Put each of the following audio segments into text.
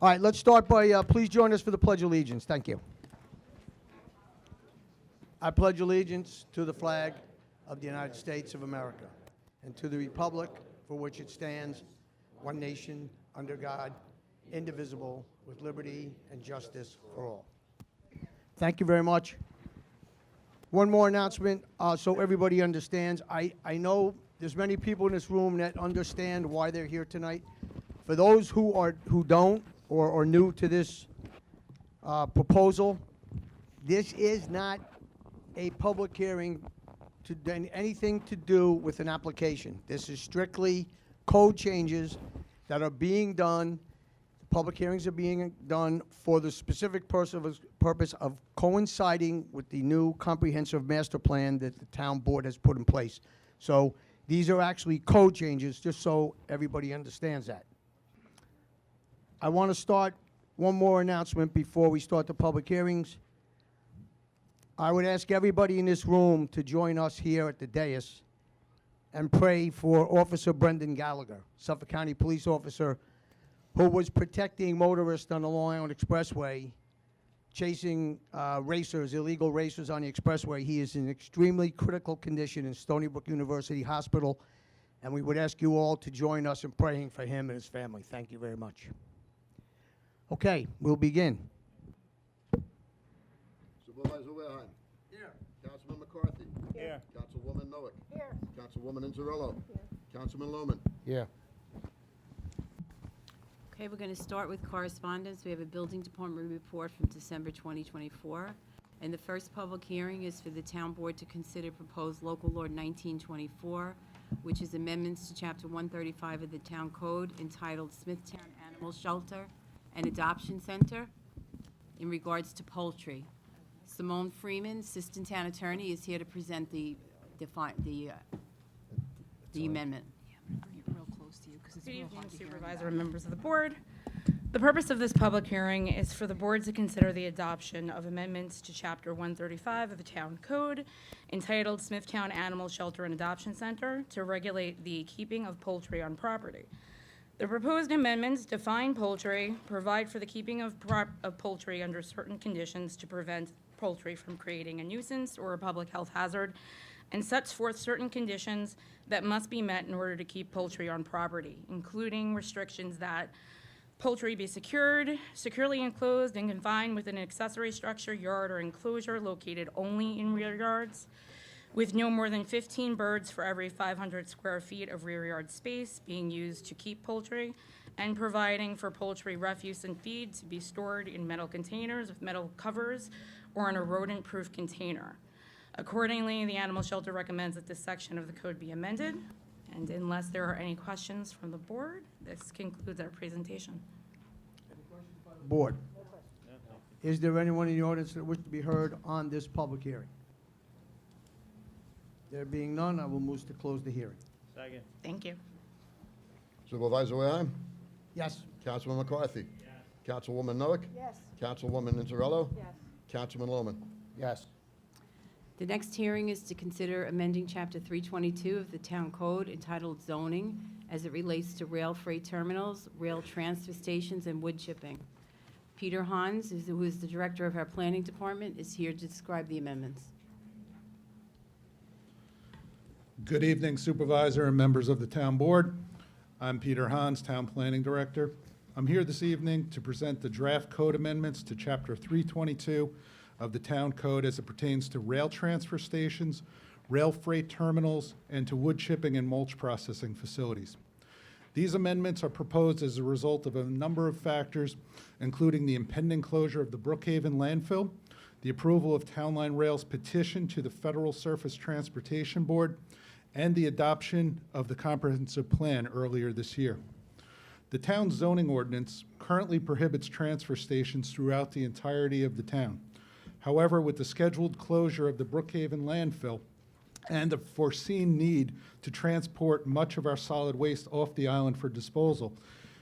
All right, let's start by, please join us for the Pledge of Allegiance. Thank you. I pledge allegiance to the flag of the United States of America and to the republic for which it stands, one nation, under God, indivisible, with liberty and justice for all. Thank you very much. One more announcement, so everybody understands. I know there's many people in this room that understand why they're here tonight. For those who don't or are new to this proposal, this is not a public hearing to anything to do with an application. This is strictly code changes that are being done. Public hearings are being done for the specific purpose of coinciding with the new comprehensive master plan that the town board has put in place. So these are actually code changes, just so everybody understands that. I want to start one more announcement before we start the public hearings. I would ask everybody in this room to join us here at the dais and pray for Officer Brendan Gallagher, Suffolk County Police Officer, who was protecting motorists on the Long Island Expressway, chasing illegal racers on the expressway. He is in extremely critical condition in Stony Brook University Hospital, and we would ask you all to join us in praying for him and his family. Thank you very much. Okay, we'll begin. Supervisor Wareheim. Here. Councilman McCarthy. Here. Councilwoman Noack. Here. Councilwoman Inzerillo. Councilman Lohman. Yeah. Okay, we're going to start with correspondence. We have a building department report from December 2024. And the first public hearing is for the town board to consider proposed local law 1924, which is amendments to chapter 135 of the town code entitled Smithtown Animal Shelter and Adoption Center in regards to poultry. Simone Freeman, Assistant Town Attorney, is here to present the amendment. Good evening, Supervisor and members of the board. The purpose of this public hearing is for the board to consider the adoption of amendments to Chapter 135 of the Town Code entitled Smithtown Animal Shelter and Adoption Center to regulate the keeping of poultry on property. The proposed amendments define poultry, provide for the keeping of poultry under certain conditions to prevent poultry from creating a nuisance or a public health hazard, and sets forth certain conditions that must be met in order to keep poultry on property, including restrictions that poultry be securely enclosed and confined within an accessory structure, yard, or enclosure located only in rear yards, with no more than 15 birds for every 500 square feet of rear yard space being used to keep poultry, and providing for poultry refuse and feed to be stored in metal containers with metal covers or in a rodent-proof container. Accordingly, the animal shelter recommends that this section of the code be amended, and unless there are any questions from the board, this concludes our presentation. Board. Is there anyone in the audience that wishes to be heard on this public hearing? There being none, I will move to close the hearing. Second. Thank you. Supervisor Wareheim. Yes. Councilman McCarthy. Councilwoman Noack. Yes. Councilwoman Inzerillo. Yes. Councilman Lohman. Yes. The next hearing is to consider amending Chapter 322 of the Town Code entitled Zoning as it relates to rail freight terminals, rail transfer stations, and wood chipping. Peter Hans, who is the director of our planning department, is here to describe the amendments. Good evening, Supervisor and members of the Town Board. I'm Peter Hans, Town Planning Director. I'm here this evening to present the draft code amendments to Chapter 322 of the Town Code as it pertains to rail transfer stations, rail freight terminals, and to wood chipping and mulch processing facilities. These amendments are proposed as a result of a number of factors, including the impending closure of the Brookhaven landfill, the approval of Town Line Rail's petition to the Federal Surface Transportation Board, and the adoption of the comprehensive plan earlier this year. The town's zoning ordinance currently prohibits transfer stations throughout the entirety of the town. However, with the scheduled closure of the Brookhaven landfill and the foreseen need to transport much of our solid waste off the island for disposal,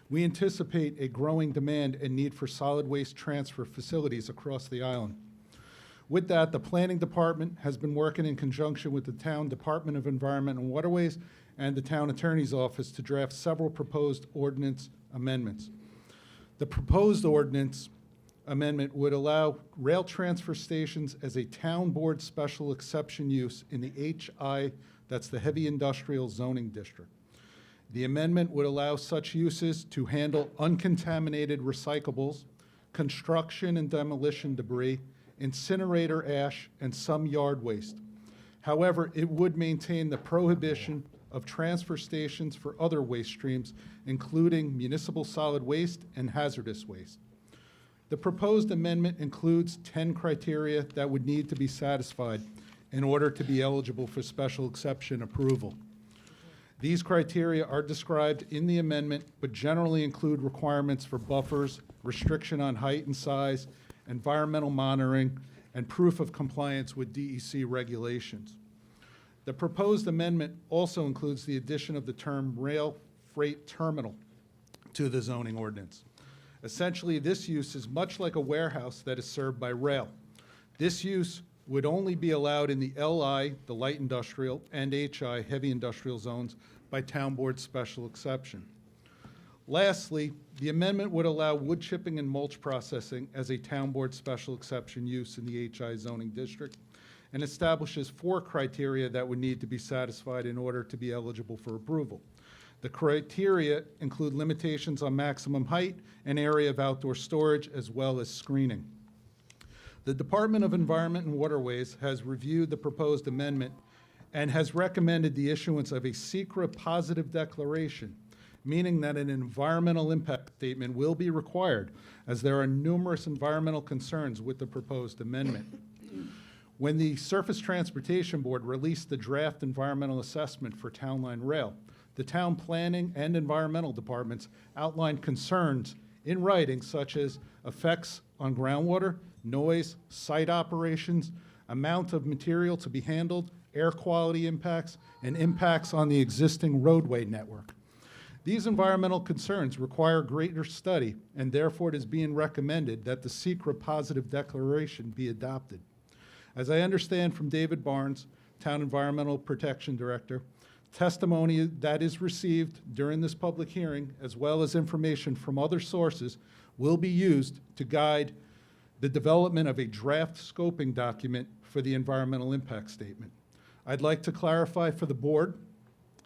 we anticipate a growing demand and need for solid waste transfer facilities across the island. With that, the Planning Department has been working in conjunction with the Town Department of Environment and Waterways and the Town Attorney's Office to draft several proposed ordinance amendments. The proposed ordinance amendment would allow rail transfer stations as a town board special exception use in the HI, that's the heavy industrial zoning district. The amendment would allow such uses to handle uncontaminated recyclables, construction and demolition debris, incinerator ash, and some yard waste. However, it would maintain the prohibition of transfer stations for other waste streams, including municipal solid waste and hazardous waste. The proposed amendment includes 10 criteria that would need to be satisfied in order to be eligible for special exception approval. These criteria are described in the amendment, but generally include requirements for buffers, restriction on height and size, environmental monitoring, and proof of compliance with DEC regulations. The proposed amendment also includes the addition of the term rail freight terminal to the zoning ordinance. Essentially, this use is much like a warehouse that is served by rail. This use would only be allowed in the LI, the light industrial, and HI, heavy industrial zones, by town board special exception. Lastly, the amendment would allow wood chipping and mulch processing as a town board special exception use in the HI zoning district, and establishes 4 criteria that would need to be satisfied in order to be eligible for approval. The criteria include limitations on maximum height and area of outdoor storage, as well as screening. The Department of Environment and Waterways has reviewed the proposed amendment and has recommended the issuance of a SECRA positive declaration, meaning that an environmental impact statement will be required, as there are numerous environmental concerns with the proposed amendment. When the Surface Transportation Board released the draft environmental assessment for Town Line Rail, the town planning and environmental departments outlined concerns in writing such as effects on groundwater, noise, site operations, amount of material to be handled, air quality impacts, and impacts on the existing roadway network. These environmental concerns require greater study, and therefore it is being recommended that the SECRA positive declaration be adopted. As I understand from David Barnes, Town Environmental Protection Director, testimony that is received during this public hearing, as well as information from other sources, will be used to guide the development of a draft scoping document for the environmental impact statement. I'd like to clarify for the board,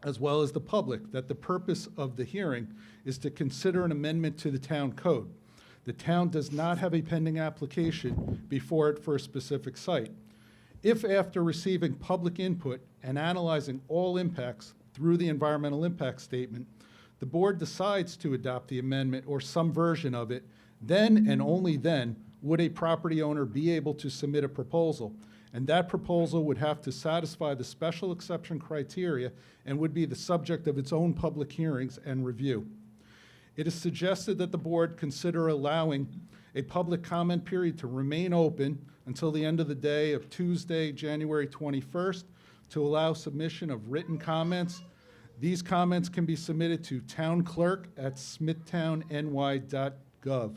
as well as the public, that the purpose of the hearing is to consider an amendment to the town code. The town does not have a pending application before it for a specific site. If after receiving public input and analyzing all impacts through the environmental impact statement, the board decides to adopt the amendment or some version of it, then and only then would a property owner be able to submit a proposal. And that proposal would have to satisfy the special exception criteria and would be the subject of its own public hearings and review. It is suggested that the board consider allowing a public comment period to remain open until the end of the day of Tuesday, January 21st, to allow submission of written comments. These comments can be submitted to townclerk@smithtownny.gov,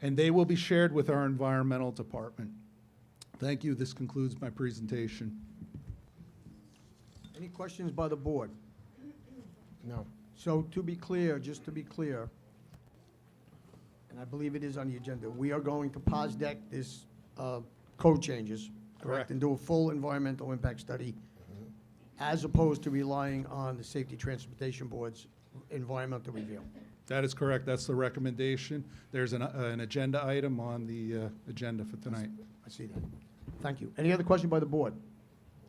and they will be shared with our environmental department. Thank you. This concludes my presentation. Any questions by the board? No. So to be clear, just to be clear, and I believe it is on the agenda, we are going to pause deck this code changes, Correct. correct? And do a full environmental impact study, as opposed to relying on the Safety Transportation Board's environmental review. That is correct. That's the recommendation. There's an agenda item on the agenda for tonight. I see that. Thank you. Any other question by the board?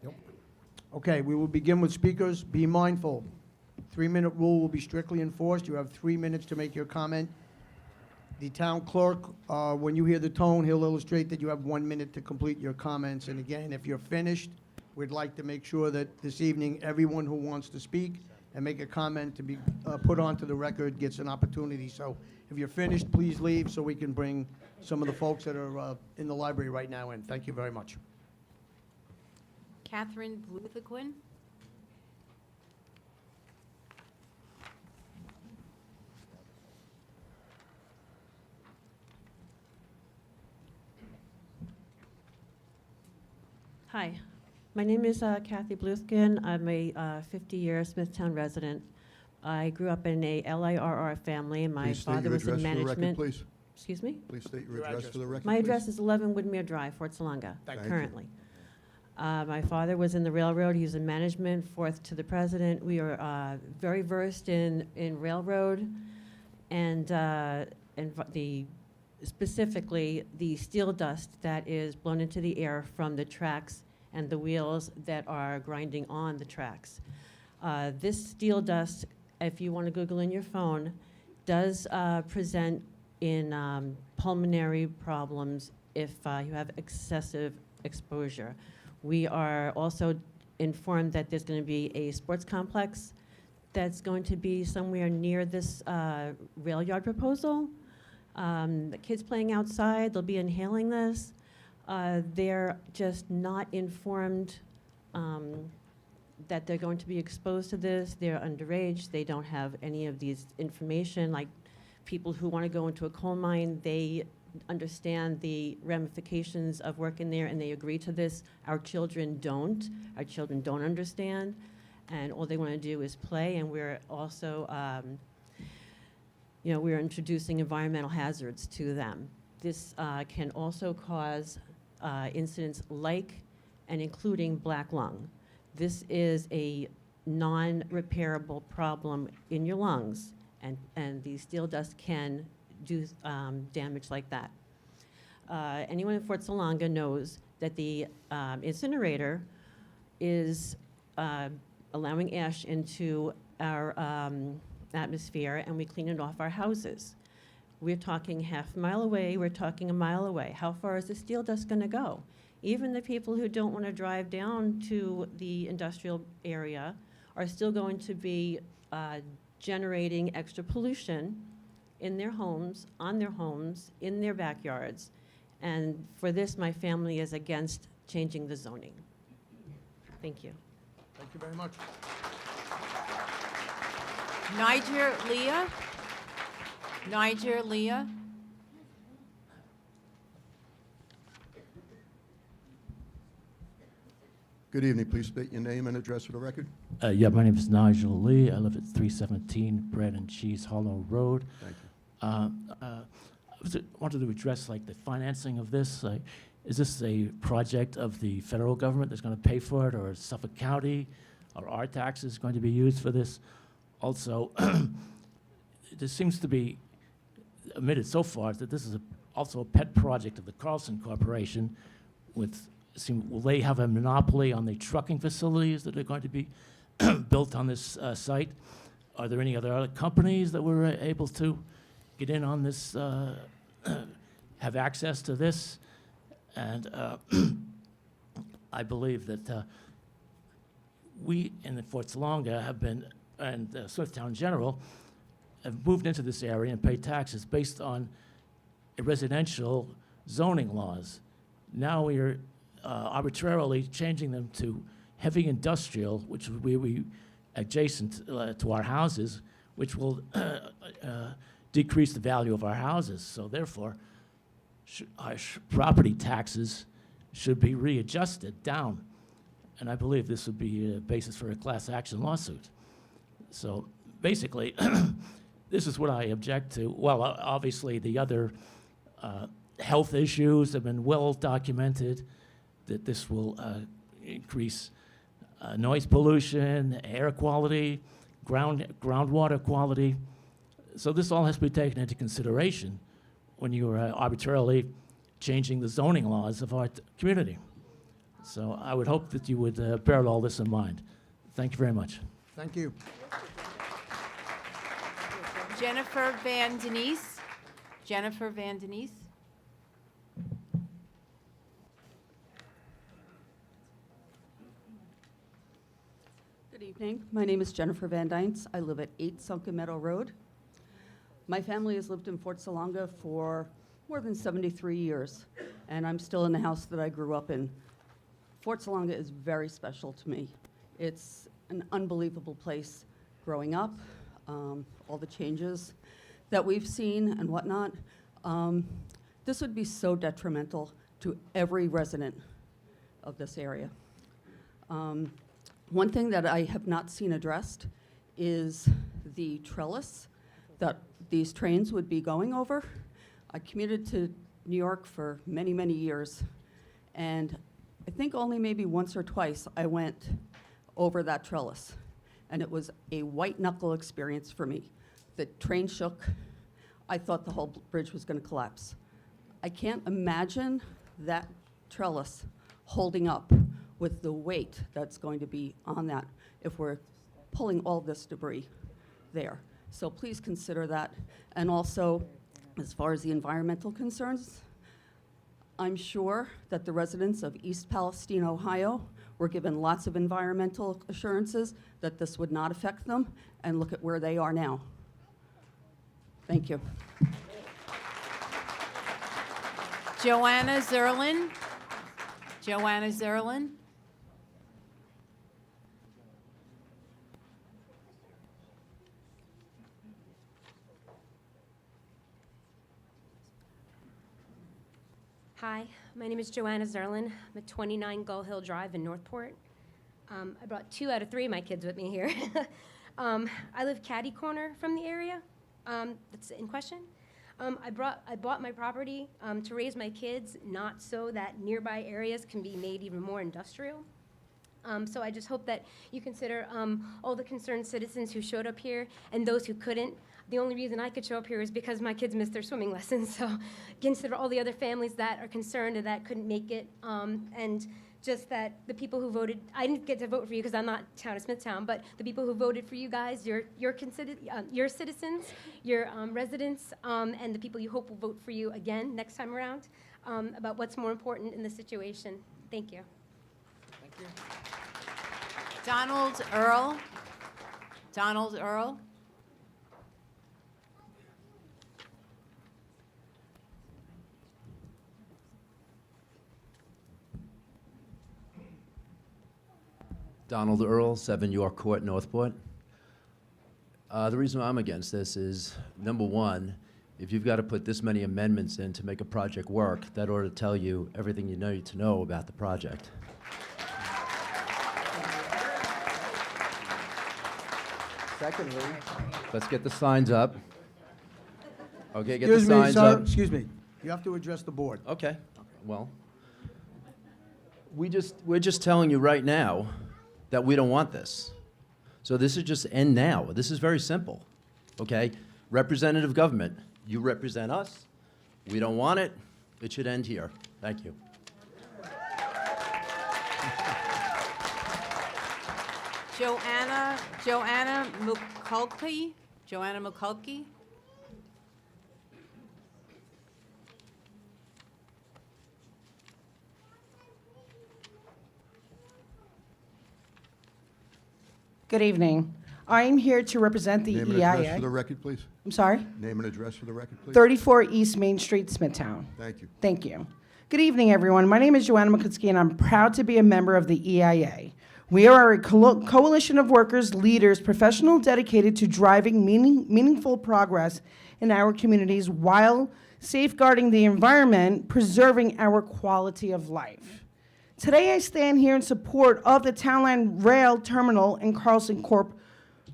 Nope. Okay, we will begin with speakers. Be mindful. 3-minute rule will be strictly enforced. You have 3 minutes to make your comment. The town clerk, when you hear the tone, he'll illustrate that you have 1 minute to complete your comments. And again, if you're finished, we'd like to make sure that this evening, everyone who wants to speak and make a comment to be put onto the record gets an opportunity. So if you're finished, please leave so we can bring some of the folks that are in the library right now in. Thank you very much. Catherine Bluthequin. Hi, my name is Kathy Bluthkin. I'm a 50-year Smithtown resident. I grew up in a LIRR family. My Please state father your was in address for the record, management. please. Excuse me? Please state your Your address address, for the record, My please. address is 11 Woodmere Drive, Fort Salonga, Thank you. currently. My father was in the railroad. He was in management, fourth to the president. We are very versed in railroad and specifically the steel dust that is blown into the air from the tracks and the wheels that are grinding on the tracks. This steel dust, if you want to Google in your phone, does present in pulmonary problems if you have excessive exposure. We are also informed that there's going to be a sports complex that's going to be somewhere near this rail yard proposal. The kids playing outside, they'll be inhaling this. They're just not informed that they're going to be exposed to this. They're underage. They don't have any of these information. Like people who want to go into a coal mine, they understand the ramifications of working there and they agree to this. Our children don't. Our children don't understand. And all they want to do is play. And we're also, we're introducing environmental hazards to them. This can also cause incidents like and including black lung. This is a non-repairable problem in your lungs, and the steel dust can do damage like that. Anyone in Fort Salonga knows that the incinerator is allowing ash into our atmosphere, and we clean it off our houses. We're talking half a mile away, we're talking a mile away. How far is the steel dust going to go? Even the people who don't want to drive down to the industrial area are still going to be generating extra pollution in their homes, on their homes, in their backyards. And for this, my family is against changing the zoning. Thank you. Thank you very much. Niger Leah? Niger Leah? Good evening. Please state your name and address for the record. Yeah, my name is Nigel Lee. I live at 317 Bread and Cheese Hollow Road. Thank you. I wanted to address like the financing of this. Is this a project of the federal government that's going to pay for it, or Suffolk County, or our taxes going to be used for this? Also, there seems to be admitted so far that this is also a pet project of the Carlson Corporation. Will they have a monopoly on the trucking facilities that are going to be built on this site? Are there any other companies that were able to get in on this, have access to this? And I believe that we in the Fort Salonga have been, and Smithtown in general, have moved into this area and pay taxes based on residential zoning laws. Now we are arbitrarily changing them to heavy industrial, which will be adjacent to our houses, which will decrease the value of our houses. So therefore, our property taxes should be readjusted down. And I believe this would be a basis for a class action lawsuit. So basically, this is what I object to. Well, obviously the other health issues have been well documented, that this will increase noise pollution, air quality, groundwater quality. So this all has to be taken into consideration when you are arbitrarily changing the zoning laws of our community. So I would hope that you would bear all this in mind. Thank you very much. Thank you. Jennifer Van Denise? Jennifer Van Denise? Good evening. My name is Jennifer Van Dynes. I live at 8 Sunken Meadow Road. My family has lived in Fort Salonga for more than 73 years, and I'm still in the house that I grew up in. Fort Salonga is very special to me. It's an unbelievable place growing up, all the changes that we've seen and whatnot. This would be so detrimental to every resident of this area. One thing that I have not seen addressed is the trellis that these trains would be going over. I commuted to New York for many, many years, and I think only maybe once or twice I went over that trellis, and it was a white-knuckle experience for me. The train shook. I thought the whole bridge was going to collapse. I can't imagine that trellis holding up with the weight that's going to be on that if we're pulling all this debris there. So please consider that. And also, as far as the environmental concerns, I'm sure that the residents of East Palestine, Ohio, were given lots of environmental assurances that this would not affect them, and look at where they are now. Thank you. Joanna Zerlin. Joanna Zerlin. Hi, my name is Joanna Zerlin. I'm at 29 Gull Hill Drive in Northport. I brought 2 out of 3 of my kids with me here. I live catty corner from the area that's in question. I bought my property to raise my kids, not so that nearby areas can be made even more industrial. So I just hope that you consider all the concerned citizens who showed up here and those who couldn't. The only reason I could show up here is because my kids missed their swimming lessons. So consider all the other families that are concerned and that couldn't make it, and just that the people who voted, I didn't get to vote for you because I'm not town of Smithtown, but the people who voted for you guys, your citizens, your residents, and the people you hope will vote for you again next time around, about what's more important in the situation. Thank you. Donald Earl. Donald Earl. Donald Earl, 7 York Court, Northport. The reason I'm against this is, number one, if you've got to put this many amendments in to make a project work, that ought to tell you everything you need to know about the project. Secondly, let's get the signs up. Okay, get the Excuse me, signs sir. up. Excuse me. You have to address the board. Okay, well, we're just telling you right now that we don't want this. So this is just end now. This is very simple, okay? Representative government, you represent us. We don't want it. It should end here. Thank you. Joanna Mukulke. Joanna Mukulke. Good evening. I am here to represent the Name and address EIA. for the record, please. I'm sorry? Name and address for the record, please. 34 East Main Street, Smithtown. Thank you. Thank you. Good evening, everyone. My name is Joanna McCuskey, and I'm proud to be a member of the EIA. We are a coalition of workers, leaders, professionals dedicated to driving meaningful progress in our communities while safeguarding the environment, preserving our quality of life. Today, I stand here in support of the Town Line Rail Terminal and Carlson Corp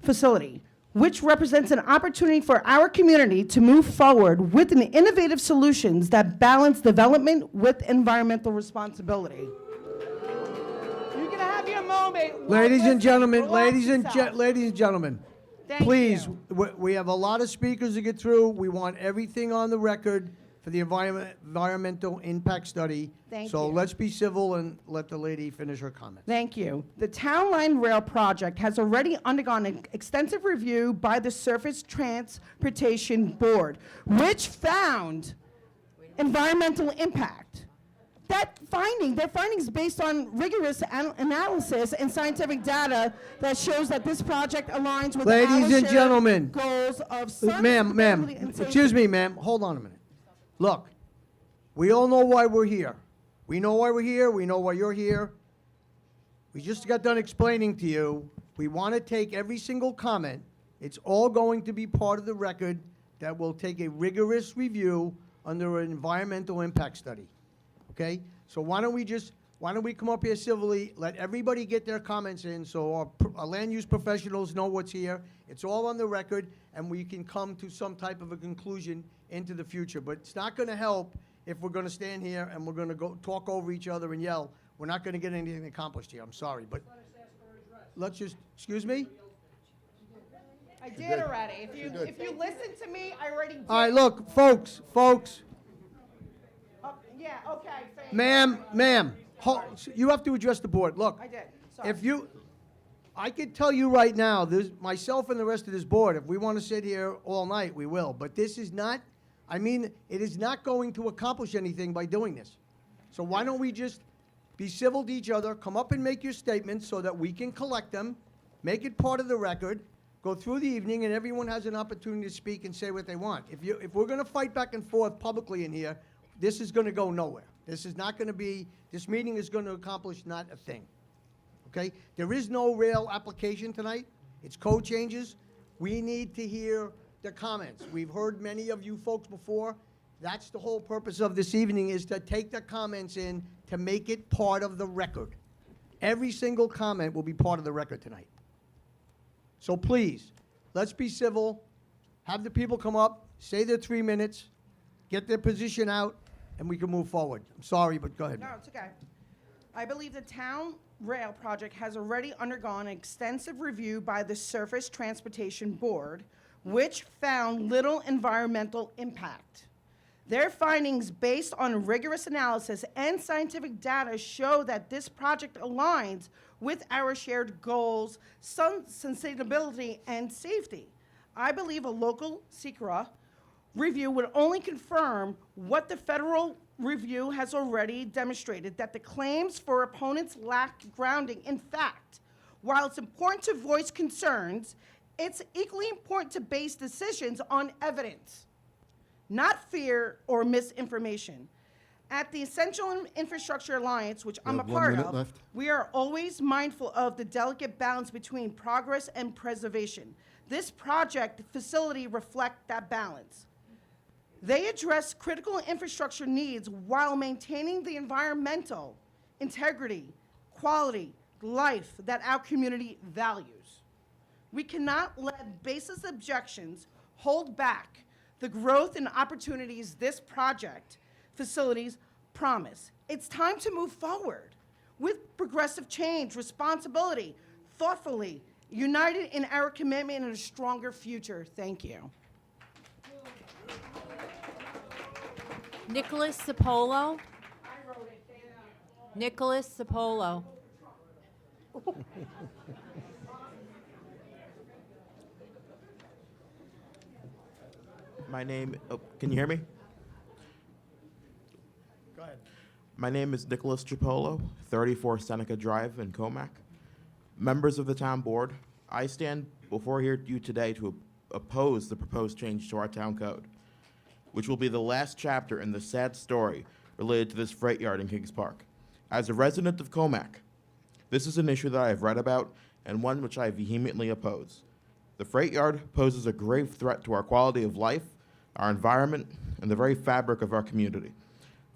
facility, which represents an opportunity for our community to move forward with an innovative solutions that balance development with environmental responsibility. You can have your moment. Ladies and gentlemen, Relax ladies and yourself. gentlemen, Thank please, you. we have a lot of speakers to get through. We want everything on the record for the environmental impact study. Thank So you. let's be civil and let the lady finish her comment. Thank you. The Town Line Rail project has already undergone an extensive review by the Surface Transportation Board, which found environmental impact. Their findings based on rigorous analysis and scientific data that shows that this project aligns with Ladies our and shared gentlemen, goals of Ma'am, sustainability and safety. excuse me, ma'am, hold on a minute. Look, we all know why we're here. We know why we're here, we know why you're here. We just got done explaining to you, we want to take every single comment. It's all going to be part of the record that will take a rigorous review under an environmental impact study, okay? So why don't we just Why don't we come up here civilly, let everybody get their comments in, so our land use professionals know what's here. It's all on the record, and we can come to some type of a conclusion into the future. But it's not gonna help if we're gonna stand here and we're gonna go talk over each other and yell. We're not gonna get anything accomplished here, I'm sorry, but let's just, excuse me? I did already. If you listen to me, I already did. All right, look, folks, Yeah, okay, thank you. ma'am, you have to address the board. Look, I did, sorry. if you, I could tell you right now, myself and the rest of this board, if we want to sit here all night, we will. But this is not, it is not going to accomplish anything by doing this. So why don't we just be civil to each other, come up and make your statements so that we can collect them, make it part of the record, go through the evening, and everyone has an opportunity to speak and say what they want. If we're going to fight back and forth publicly in here, this is going to go nowhere. This meeting is going to accomplish not a thing. Okay? There is no real application tonight. It's code changes. We need to hear the comments. We've heard many of you folks before. That's the whole purpose of this evening, is to take the comments in to make it part of the record. Every single comment will be part of the record tonight. So please, let's be civil, have the people come up, say their 3 minutes, get their position out, and we can move forward. I'm sorry, but go ahead. No, it's okay. I believe the town rail project has already undergone an extensive review by the Surface Transportation Board, which found little environmental impact. Their findings, based on rigorous analysis and scientific data, show that this project aligns with our shared goals, sustainability, and safety. I believe a local SECRA review would only confirm what the federal review has already demonstrated, that the claims for opponents lack grounding in fact. While it's important to voice concerns, it's equally important to base decisions on evidence, not fear or misinformation. At the Essential Infrastructure Alliance, which I'm a have 1 part minute of, left. we are always mindful of the delicate balance between progress and preservation. This project facility reflects that balance. They address critical infrastructure needs while maintaining the environmental integrity, quality, life that our community values. We cannot let baseless objections hold back the growth and opportunities this project facilities promise. It's time to move forward with progressive change, responsibility, thoughtfully, united in our commitment and a stronger future. Thank you. Nicholas Sepolo. Nicholas Sepolo. My name, can you hear me? Go ahead. My name is Nicholas Tripolo, 34 Seneca Drive in Comac. Members of the town board, I stand before you today to oppose the proposed change to our town code, which will be the last chapter in the sad story related to this freight yard in Kings Park. As a resident of Comac, this is an issue that I have read about and one which I vehemently oppose. The freight yard poses a grave threat to our quality of life, our environment, and the very fabric of our community.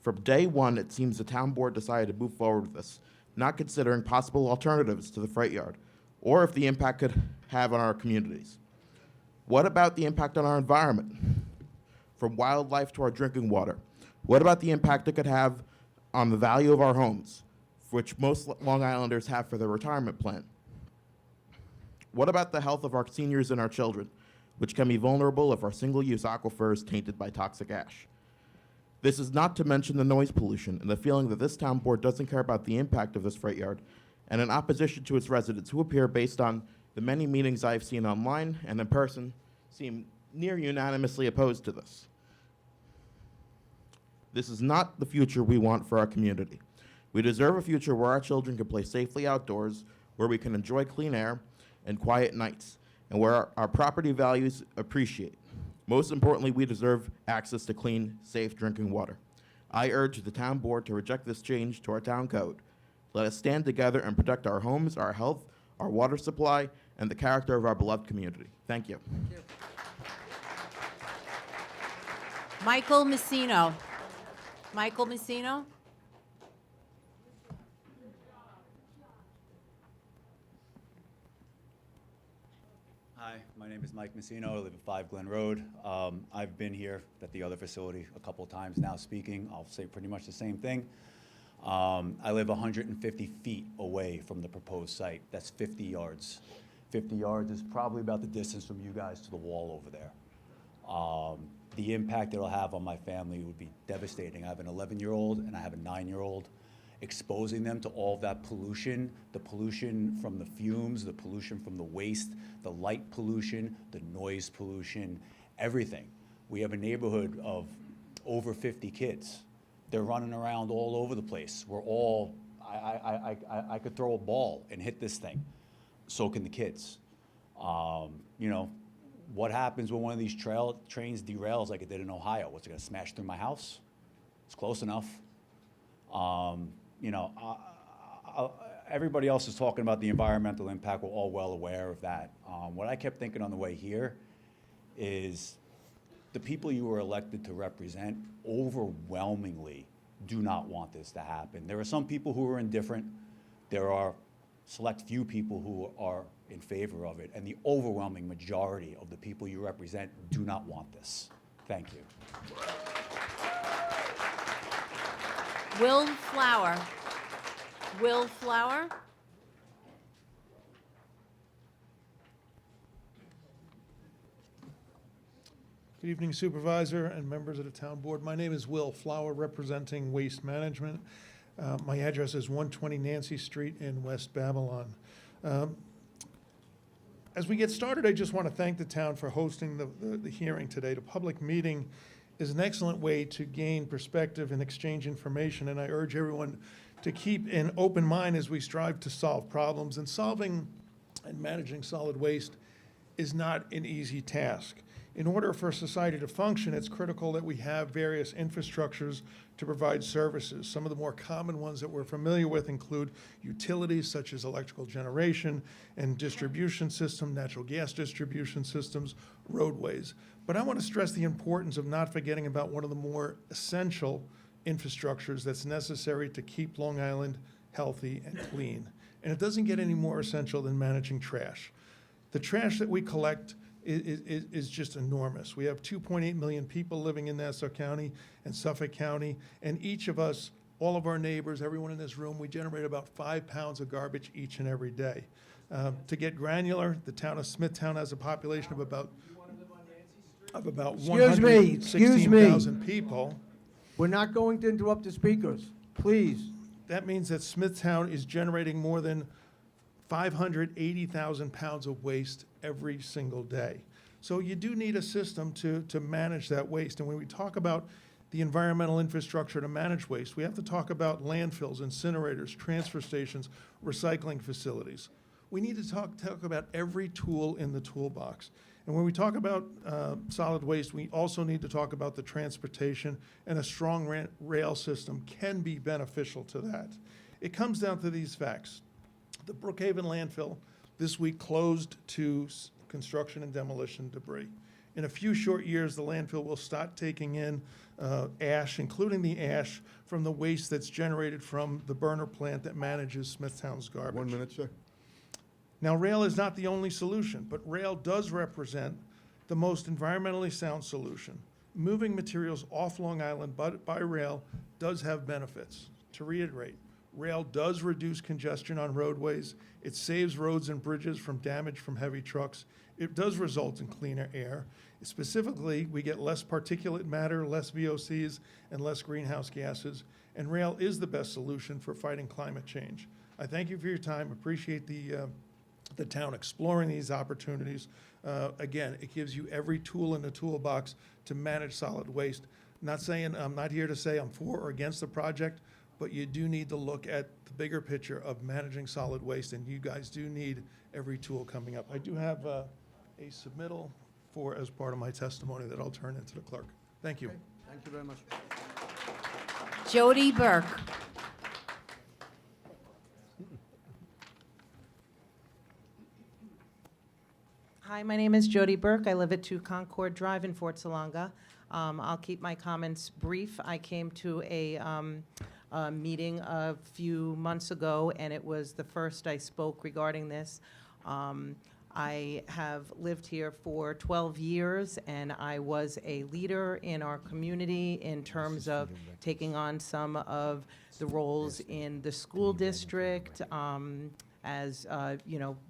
From day one, it seems the town board decided to move forward with this, not considering possible alternatives to the freight yard, or if the impact could have on our communities. What about the impact on our environment? From wildlife to our drinking water. What about the impact it could have on the value of our homes, which most Long Islanders have for their retirement plan? What about the health of our seniors and our children, which can be vulnerable if our single-use aquifer is tainted by toxic ash? This is not to mention the noise pollution and the feeling that this town board doesn't care about the impact of this freight yard, and in opposition to its residents who appear, based on the many meetings I've seen online and in person, seem near unanimously opposed to this. This is not the future we want for our community. We deserve a future where our children can play safely outdoors, where we can enjoy clean air and quiet nights, and where our property values appreciate. Most importantly, we deserve access to clean, safe drinking water. I urge the town board to reject this change to our town code. Let us stand together and protect our homes, our health, our water supply, and the character of our beloved community. Thank you. Michael Messino. Michael Messino. Hi, my name is Mike Messino. I live at 5 Glen Road. I've been here at the other facility a couple of times now speaking. I'll say pretty much the same thing. I live 150 feet away from the proposed site. That's 50 yards. 50 yards is probably about the distance from you guys to the wall over there. The impact it'll have on my family would be devastating. I have an 11-year-old and I have a 9-year-old. Exposing them to all of that pollution, the pollution from the fumes, the pollution from the waste, the light pollution, the noise pollution, everything. We have a neighborhood of over 50 kids. They're running around all over the place. We're all, I could throw a ball and hit this thing. So can the kids. You know, what happens when one of these trains derails like it did in Ohio? What's it gonna smash through my house? It's close enough. You know, everybody else is talking about the environmental impact. We're all well aware of that. What I kept thinking on the way here is the people you were elected to represent overwhelmingly do not want this to happen. There are some people who are indifferent. There are select few people who are in favor of it, and the overwhelming majority of the people you represent do not want this. Thank you. Will Flower. Will Flower. Good evening, Supervisor and members of the Town Board. My name is Will Flower, representing Waste Management. My address is 120 Nancy Street in West Babylon. As we get started, I just want to thank the town for hosting the hearing today. The public meeting is an excellent way to gain perspective and exchange information, and I urge everyone to keep an open mind as we strive to solve problems. And solving and managing solid waste is not an easy task. In order for society to function, it's critical that we have various infrastructures to provide services. Some of the more common ones that we're familiar with include utilities such as electrical generation and distribution system, natural gas distribution systems, roadways. But I want to stress the importance of not forgetting about one of the more essential infrastructures that's necessary to keep Long Island healthy and clean. And it doesn't get any more essential than managing trash. The trash that we collect is just enormous. We have 2.8 million people living in Nassau County and Suffolk County, and each of us, all of our neighbors, everyone in this room, we generate about 5 pounds of garbage each and every day. To get granular, the town of Smithtown has a population of about 116,000 people. We're not going to interrupt the speakers, please. That means that Smithtown is generating more than 580,000 pounds of waste every single day. So you do need a system to manage that waste. And when we talk about the environmental infrastructure to manage waste, we have to talk about landfills, incinerators, transfer stations, recycling facilities. We need to talk about every tool in the toolbox. And when we talk about solid waste, we also need to talk about the transportation, and a strong rail system can be beneficial to that. It comes down to these facts. The Brookhaven landfill this week closed to construction and demolition debris. In a few short years, the landfill will start taking in ash, including the ash from the waste that's generated from the burner plant that manages Smithtown's garbage. 1 minute, sir. Now, rail is not the only solution, but rail does represent the most environmentally sound solution. Moving materials off Long Island by rail does have benefits. To reiterate, rail does reduce congestion on roadways. It saves roads and bridges from damage from heavy trucks. It does result in cleaner air. Specifically, we get less particulate matter, less VOCs, and less greenhouse gases. And rail is the best solution for fighting climate change. I thank you for your time. Appreciate the town exploring these opportunities. Again, it gives you every tool in the toolbox to manage solid waste. I'm not here to say I'm for or against the project, but you do need to look at the bigger picture of managing solid waste, and you guys do need every tool coming up. I do have a submittal as part of my testimony that I'll turn into the clerk. Thank you. Okay, thank you very much. Jody Burke. Hi, my name is Jody Burke. I live at 2 Concord Drive in Fort Salonga. I'll keep my comments brief. I came to a meeting a few months ago, and it was the first I spoke regarding this. I have lived here for 12 years, and I was a leader in our community in terms of taking on some of the roles in the school district, as,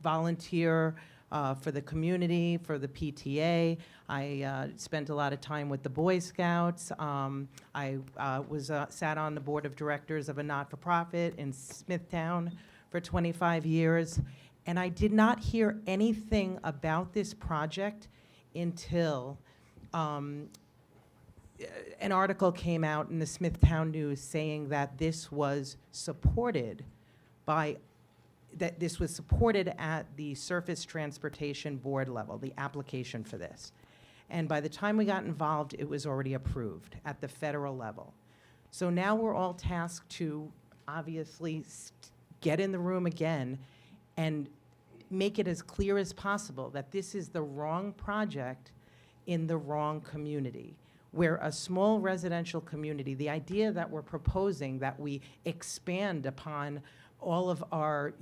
volunteer for the community, for the PTA. I spent a lot of time with the Boy Scouts. I sat on the board of directors of a not-for-profit in Smithtown for 25 years. And I did not hear anything about this project until an article came out in the Smithtown News saying that this was supported at the Surface Transportation Board level, the application for this. And by the time we got involved, it was already approved at the federal level. So now we're all tasked to obviously get in the room again and make it as clear as possible that this is the wrong project in the wrong community. We're a small residential community. The idea that we're proposing that we expand upon all of our,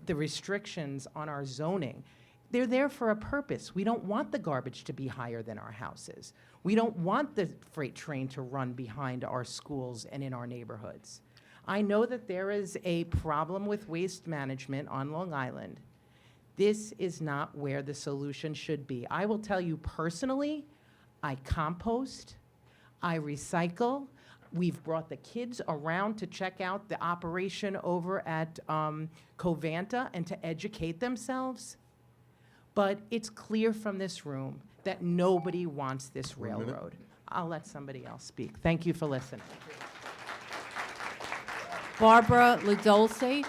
the restrictions on our zoning, they're there for a purpose. We don't want the garbage to be higher than our houses. We don't want the freight train to run behind our schools and in our neighborhoods. I know that there is a problem with waste management on Long Island. This is not where the solution should be. I will tell you personally, I compost, I recycle. We've brought the kids around to check out the operation over at Covanta and to educate themselves. But it's clear from this room that nobody wants this 1 minute. railroad. I'll let somebody else speak. Thank you for listening. Barbara Ladolce.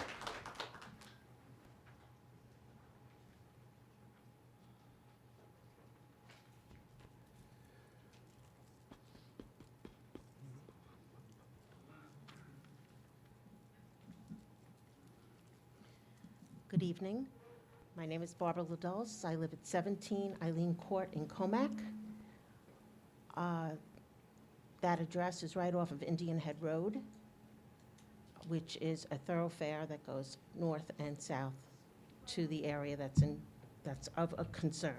Good evening. My name is Barbara Ladulce. I live at 17 Eileen Court in Comac. That address is right off of Indian Head Road, which is a thoroughfare that goes north and south to the area that's of a concern.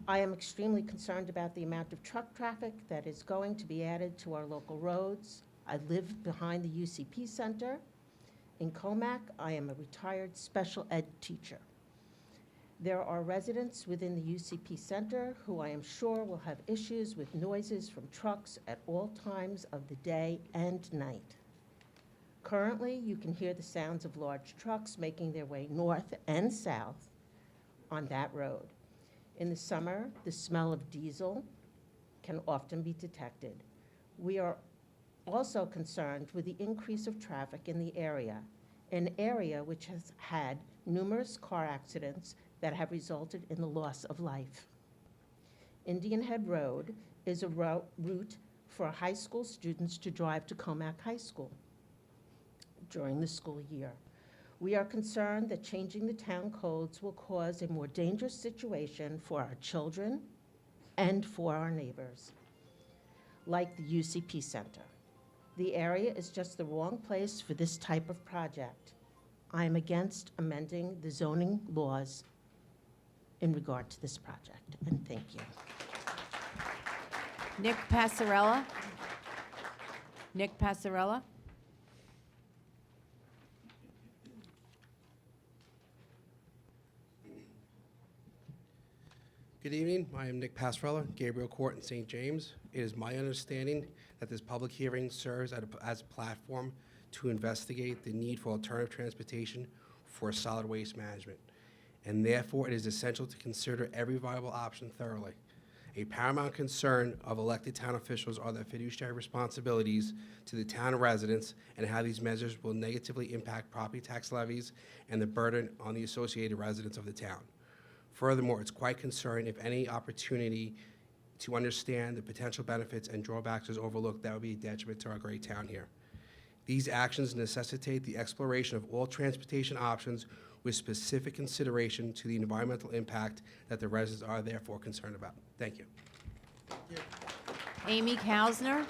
I am extremely concerned about the amount of truck traffic that is going to be added to our local roads. I live behind the UCP Center. In Comac, I am a retired special ed teacher. There are residents within the UCP Center who I am sure will have issues with noises from trucks at all times of the day and night. Currently, you can hear the sounds of large trucks making their way north and south on that road. In the summer, the smell of diesel can often be detected. We are also concerned with the increase of traffic in the area, an area which has had numerous car accidents that have resulted in the loss of life. Indian Head Road is a route for high school students to drive to Comac High School during the school year. We are concerned that changing the town codes will cause a more dangerous situation for our children and for our neighbors, like the UCP Center. The area is just the wrong place for this type of project. I am against amending the zoning laws in regard to this project, and thank you. Nick Passarella. Nick Passarella. Good evening. I am Nick Passarella, Gabriel Court in St. James. It is my understanding that this public hearing serves as a platform to investigate the need for alternative transportation for solid waste management, and therefore it is essential to consider every viable option thoroughly. A paramount concern of elected town officials are their fiduciary responsibilities to the town residents and how these measures will negatively impact property tax levies and the burden on the associated residents of the town. Furthermore, it's quite concerning if any opportunity to understand the potential benefits and drawbacks is overlooked. That would be a detriment to our great town here. These actions necessitate the exploration of all transportation options with specific consideration to the environmental impact that the residents are therefore concerned about. Thank you. Amy Kausner.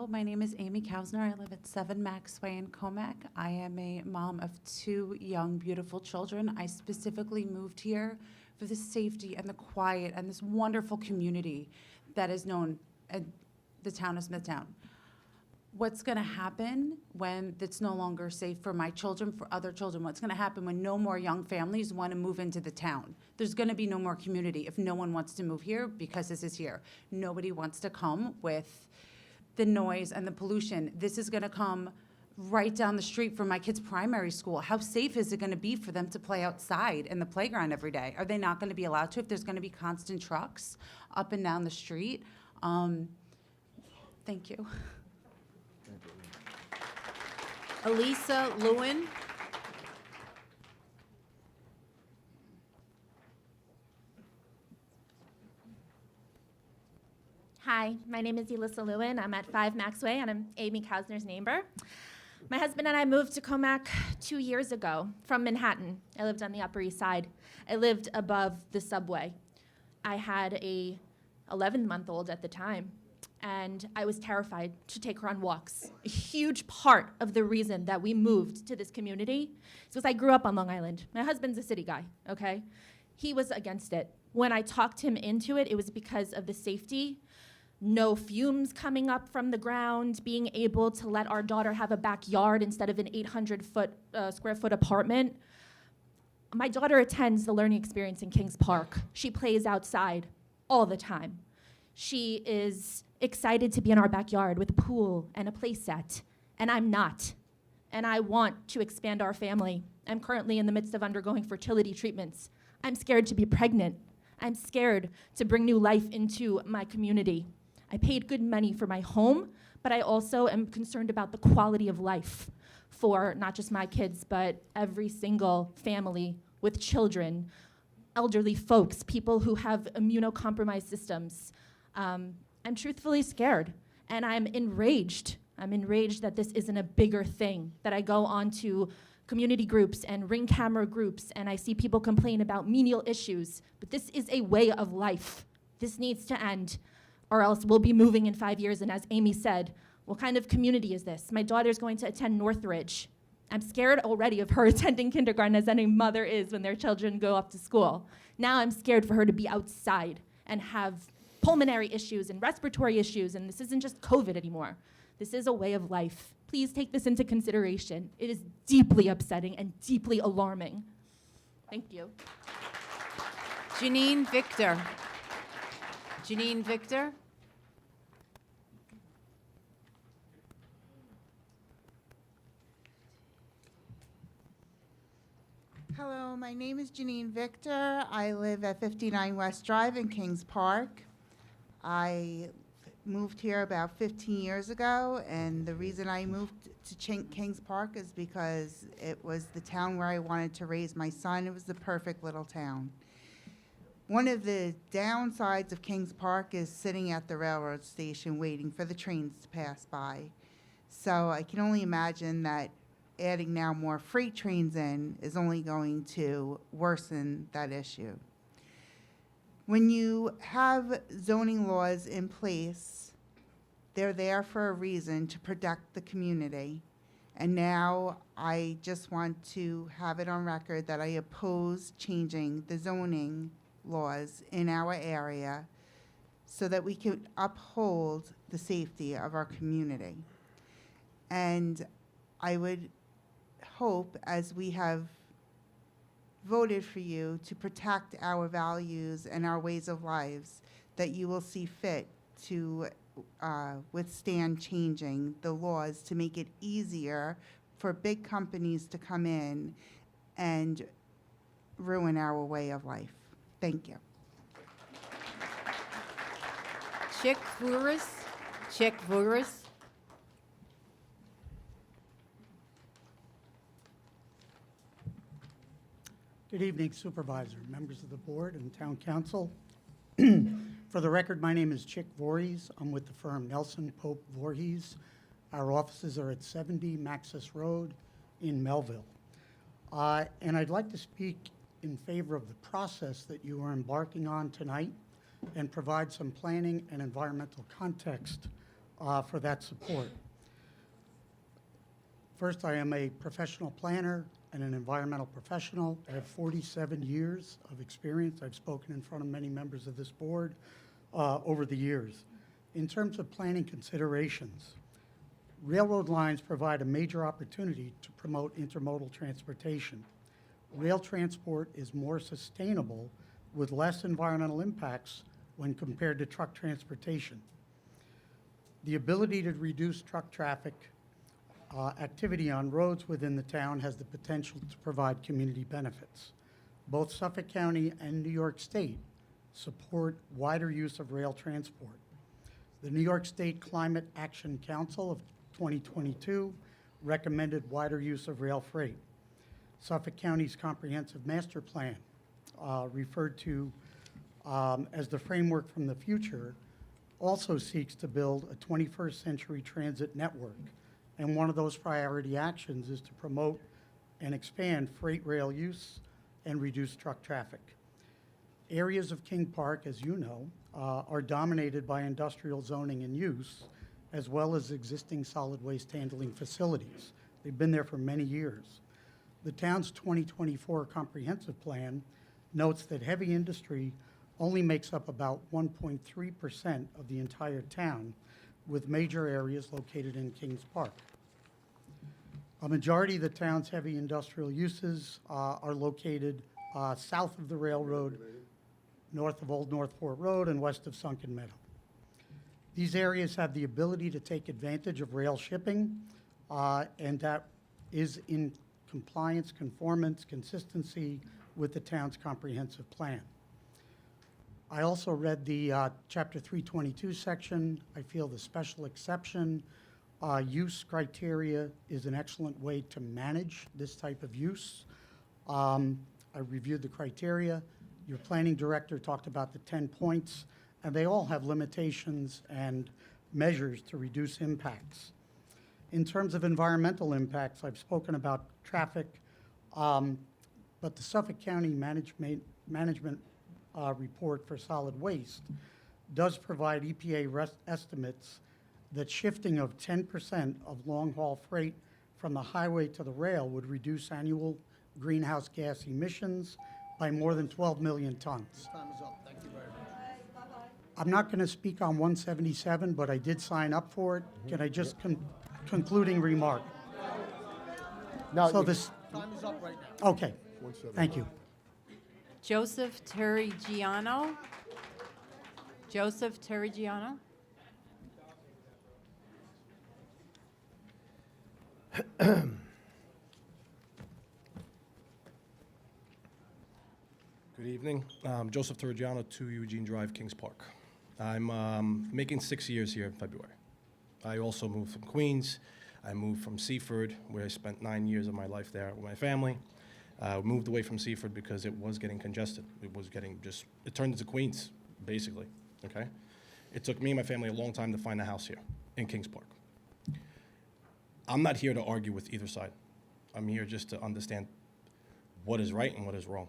Hello, my name is Amy Kausner. I live at 7 Maxway in Comac. I am a mom of 2 young, beautiful children. I specifically moved here for the safety and the quiet and this wonderful community that is known as the town of Smithtown. What's going to happen when it's no longer safe for my children, for other children? What's going to happen when no more young families want to move into the town? There's going to be no more community if no one wants to move here because this is here. Nobody wants to come with the noise and the pollution. This is going to come right down the street from my kids' primary school. How safe is it going to be for them to play outside in the playground every day? Are they not going to be allowed to if there's going to be constant trucks up and down the street? Thank you. Elisa Lewin. Hi, my name is Elisa Lewin. I'm at 5 Maxway, and I'm Amy Kausner's neighbor. My husband and I moved to Comac 2 years ago from Manhattan. I lived on the Upper East Side. I lived above the subway. I had a 11-month-old at the time, and I was terrified to take her on walks. A huge part of the reason that we moved to this community is because I grew up on Long Island. My husband's a city guy, okay? He was against it. When I talked him into it, it was because of the safety, no fumes coming up from the ground, being able to let our daughter have a backyard instead of an 800 square foot apartment. My daughter attends the learning experience in Kings Park. She plays outside all the time. She is excited to be in our backyard with a pool and a play set, and I'm not. And I want to expand our family. I'm currently in the midst of undergoing fertility treatments. I'm scared to be pregnant. I'm scared to bring new life into my community. I paid good money for my home, but I also am concerned about the quality of life for not just my kids, but every single family with children, elderly folks, people who have immunocompromised systems. I'm truthfully scared, and I'm enraged. I'm enraged that this isn't a bigger thing, that I go onto community groups and Ring camera groups, and I see people complain about menial issues, but this is a way of life. This needs to end, or else we'll be moving in 5 years, and as Amy said, what kind of community is this? My daughter's going to attend Northridge. I'm scared already of her attending kindergarten, as any mother is when their children go off to school. Now I'm scared for her to be outside and have pulmonary issues and respiratory issues, and this isn't just COVID anymore. This is a way of life. Please take this into consideration. It is deeply upsetting and deeply alarming. Thank you. Janine Victor. Janine Victor. Hello, my name is Janine Victor. I live at 59 West Drive in Kings Park. I moved here about 15 years ago, and the reason I moved to Kings Park is because it was the town where I wanted to raise my son. It was the perfect little town. One of the downsides of Kings Park is sitting at the railroad station waiting for the trains to pass by. So I can only imagine that adding now more freight trains in is only going to worsen that issue. When you have zoning laws in place, they're there for a reason to protect the community. And now I just want to have it on record that I oppose changing the zoning laws in our area so that we can uphold the safety of our community. And I would hope, as we have voted for you to protect our values and our ways of lives, that you will see fit to withstand changing the laws to make it easier for big companies to come in and ruin our way of life. Thank you. Chick Vuris. Chick Vuris. Good evening, Supervisor, members of the board, and Town Council. For the record, my name is Chick Voorhees. I'm with the firm Nelson Pope Voorhees. Our offices are at 70 Maxis Road in Melville. And I'd like to speak in favor of the process that you are embarking on tonight and provide some planning and environmental context for that support. First, I am a professional planner and an environmental professional. I have 47 years of experience. I've spoken in front of many members of this board over the years. In terms of planning considerations, railroad lines provide a major opportunity to promote intermodal transportation. Rail transport is more sustainable with less environmental impacts when compared to truck transportation. The ability to reduce truck traffic activity on roads within the town has the potential to provide community benefits. Both Suffolk County and New York State support wider use of rail transport. The New York State Climate Action Council of 2022 recommended wider use of rail freight. Suffolk County's comprehensive master plan, referred to as the framework from the future, also seeks to build a 21st century transit network. And one of those priority actions is to promote and expand freight rail use and reduce truck traffic. Areas of King Park, as you know, are dominated by industrial zoning and use, as well as existing solid waste handling facilities. They've been there for many years. The town's 2024 comprehensive plan notes that heavy industry only makes up about 1.3% of the entire town, with major areas located in Kings Park. A majority of the town's heavy industrial uses are located south of the railroad, north of Old Northport Road, and west of Sunken Meadow. These areas have the ability to take advantage of rail shipping, and that is in compliance, conformance, consistency with the town's comprehensive plan. I also read the Chapter 322 section. I feel the special exception use criteria is an excellent way to manage this type of use. I reviewed the criteria. Your planning director talked about the 10 points, and they all have limitations and measures to reduce impacts. In terms of environmental impacts, I've spoken about traffic, but the Suffolk County Management report for solid waste does provide EPA estimates that shifting of 10% of long-haul freight from the highway to the rail would reduce annual greenhouse gas emissions by more than 12 million tons. Time is up. Thank you very much. I'm not going to speak on 177, but I did sign up for it. Can I just concluding remark? No, So you- this, Time is up right now. okay, thank you. Joseph Terrigiano. Joseph Terrigiano. Good evening. Joseph Terrigiano, 2 Eugene Drive, Kings Park. I'm making 6 years here in February. I also moved from Queens. I moved from Seaford, where I spent 9 years of my life there with my family. Moved away from Seaford because it was getting congested. It was getting it turned into Queens, basically, okay? It took me and my family a long time to find a house here in Kings Park. I'm not here to argue with either side. I'm here just to understand what is right and what is wrong.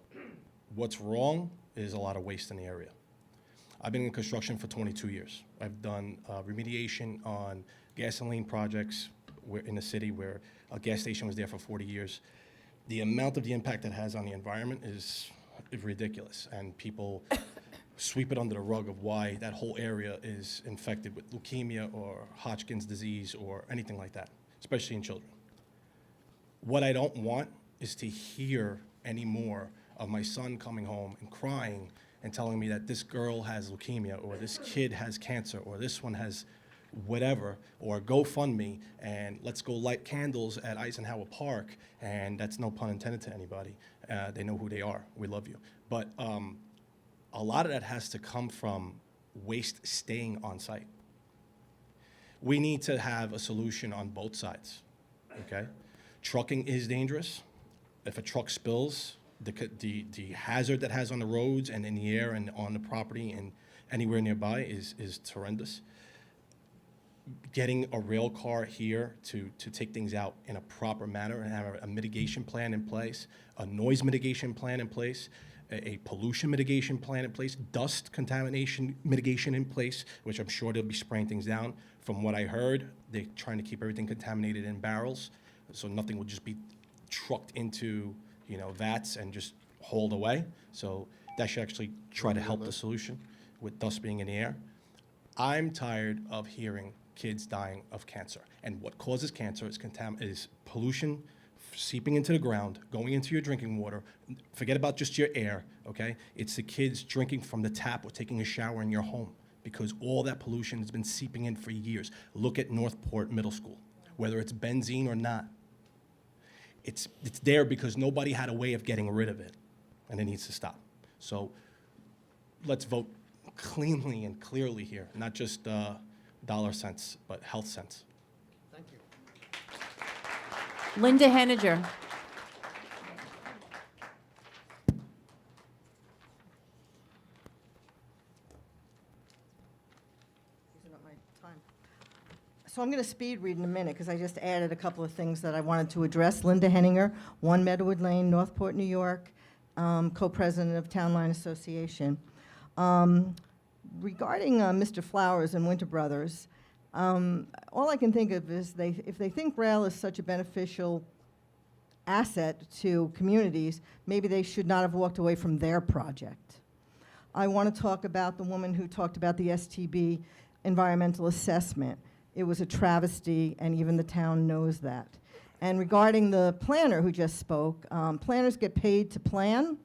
What's wrong is a lot of waste in the area. I've been in construction for 22 years. I've done remediation on gasoline projects in the city where a gas station was there for 40 years. The amount of the impact it has on the environment is ridiculous, and people sweep it under the rug of why that whole area is infected with leukemia or Hodgkin's disease or anything like that, especially in children. What I don't want is to hear any more of my son coming home and crying and telling me that this girl has leukemia or this kid has cancer or this one has whatever, or GoFundMe and let's go light candles at Eisenhower Park, and that's no pun intended to anybody. They know who they are. We love you. But a lot of that has to come from waste staying on site. We need to have a solution on both sides, okay? Trucking is dangerous. If a truck spills, the hazard that has on the roads and in the air and on the property and anywhere nearby is horrendous. Getting a rail car here to take things out in a proper manner and have a mitigation plan in place, a noise mitigation plan in place, a pollution mitigation plan in place, dust contamination mitigation in place, which I'm sure they'll be spraying things down. From what I heard, they're trying to keep everything contaminated in barrels, so nothing will just be trucked into, vats and just hauled away. So that should actually try to help the solution with dust being in the air. I'm tired of hearing kids dying of cancer. And what causes cancer is pollution seeping into the ground, going into your drinking water. Forget about just your air, okay? It's the kids drinking from the tap or taking a shower in your home, because all that pollution has been seeping in for years. Look at Northport Middle School, whether it's benzene or not. It's there because nobody had a way of getting rid of it, and it needs to stop. So let's vote cleanly and clearly here, not just dollar cents, but health cents. Thank you. Linda Henniger. Using up my time. So I'm going to speed read in a minute because I just added a couple of things that I wanted to address. Linda Henninger, 1 Meadowood Lane, Northport, New York, co-president of Town Line Association. Regarding Mr. Flowers and Winter Brothers, all I can think of is if they think rail is such a beneficial asset to communities, maybe they should not have walked away from their project. I want to talk about the woman who talked about the STB environmental assessment. It was a travesty, and even the town knows that. And regarding the planner who just spoke, planners get paid to plan.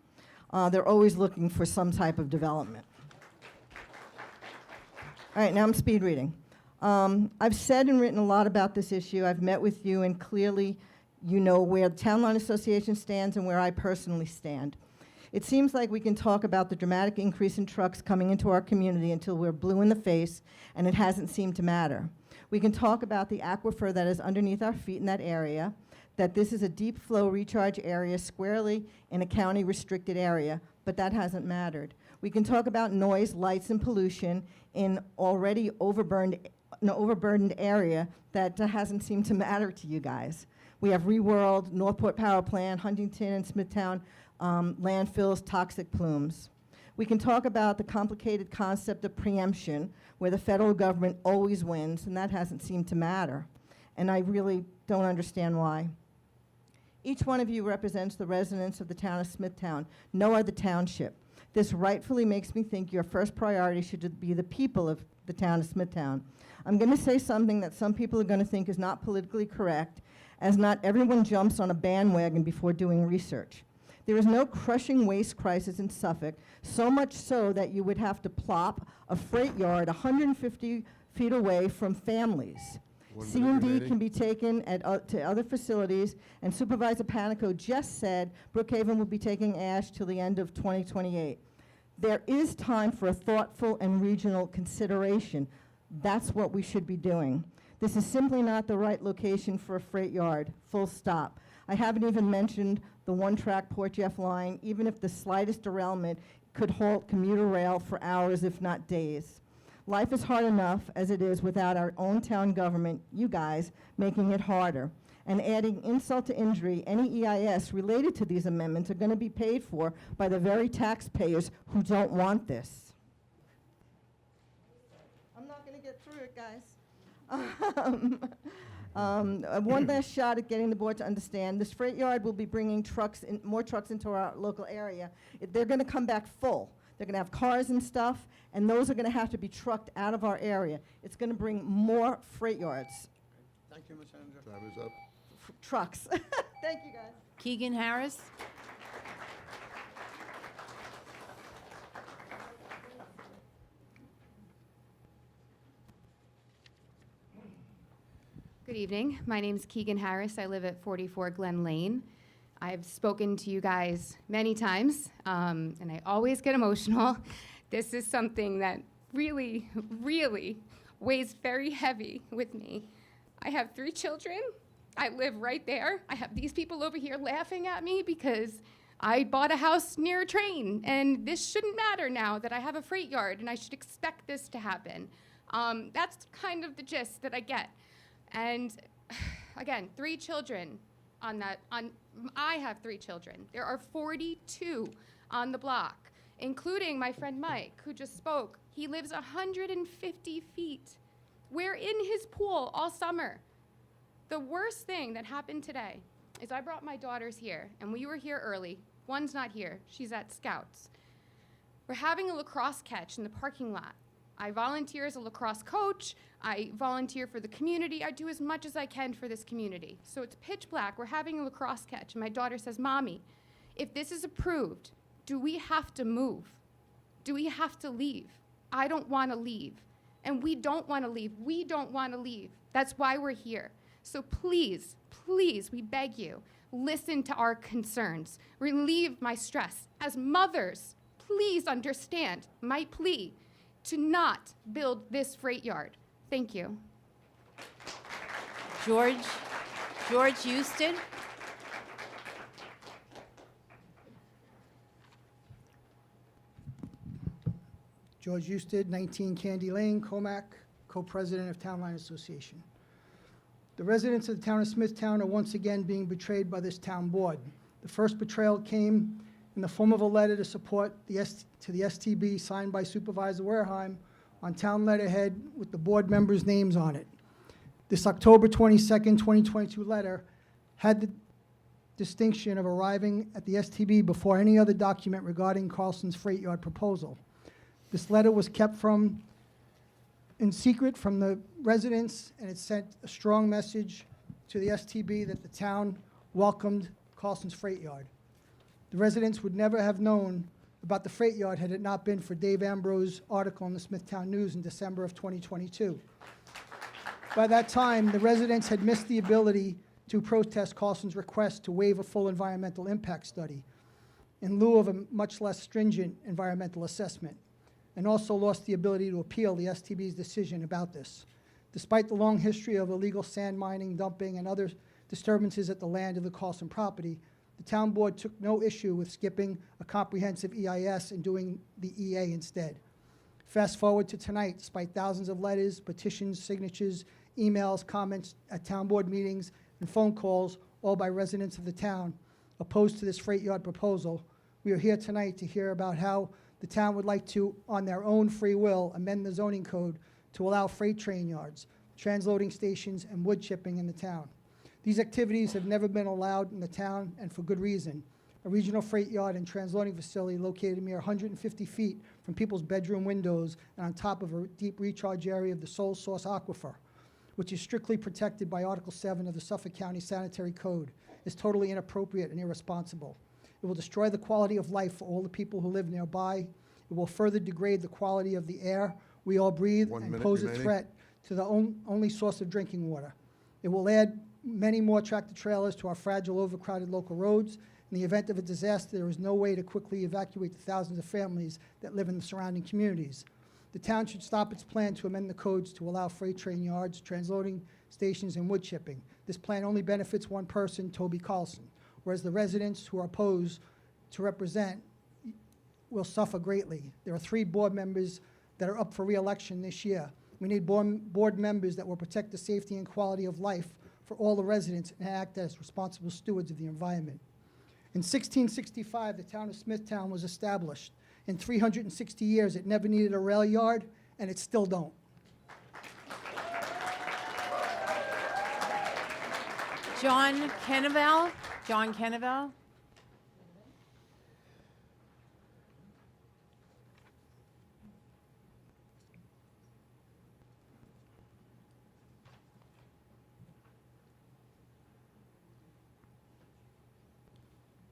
They're always looking for some type of development. All right, now I'm speed reading. I've said and written a lot about this issue. I've met with you, and clearly you know where the Town Line Association stands and where I personally stand. It seems like we can talk about the dramatic increase in trucks coming into our community until we're blue in the face, and it hasn't seemed to matter. We can talk about the aquifer that is underneath our feet in that area, that this is a deep flow recharge area squarely in a county restricted area, but that hasn't mattered. We can talk about noise, lights, and pollution in already overburdened area that hasn't seemed to matter to you guys. We have Reworld, Northport Power Plant, Huntington and Smithtown landfills, toxic plumes. We can talk about the complicated concept of preemption, where the federal government always wins, and that hasn't seemed to matter. And I really don't understand why. Each one of you represents the residents of the town of Smithtown, no other township. This rightfully makes me think your first priority should be the people of the town of Smithtown. I'm going to say something that some people are going to think is not politically correct, as not everyone jumps on a bandwagon before doing research. There is no crushing waste crisis in Suffolk, so much so that you would have to plop a freight yard 150 feet away from families. C&D can be taken to other facilities, and Supervisor Panico just said Brookhaven will be taking ash till the end of 2028. There is time for a thoughtful and regional consideration. That's what we should be doing. This is simply not the right location for a freight yard, full stop. I haven't even mentioned the one-track Port Jeff line, even if the slightest derailment could halt commuter rail for hours, if not days. Life is hard enough as it is without our own town government, you guys, making it harder. And adding insult to injury, any EIS related to these amendments are going to be paid for by the very taxpayers who don't want this. I'm not going to get through it, guys. One last shot at getting the board to understand. This freight yard will be bringing more trucks into our local area. They're going to come back full. They're going to have cars and stuff, and those are going to have to be trucked out of our area. It's going to bring more freight yards. Thank you, Ms. Henninger. Time is up. Trucks. Thank you, guys. Keegan Harris. Good evening. My name is Keegan Harris. I live at 44 Glen Lane. I've spoken to you guys many times, and I always get emotional. This is something that really, really weighs very heavy with me. I have 3 children. I live right there. I have these people over here laughing at me because I bought a house near a train, and this shouldn't matter now that I have a freight yard, and I should expect this to happen. That's kind of the gist that I get. And again, 3 children on that. I have 3 children. There are 42 on the block, including my friend Mike, who just spoke. He lives 150 feet. We're in his pool all summer. The worst thing that happened today is I brought my daughters here, and we were here early. One's not here. She's at Scouts. We're having a lacrosse catch in the parking lot. I volunteer as a lacrosse coach. I volunteer for the community. I do as much as I can for this community. So it's pitch black. We're having a lacrosse catch. And my daughter says, Mommy, if this is approved, do we have to move? Do we have to leave? I don't want to leave. And we don't want to leave. We don't want to leave. That's why we're here. So please, please, we beg you, listen to our concerns. Relieve my stress. As mothers, please understand my plea to not build this freight yard. Thank you. George Houston. George Husted, 19 Candy Lane, Comac, co-president of Town Line Association. The residents of the town of Smithtown are once again being betrayed by this town board. The first betrayal came in the form of a letter to support to the STB signed by Supervisor Wareheim on town letterhead with the board members' names on it. This October 22nd, 2022 letter had the distinction of arriving at the STB before any other document regarding Carlson's freight yard proposal. This letter was kept in secret from the residents, and it sent a strong message to the STB that the town welcomed Carlson's freight yard. The residents would never have known about the freight yard had it not been for Dave Ambrose's article in the Smithtown News in December of 2022. By that time, the residents had missed the ability to protest Carlson's request to waive a full environmental impact study in lieu of a much less stringent environmental assessment, and also lost the ability to appeal the STB's decision about this. Despite the long history of illegal sand mining, dumping, and other disturbances at the land of the Carlson property, the town board took no issue with skipping a comprehensive EIS and doing the EA instead. Fast forward to tonight, despite thousands of letters, petitions, signatures, emails, comments at town board meetings, and phone calls, all by residents of the town, opposed to this freight yard proposal, we are here tonight to hear about how the town would like to, on their own free will, amend the zoning code to allow freight train yards, transloading stations, and wood chipping in the town. These activities have never been allowed in the town, and for good reason. A regional freight yard and transloading facility located a mere 150 feet from people's bedroom windows and on top of a deep recharge area of the Sole Source Aquifer, which is strictly protected by Article 7 of the Suffolk County Sanitary Code, is totally inappropriate and irresponsible. It will destroy the quality of life for all the people who live nearby. It will further degrade the quality of the air we all breathe and pose a threat to the only source of drinking water. It will add many more tractor trailers to our fragile, overcrowded local roads. In the event of a disaster, there is no way to quickly evacuate the thousands of families that live in the surrounding communities. The town should stop its plan to amend the codes to allow freight train yards, transloading stations, and wood chipping. This plan only benefits one person, Toby Carlson, whereas the residents who are opposed to represent will suffer greatly. There are 3 board members that are up for re-election this year. We need board members that will protect the safety and quality of life for all the residents and act as responsible stewards of the environment. In 1665, the town of Smithtown was established. In 360 years, it never needed a rail yard, and it still don't. John Kenneval.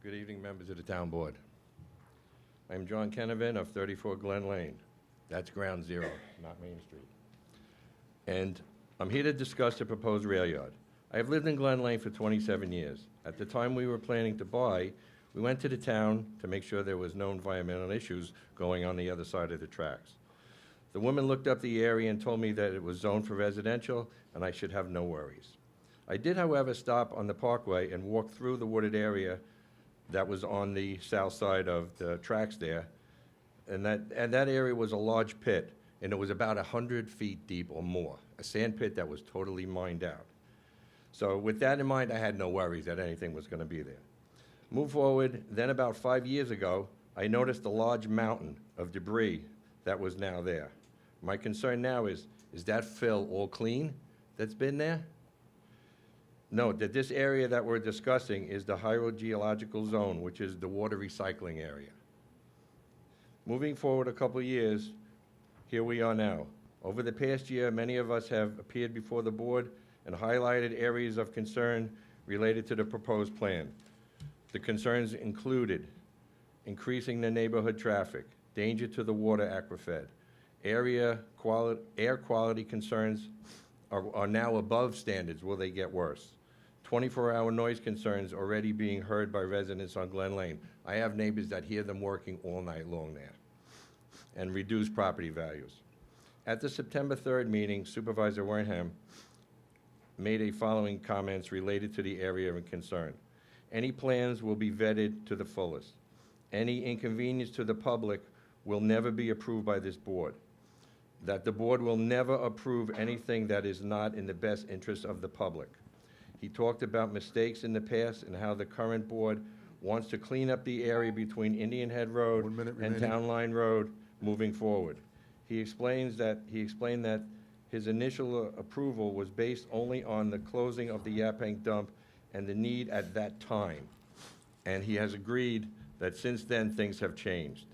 Good evening, members of the town board. I'm John Kennevan of 34 Glen Lane. That's ground zero, not Main Street. And I'm here to discuss the proposed rail yard. I have lived in Glen Lane for 27 years. At the time we were planning to buy, we went to the town to make sure there was no environmental issues going on the other side of the tracks. The woman looked up the area and told me that it was zoned for residential and I should have no worries. I did, however, stop on the parkway and walk through the wooded area that was on the south side of the tracks there. And that area was a large pit, and it was about 100 feet deep or more, a sand pit that was totally mined out. So with that in mind, I had no worries that anything was going to be there. Move forward, then about 5 years ago, I noticed a large mountain of debris that was now there. My concern now is that fill all clean that's been there? Note that this area that we're discussing is the hydrogeological zone, which is the water recycling area. Moving forward a couple years, here we are now. Over the past year, many of us have appeared before the board and highlighted areas of concern related to the proposed plan. The concerns included increasing the neighborhood traffic, danger to the water aquifer, air quality concerns are now above standards. Will they get worse? 24-hour noise concerns already being heard by residents on Glen Lane. I have neighbors that hear them working all night long there. And reduced property values. At the September 3rd meeting, Supervisor Warnham made a following comments related to the area of concern. Any plans will be vetted to the fullest. Any inconvenience to the public will never be approved by this board. That the board will never approve anything that is not in the best interest of the public. He talked about mistakes in the past and how the current board wants to clean up the area between Indian Head Road and Town Line Road moving forward. He explained that his initial approval was based only on the closing of the Yaphank dump and the need at that time. And he has agreed that since then things have changed.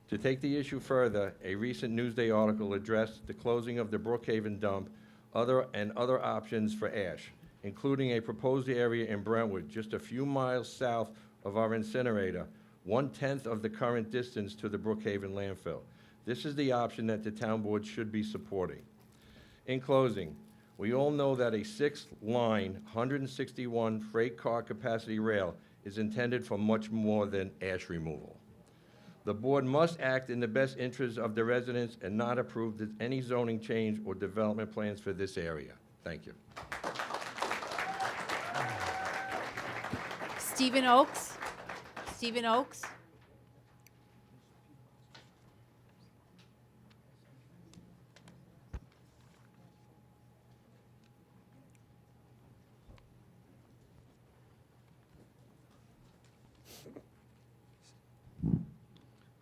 To take the issue further, a recent Newsday article addressed the closing of the Brookhaven dump and other options for ash, including a proposed area in Brentwood, just a few miles south of our incinerator, 1/10 of the current distance to the Brookhaven landfill. This is the option that the town board should be supporting. In closing, we all know that a 6-line, 161 freight car capacity rail is intended for much more than ash removal. The board must act in the best interest of the residents and not approve any zoning change or development plans for this area. Thank you. Stephen Oakes. Stephen Oakes.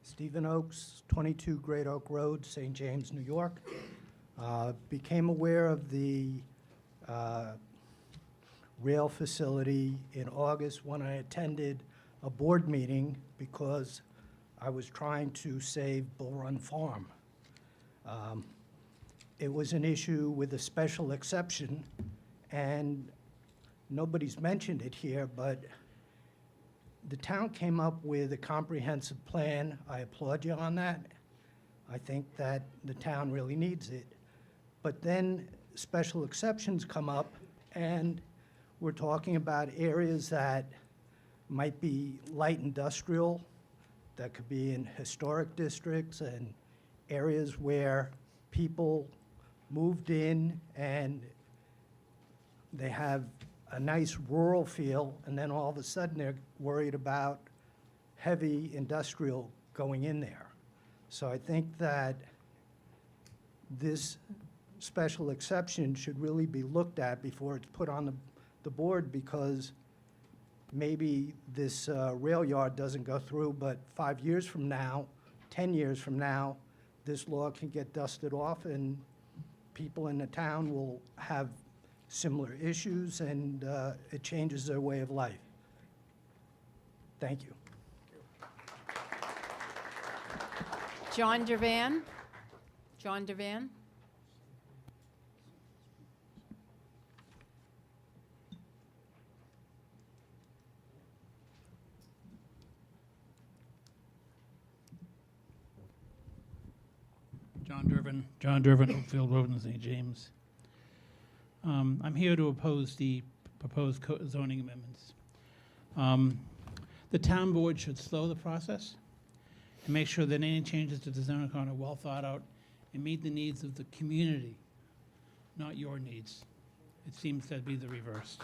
Stephen Oakes, 22 Great Oak Road, St. James, New York. Became aware of the rail facility in August when I attended a board meeting because I was trying to save Bull Run Farm. It was an issue with a special exception, and nobody's mentioned it here, but the town came up with a comprehensive plan. I applaud you on that. I think that the town really needs it. But then special exceptions come up, and we're talking about areas that might be light industrial, that could be in historic districts and areas where people moved in and they have a nice rural feel, and then all of a sudden they're worried about heavy industrial going in there. So I think that this special exception should really be looked at before it's put on the board, because maybe this rail yard doesn't go through, but 5 years from now, 10 years from now, this law can get dusted off and people in the town will have similar issues, and it changes their way of life. Thank you. John Dervan. John Dervan. John Dervan, Oakfield Road in St. James. I'm here to oppose the proposed zoning amendments. The town board should slow the process and make sure that any changes to the zoning code are well thought out and meet the needs of the community, not your needs. It seems to be the reverse.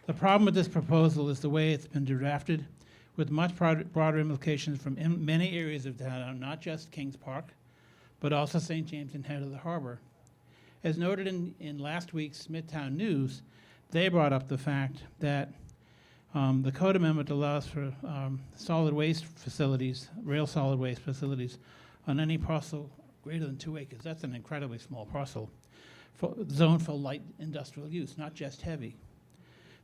The problem with this proposal is the way it's been drafted, with much broader implications from many areas of town, not just Kings Park, but also St. James and Head of the Harbor. As noted in last week's Smithtown News, they brought up the fact that The code amendment allows for solid waste facilities, rail solid waste facilities, on any parcel greater than 2 acres. That's an incredibly small parcel, zoned for light industrial use, not just heavy.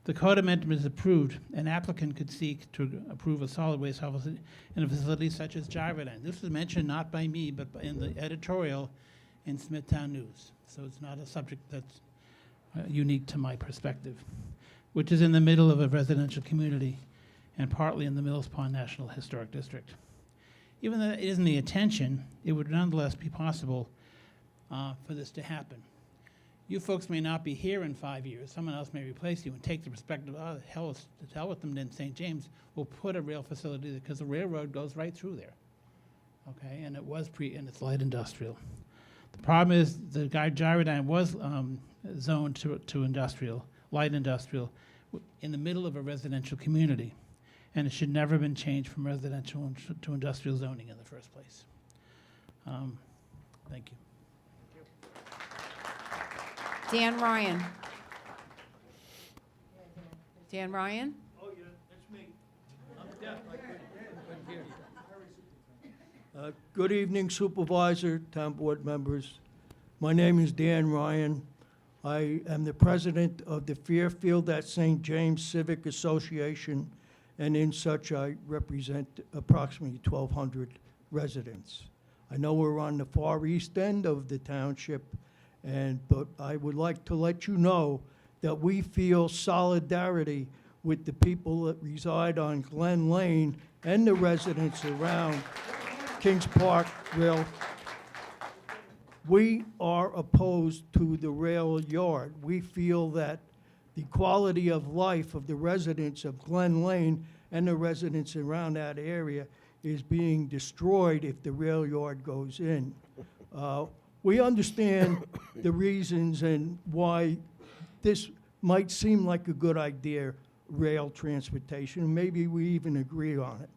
The code amendment is approved, an applicant could seek to approve a solid waste facility in a facility such as Gyrodyne. This was mentioned not by me, but in the editorial in Smithtown News. So it's not a subject that's unique to my perspective, which is in the middle of a residential community and partly in the Mills Pond National Historic District. Even though it isn't the intention, it would nonetheless be possible for this to happen. You folks may not be here in 5 years. Someone else may replace you and take the perspective, oh, the hell with them in St. James. We'll put a rail facility there because the railroad goes right through there. Okay, and it was and it's light industrial. The problem is the Gyrodyne was zoned to industrial, light industrial, in the middle of a residential community. And it should never have been changed from residential to industrial zoning in the first place. Thank you. Dan Ryan. Dan Ryan? Oh, yeah, that's me. I'm deaf. I couldn't hear you. Good evening, Supervisor, Town Board members. My name is Dan Ryan. I am the president of the Fairfield at St. James Civic Association, and in such I represent approximately 1,200 residents. I know we're on the far east end of the township, but I would like to let you know that we feel solidarity with the people that reside on Glen Lane and the residents around Kings Park Rail. We are opposed to the rail yard. We feel that the quality of life of the residents of Glen Lane and the residents around that area is being destroyed if the rail yard goes in. We understand the reasons and why this might seem like a good idea, rail transportation. Maybe we even agree on it.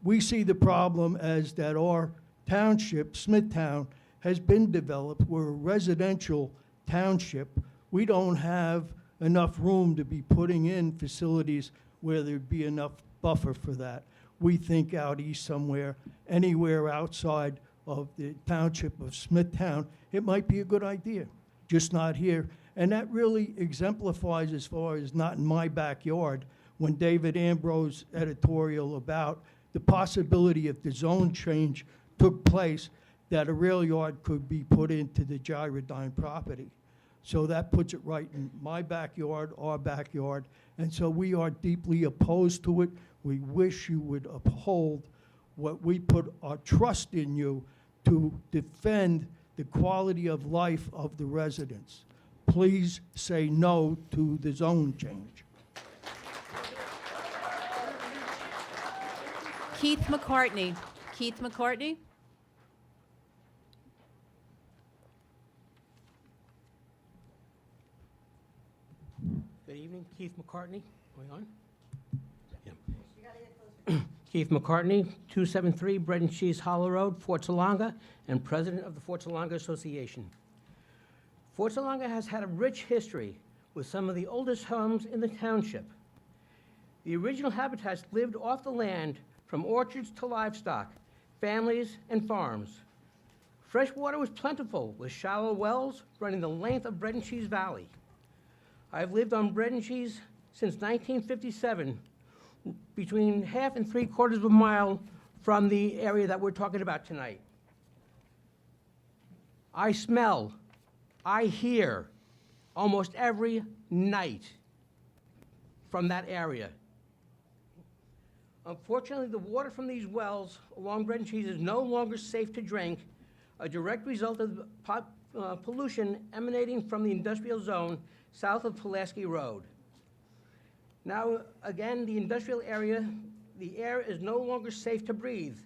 We see the problem as that our township, Smithtown, has been developed. We're a residential township. We don't have enough room to be putting in facilities where there'd be enough buffer for that. We think out east somewhere, anywhere outside of the township of Smithtown, it might be a good idea, just not here. And that really exemplifies, as far as not in my backyard, when David Ambrose editorial about the possibility if the zone change took place, that a rail yard could be put into the Gyrodyne property. So that puts it right in my backyard, our backyard, and so we are deeply opposed to it. We wish you would uphold what we put our trust in you to defend the quality of life of the residents. Please say no to the zone change. Keith McCartney. Keith McCartney? Good evening, Keith McCartney. Going on? Yeah. Keith McCartney, 273 Bread and Cheese Hollow Road, Fort Salonga, and president of the Fort Salonga Association. Fort Salonga has had a rich history with some of the oldest homes in the township. The original habitats lived off the land from orchards to livestock, families, and farms. Fresh water was plentiful with shallow wells running the length of Bread and Cheese Valley. I've lived on Bread and Cheese since 1957, between half and 3/4 of a mile from the area that we're talking about tonight. I smell, I hear almost every night from that area. Unfortunately, the water from these wells along Bread and Cheese is no longer safe to drink, a direct result of the pollution emanating from the industrial zone south of Pulaski Road. Now, again, the industrial area, the air is no longer safe to breathe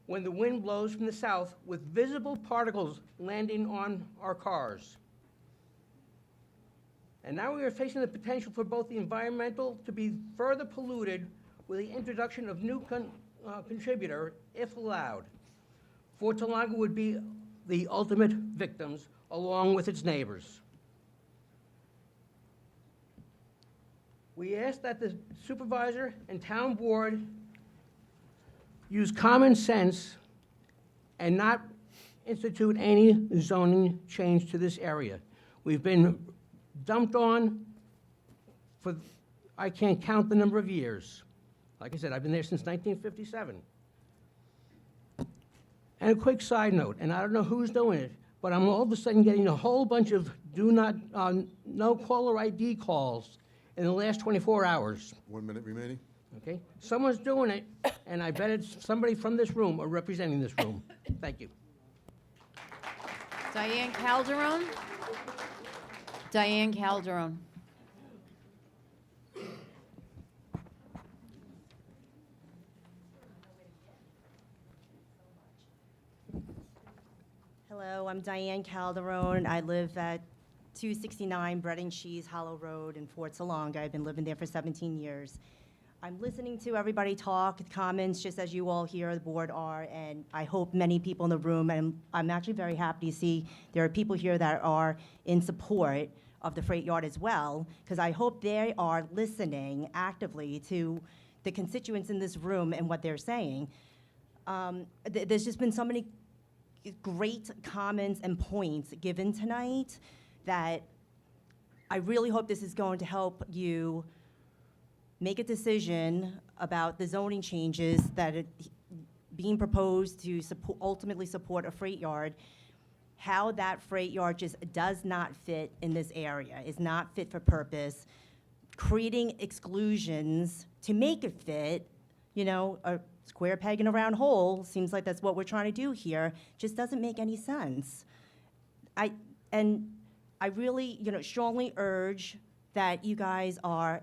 when the wind blows from the south with visible particles landing on our cars. And now we are facing the potential for both the environmental to be further polluted with the introduction of new contributor, if allowed. Fort Salonga would be the ultimate victims along with its neighbors. We ask that the supervisor and town board use common sense and not institute any zoning change to this area. We've been dumped on for, I can't count the number of years. Like I said, I've been there since 1957. And a quick side note, and I don't know who's doing it, but I'm all of a sudden getting a whole bunch of no caller ID calls in the last 24 hours. 1 minute remaining. Okay? Someone's doing it, and I bet it's somebody from this room or representing this room. Thank you. Diane Calderon? Diane Calderon. Hello, I'm Diane Calderon. I live at 269 Bread and Cheese Hollow Road in Fort Salonga. I've been living there for 17 years. I'm listening to everybody talk, comments, just as you all here, the board are, and I hope many people in the room, and I'm actually very happy to see there are people here that are in support of the freight yard as well, because I hope they are listening actively to the constituents in this room and what they're saying. There's just been so many great comments and points given tonight that I really hope this is going to help you make a decision about the zoning changes that are being proposed to ultimately support a freight yard, how that freight yard just does not fit in this area, is not fit for purpose, creating exclusions to make it fit, you know, a square peg in a round hole, seems like that's what we're trying to do here, just doesn't make any sense. I really, strongly urge that you guys are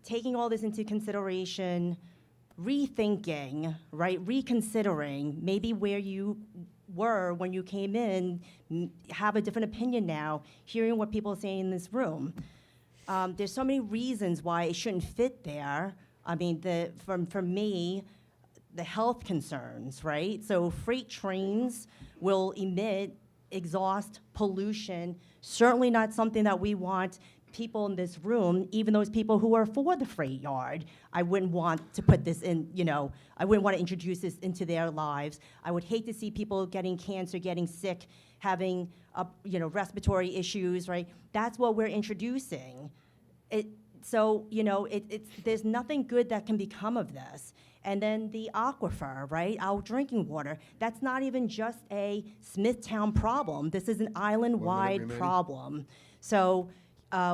taking all this into consideration, rethinking, right, reconsidering, maybe where you were when you came in, have a different opinion now, hearing what people are saying in this room. There's so many reasons why it shouldn't fit there. I mean, for me, the health concerns, right? So freight trains will emit exhaust pollution, certainly not something that we want people in this room, even those people who are for the freight yard, I wouldn't want to put this in, I wouldn't want to introduce this into their lives. I would hate to see people getting cancer, getting sick, having, respiratory issues, right? That's what we're introducing. There's nothing good that can become of this. And then the aquifer, right, our drinking water, that's not even just a Smithtown problem. This is an island-wide problem. So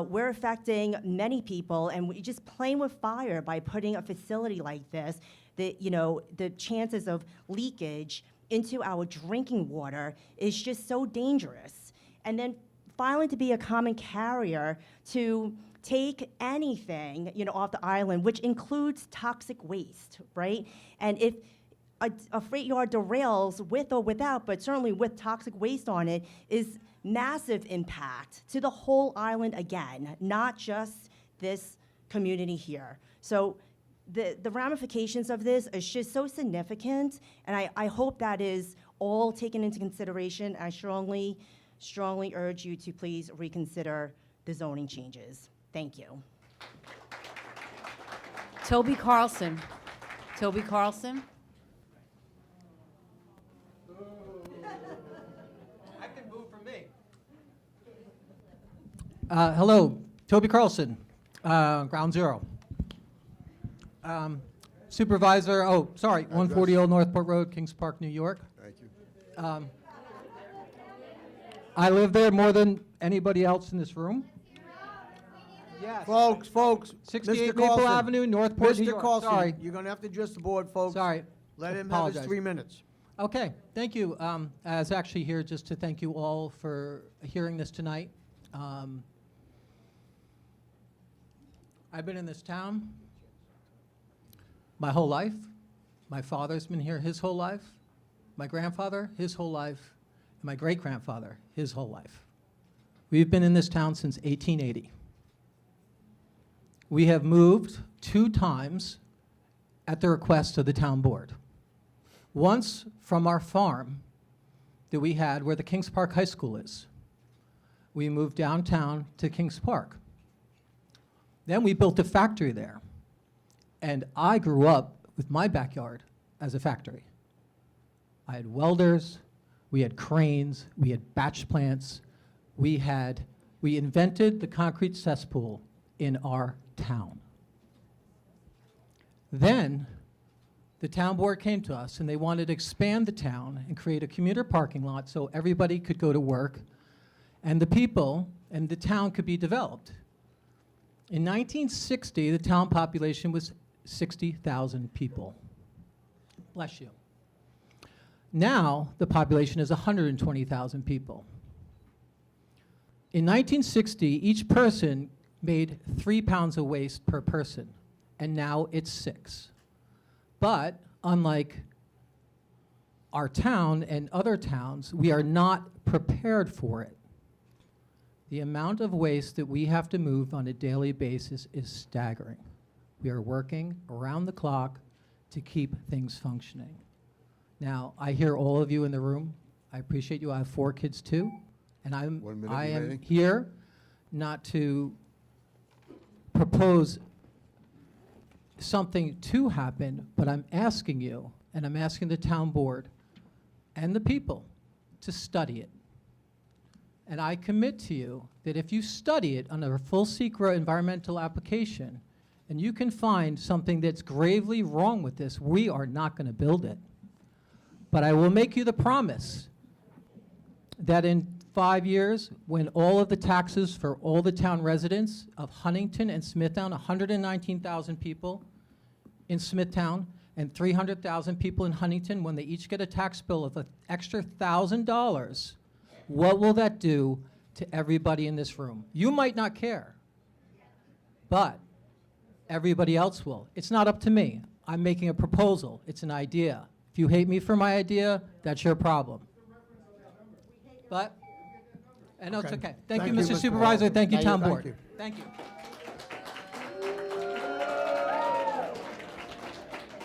we're affecting many people, and we're just playing with fire by putting a facility like this. The chances of leakage into our drinking water is just so dangerous. And then filing to be a common carrier to take anything, off the island, which includes toxic waste, right? And if a freight yard derails with or without, but certainly with toxic waste on it, is massive impact to the whole island again, not just this community here. So the ramifications of this is just so significant, and I hope that is all taken into consideration. I strongly, strongly urge you to please reconsider the zoning changes. Thank you. Toby Carlson. Toby Carlson. I can move for me. Hello, Toby Carlson, Ground Zero. Supervisor, 140 Old Northport Road, Kings Park, New York. Thank you. I live there more than anybody else in this room. Yes. Folks, 68 Mr. Maple Carlson, Avenue, Northport, New Mr. York. Carlson, Sorry. you're going to have to address the board, folks. Sorry. Let him have his Apologize. 3 minutes. Okay, thank you. I was actually here just to thank you all for hearing this tonight. I've been in this town my whole life. My father's been here his whole life. My grandfather, his whole life. And my great-grandfather, his whole life. We've been in this town since 1880. We have moved 2 times at the request of the town board. Once from our farm that we had where the Kings Park High School is. We moved downtown to Kings Park. Then we built a factory there. And I grew up with my backyard as a factory. I had welders, we had cranes, we had batch plants, we invented the concrete cesspool in our town. Then the town board came to us and they wanted to expand the town and create a commuter parking lot so everybody could go to work and the people and the town could be developed. In 1960, the town population was 60,000 people. Bless you. Now, the population is 120,000 people. In 1960, each person made 3 pounds of waste per person, and now it's 6. But unlike our town and other towns, we are not prepared for it. The amount of waste that we have to move on a daily basis is staggering. We are working around the clock to keep things functioning. Now, I hear all of you in the room. I appreciate you. I have 4 kids too, and I am remaining. here not to propose something to happen, but I'm asking you, and I'm asking the town board and the people to study it. And I commit to you that if you study it under a full SECRA environmental application, and you can find something that's gravely wrong with this, we are not going to build it. But I will make you the promise that in 5 years, when all of the taxes for all the town residents of Huntington and Smithtown, 119,000 people in Smithtown and 300,000 people in Huntington, when they each get a tax bill of an extra $1,000, what will that do to everybody in this room? You might not care, but everybody else will. It's not up to me. I'm making a proposal. It's an idea. If you hate me for my idea, that's your problem. But, and it's okay. Thank you, Mr. Supervisor. Thank you, Town Board. Thank you.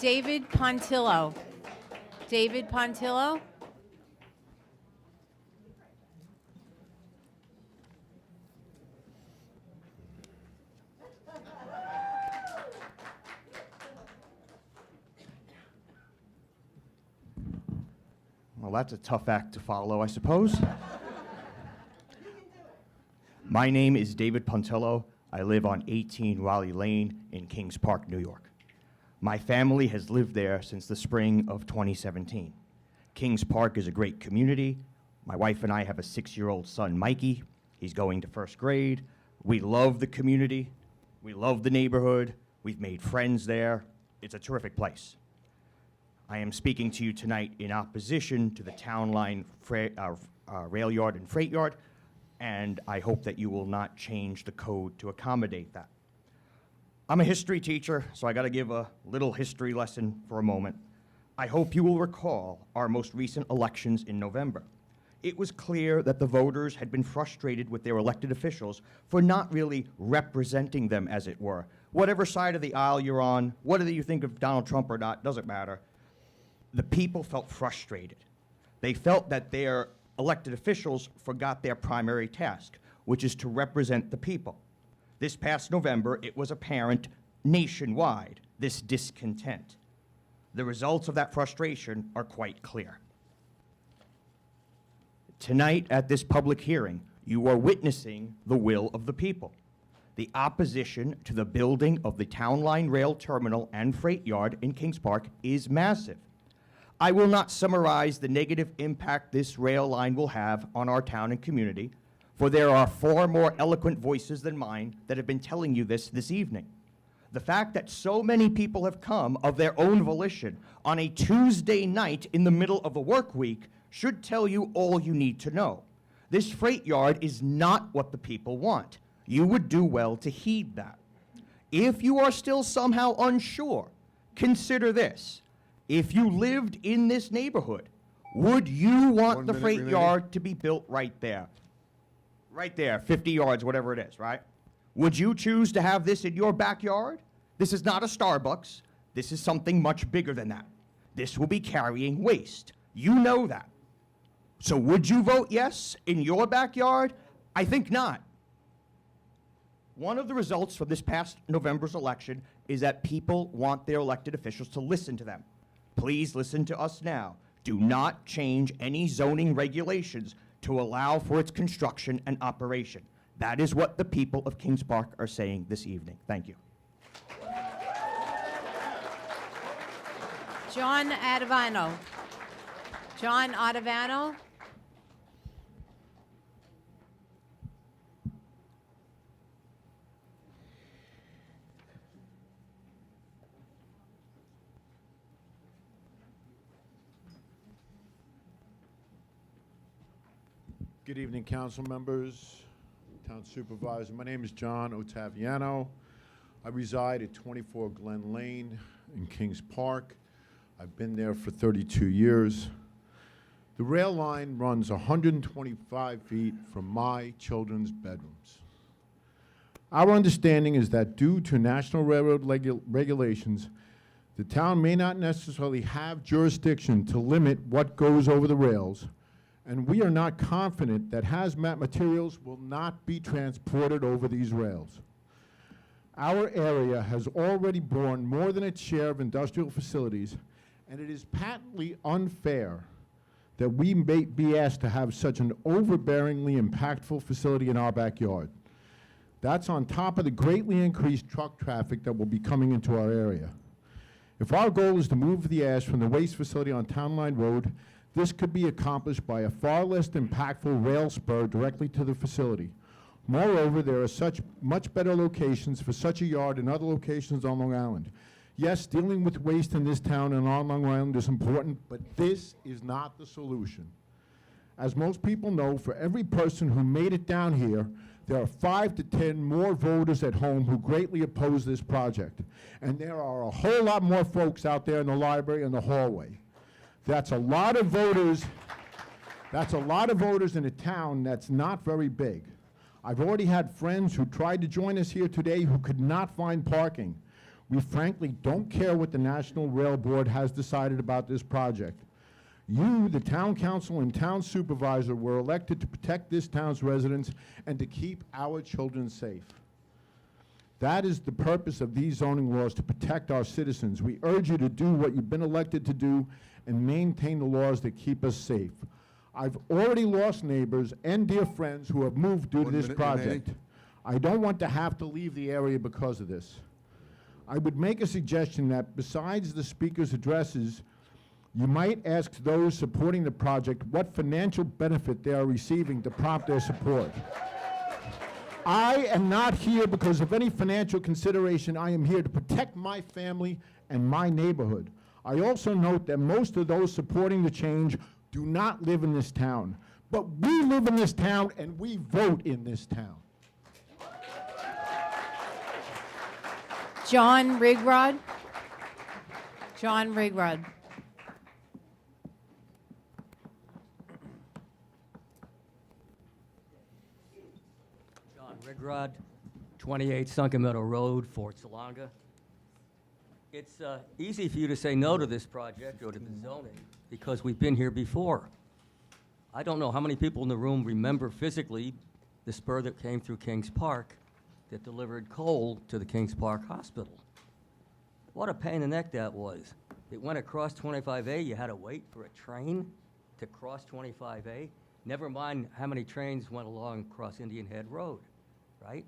David Pontillo. David Pontillo? Well, that's a tough act to follow, I suppose. My name is David Pontillo. I live on 18 Raleigh Lane in Kings Park, New York. My family has lived there since the spring of 2017. Kings Park is a great community. My wife and I have a 6-year-old son, Mikey. He's going to 1st grade. We love the community. We love the neighborhood. We've made friends there. It's a terrific place. I am speaking to you tonight in opposition to the Town Line rail yard and freight yard, and I hope that you will not change the code to accommodate that. I'm a history teacher, so I got to give a little history lesson for a moment. I hope you will recall our most recent elections in November. It was clear that the voters had been frustrated with their elected officials for not really representing them, as it were. Whatever side of the aisle you're on, whether you think of Donald Trump or not, doesn't matter. The people felt frustrated. They felt that their elected officials forgot their primary task, which is to represent the people. This past November, it was apparent nationwide, this discontent. The results of that frustration are quite clear. Tonight, at this public hearing, you are witnessing the will of the people. The opposition to the building of the Town Line Rail Terminal and Freight Yard in Kings Park is massive. I will not summarize the negative impact this rail line will have on our town and community, for there are far more eloquent voices than mine that have been telling you this evening. The fact that so many people have come of their own volition on a Tuesday night in the middle of a work week should tell you all you need to know. This freight yard is not what the people want. You would do well to heed that. If you are still somehow unsure, consider this. If you lived in this neighborhood, would you want the freight yard to be built right there? Right there, 50 yards, whatever it is, right? Would you choose to have this in your backyard? This is not a Starbucks. This is something much bigger than that. This will be carrying waste. You know that. So would you vote yes in your backyard? I think not. One of the results from this past November's election is that people want their elected officials to listen to them. Please listen to us now. Do not change any zoning regulations to allow for its construction and operation. That is what the people of Kings Park are saying this evening. Thank you. John Adavano. John Adavano. Good evening, council members, town supervisor. My name is John Ottaviano. I reside at 24 Glen Lane in Kings Park. I've been there for 32 years. The rail line runs 125 feet from my children's bedrooms. Our understanding is that due to National Railroad regulations, the town may not necessarily have jurisdiction to limit what goes over the rails, and we are not confident that hazmat materials will not be transported over these rails. Our area has already borne more than its share of industrial facilities, and it is patently unfair that we may be asked to have such an overbearingly impactful facility in our backyard. That's on top of the greatly increased truck traffic that will be coming into our area. If our goal is to move the ash from the waste facility on Town Line Road, this could be accomplished by a far less impactful rail spur directly to the facility. Moreover, there are such much better locations for such a yard in other locations on Long Island. Yes, dealing with waste in this town and on Long Island is important, but this is not the solution. As most people know, for every person who made it down here, there are 5 to 10 more voters at home who greatly oppose this project. And there are a whole lot more folks out there in the library and the hallway. That's a lot of voters. That's a lot of voters in a town that's not very big. I've already had friends who tried to join us here today who could not find parking. We frankly don't care what the National Rail Board has decided about this project. You, the town council and town supervisor, were elected to protect this town's residents and to keep our children safe. That is the purpose of these zoning laws, to protect our citizens. We urge you to do what you've been elected to do and maintain the laws that keep us safe. I've already lost neighbors and dear friends who have moved due to this project. I don't want to have to leave the area because of this. I would make a suggestion that besides the speaker's addresses, you might ask those supporting the project what financial benefit they are receiving to prompt their support. I am not here because of any financial consideration. I am here to protect my family and my neighborhood. I also note that most of those supporting the change do not live in this town. But we live in this town and we vote in this town. John Rigrod. John Rigrod. John Rigrod, 28 Sunken Meadow Road, Fort Salonga. It's easy for you to say no to this project or to the zoning because we've been here before. I don't know how many people in the room remember physically the spur that came through Kings Park that delivered coal to the Kings Park Hospital. What a pain in the neck that was. It went across 25A. You had to wait for a train to cross 25A. Never mind how many trains went along across Indian Head Road, right?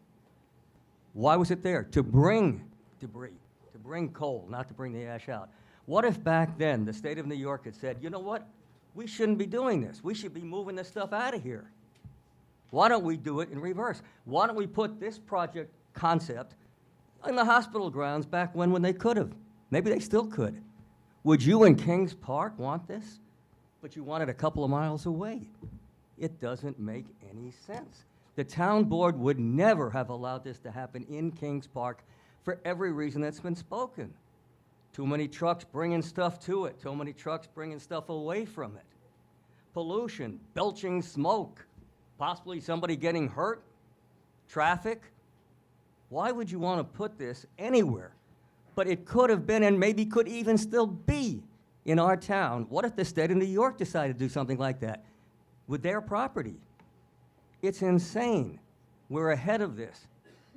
Why was it there? To bring debris, to bring coal, not to bring the ash out. What if back then the state of New York had said, you know what? We shouldn't be doing this. We should be moving this stuff out of here. Why don't we do it in reverse? Why don't we put this project concept in the hospital grounds back when they could have? Maybe they still could. Would you in Kings Park want this? But you want it a couple of miles away. It doesn't make any sense. The town board would never have allowed this to happen in Kings Park for every reason that's been spoken. Too many trucks bringing stuff to it. Too many trucks bringing stuff away from it. Pollution, belching smoke, possibly somebody getting hurt, traffic. Why would you want to put this anywhere? But it could have been and maybe could even still be in our town. What if the state of New York decided to do something like that with their property? It's insane. We're ahead of this.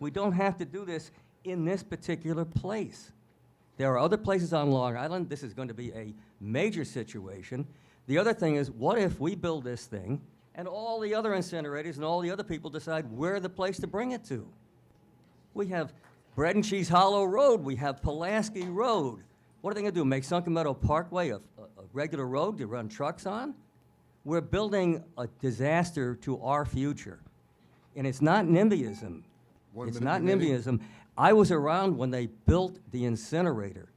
We don't have to do this in this particular place. There are other places on Long Island. This is going to be a major situation. The other thing is, what if we build this thing and all the other incinerators and all the other people decide we're the place to bring it to? We have Bread and Cheese Hollow Road. We have Pulaski Road. What are they going to do, make Sunken Meadow Parkway a regular road to run trucks on? We're building a disaster to our future. And it's not NIMBYism. It's not NIMBYism. I was around when they built the incinerator.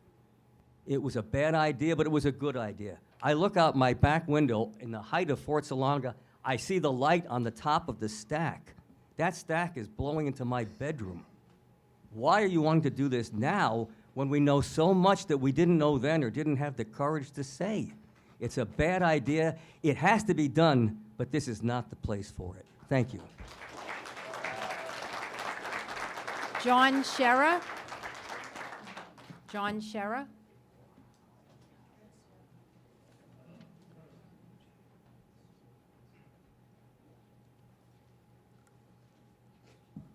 It was a bad idea, but it was a good idea. I look out my back window in the height of Fort Salonga. I see the light on the top of the stack. That stack is blowing into my bedroom. Why are you wanting to do this now when we know so much that we didn't know then or didn't have the courage to say? It's a bad idea. It has to be done, but this is not the place for it. Thank you. John Shera. John Shera.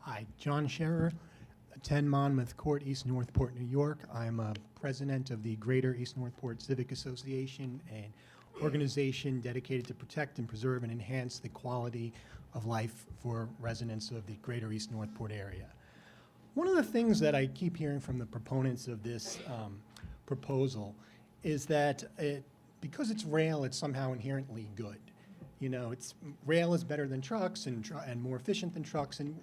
Hi, John Scherer, 10 Monmouth Court, East Northport, New York. I'm president of the Greater East Northport Civic Association, an organization dedicated to protect and preserve and enhance the quality of life for residents of the Greater East Northport area. One of the things that I keep hearing from the proponents of this proposal is that because it's rail, it's somehow inherently good. You know, rail is better than trucks and more efficient than trucks, and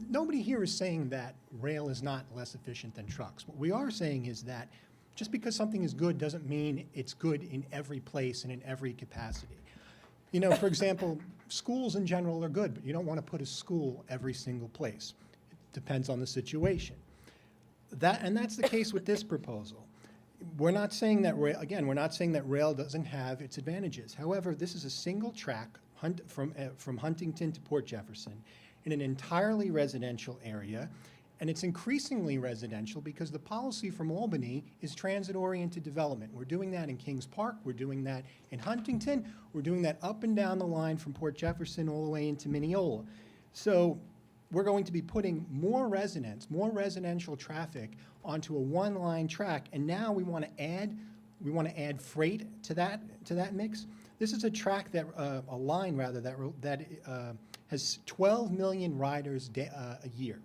nobody here is saying that rail is not less efficient than trucks. What we are saying is that just because something is good doesn't mean it's good in every place and in every capacity. You know, for example, schools in general are good, but you don't want to put a school every single place. It depends on the situation. And that's the case with this proposal. We're not saying that rail, again, we're not saying that rail doesn't have its advantages. However, this is a single track from Huntington to Port Jefferson in an entirely residential area, and it's increasingly residential because the policy from Albany is transit-oriented development. We're doing that in Kings Park, we're doing that in Huntington, we're doing that up and down the line from Port Jefferson all the way into Mineola. So we're going to be putting more residential traffic onto a one-line track, and now we want to add freight to that mix. This is a track that a line rather that has 12 million riders a year,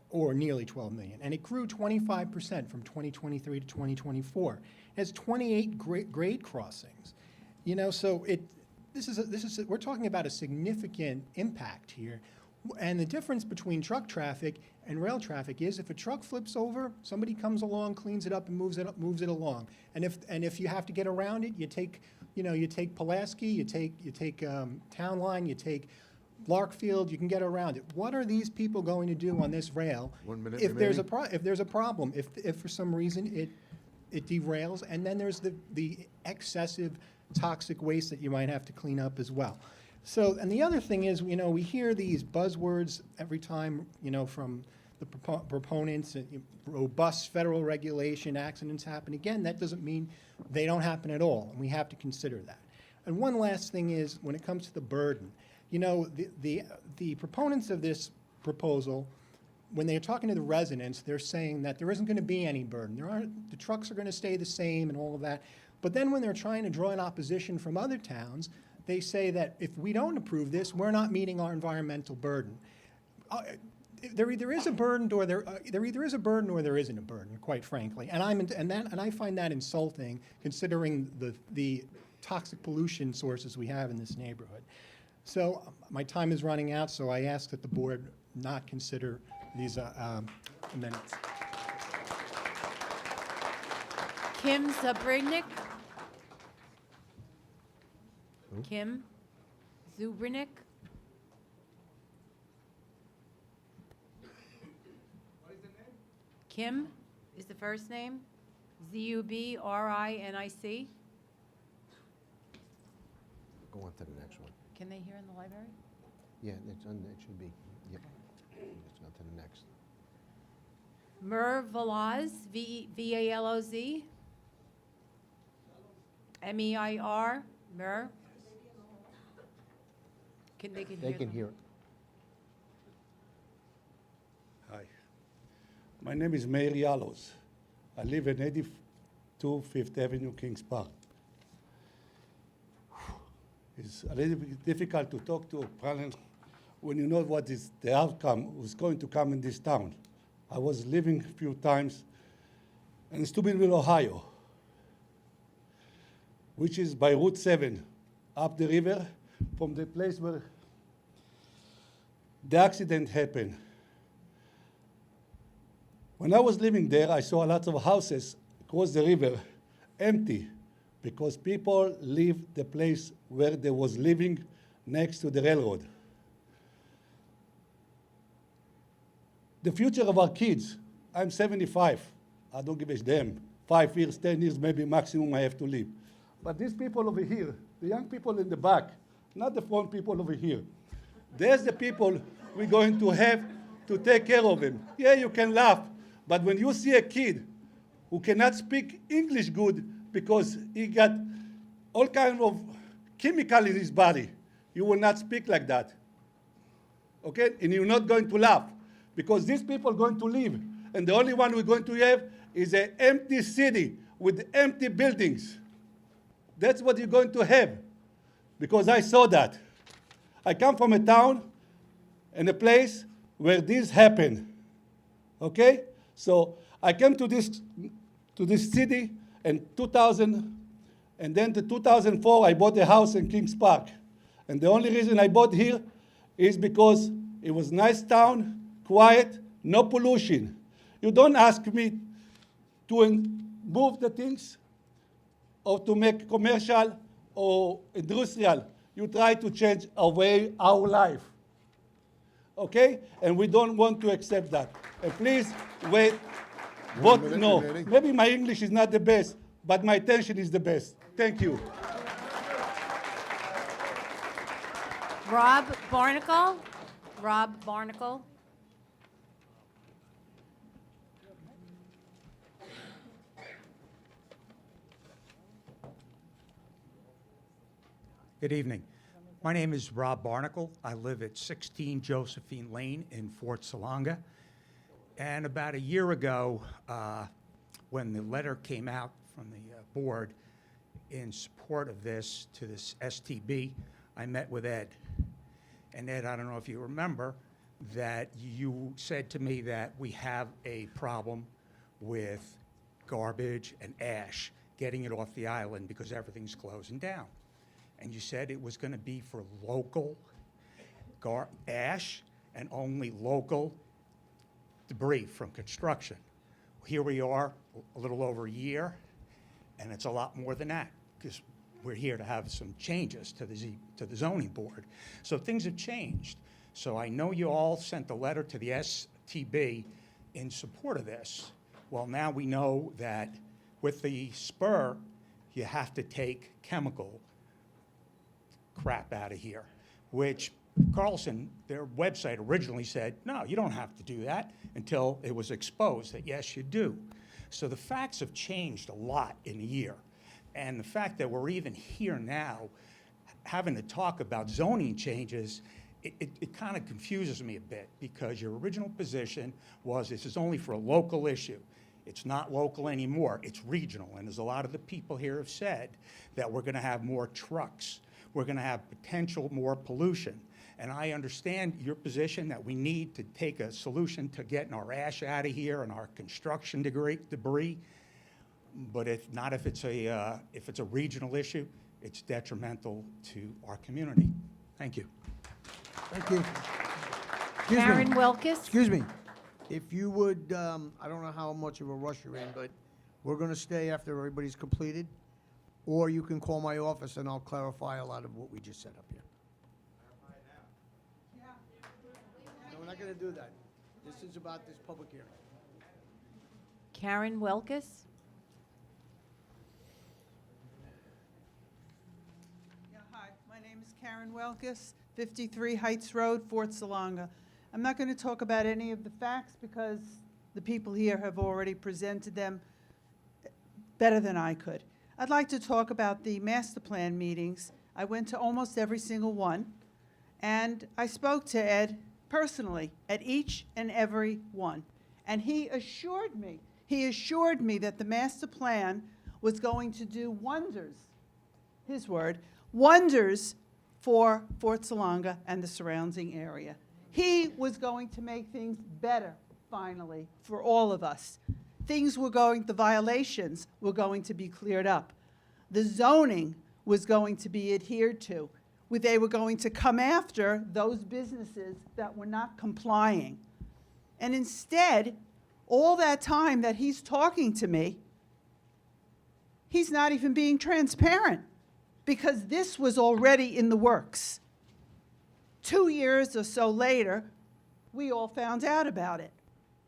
or nearly 12 million, and it grew 25% from 2023 to 2024. It has 28 grade crossings, you know. So we're talking about a significant impact here. And the difference between truck traffic and rail traffic is if a truck flips over, somebody comes along, cleans it up, and moves it along. And if you have to get around it, you take Pulaski, you take Town Line, you take Larkfield, you can get around it. What are these people going to do on this rail if there's a problem? If for some reason it derails, and then there's the excessive toxic waste that you might have to clean up as well. So, and the other thing is, you know, we hear these buzzwords every time, you know, from the proponents, robust federal regulation, accidents happen. Again, that doesn't mean they don't happen at all, and we have to consider that. And one last thing is, when it comes to the burden, you know, the proponents of this proposal, when they're talking to the residents, they're saying that there isn't going to be any burden. The trucks are going to stay the same and all of that. But then when they're trying to draw an opposition from other towns, they say that if we don't approve this, we're not meeting our environmental burden. There either is a burden or there isn't a burden, quite frankly. And I find that insulting, considering the toxic pollution sources we have in this neighborhood. So my time is running out, so I ask that the board not consider these amendments. Kim Zubrinik. Kim Zubrinik. What is the name? Kim is the first name. Zubrinik. Go on to the next one. Can they hear in the library? Yeah, it should be. Yep. Let's go to the next. Mer Valaz, V-A-L-O-Z. M-E-I-R, Mer. They can They can hear it. My name is Meir Yalos. I live at 82 Fifth Avenue, Kings Park. It's a little bit difficult to talk to a panel when you know what is the outcome was going to come in this town. I was living a few times in Steubenville, Ohio, which is by Route 7, up the river from the place where the accident happened. When I was living there, I saw lots of houses across the river empty because people leave the place where they was living next to the railroad. The future of our kids, I'm 75. I don't give a damn. 5 years, 10 years, maybe maximum I have to live. But these people over here, the young people in the back, not the front people over here, there's the people we're going to have to take care of them. Yeah, you can laugh, but when you see a kid who cannot speak English good because he got all kind of chemical in his body, you will not speak like that. Okay? And you're not going to laugh because these people are going to leave. And the only one we're going to have is an empty city with empty buildings. That's what you're going to have because I saw that. I come from a town and a place where this happened. Okay? So I came to this city in 2000, and then in 2004 I bought a house in Kings Park. And the only reason I bought here is because it was a nice town, quiet, no pollution. You don't ask me to move the things or to make commercial or industrial. You try to change our life. Okay? And we don't want to accept that. And please wait. Vote no. Maybe my English is not the best, but my attention is the best. Thank you. Rob Barnacle? Rob Barnacle? Good evening. My name is Rob Barnacle. I live at 16 Josephine Lane in Fort Salonga. And about a year ago, when the letter came out from the board in support of this to this STB, I met with Ed. And Ed, I don't know if you remember, that you said to me that we have a problem with garbage and ash, getting it off the island because everything's closing down. And you said it was going to be for local ash and only local debris from construction. Here we are, a little over a year, and it's a lot more than that because we're here to have some changes to the zoning board. So things have changed. So I know you all sent a letter to the STB in support of this. Well, now we know that with the spur, you have to take chemical crap out of here, which Carlson, their website originally said, no, you don't have to do that until it was exposed that, yes, you do. So the facts have changed a lot in a year. And the fact that we're even here now having to talk about zoning changes, it kind of confuses me a bit because your original position was this is only for a local issue. It's not local anymore, it's regional. And as a lot of the people here have said, that we're gonna have more trucks. We're gonna have potential more pollution. And I understand your position that we need to take a solution to getting our ash out of here and our construction debris. But if it's a regional issue, it's detrimental to our community. Thank you. Thank you. Excuse Karen me. Wilkes? Excuse me. If you would, I don't know how much of a rush you're in, but we're going to stay after everybody's completed. Or you can call my office and I'll clarify a lot of what we just set up here. No, we're not going to do that. This is about this public hearing. Karen Wilkes? Yeah, hi. My name is Karen Welkes, 53 Heights Road, Fort Salonga. I'm not going to talk about any of the facts because the people here have already presented them better than I could. I'd like to talk about the master plan meetings. I went to almost every single one, and I spoke to Ed personally at each and every one. And he assured me that the master plan was going to do wonders, his word, wonders for Fort Salonga and the surrounding area. He was going to make things better, finally, for all of us. The violations were going to be cleared up. The zoning was going to be adhered to. They were going to come after those businesses that were not complying. And instead, all that time that he's talking to me, he's not even being transparent, because this was already in the works. 2 years or so later, we all found out about it.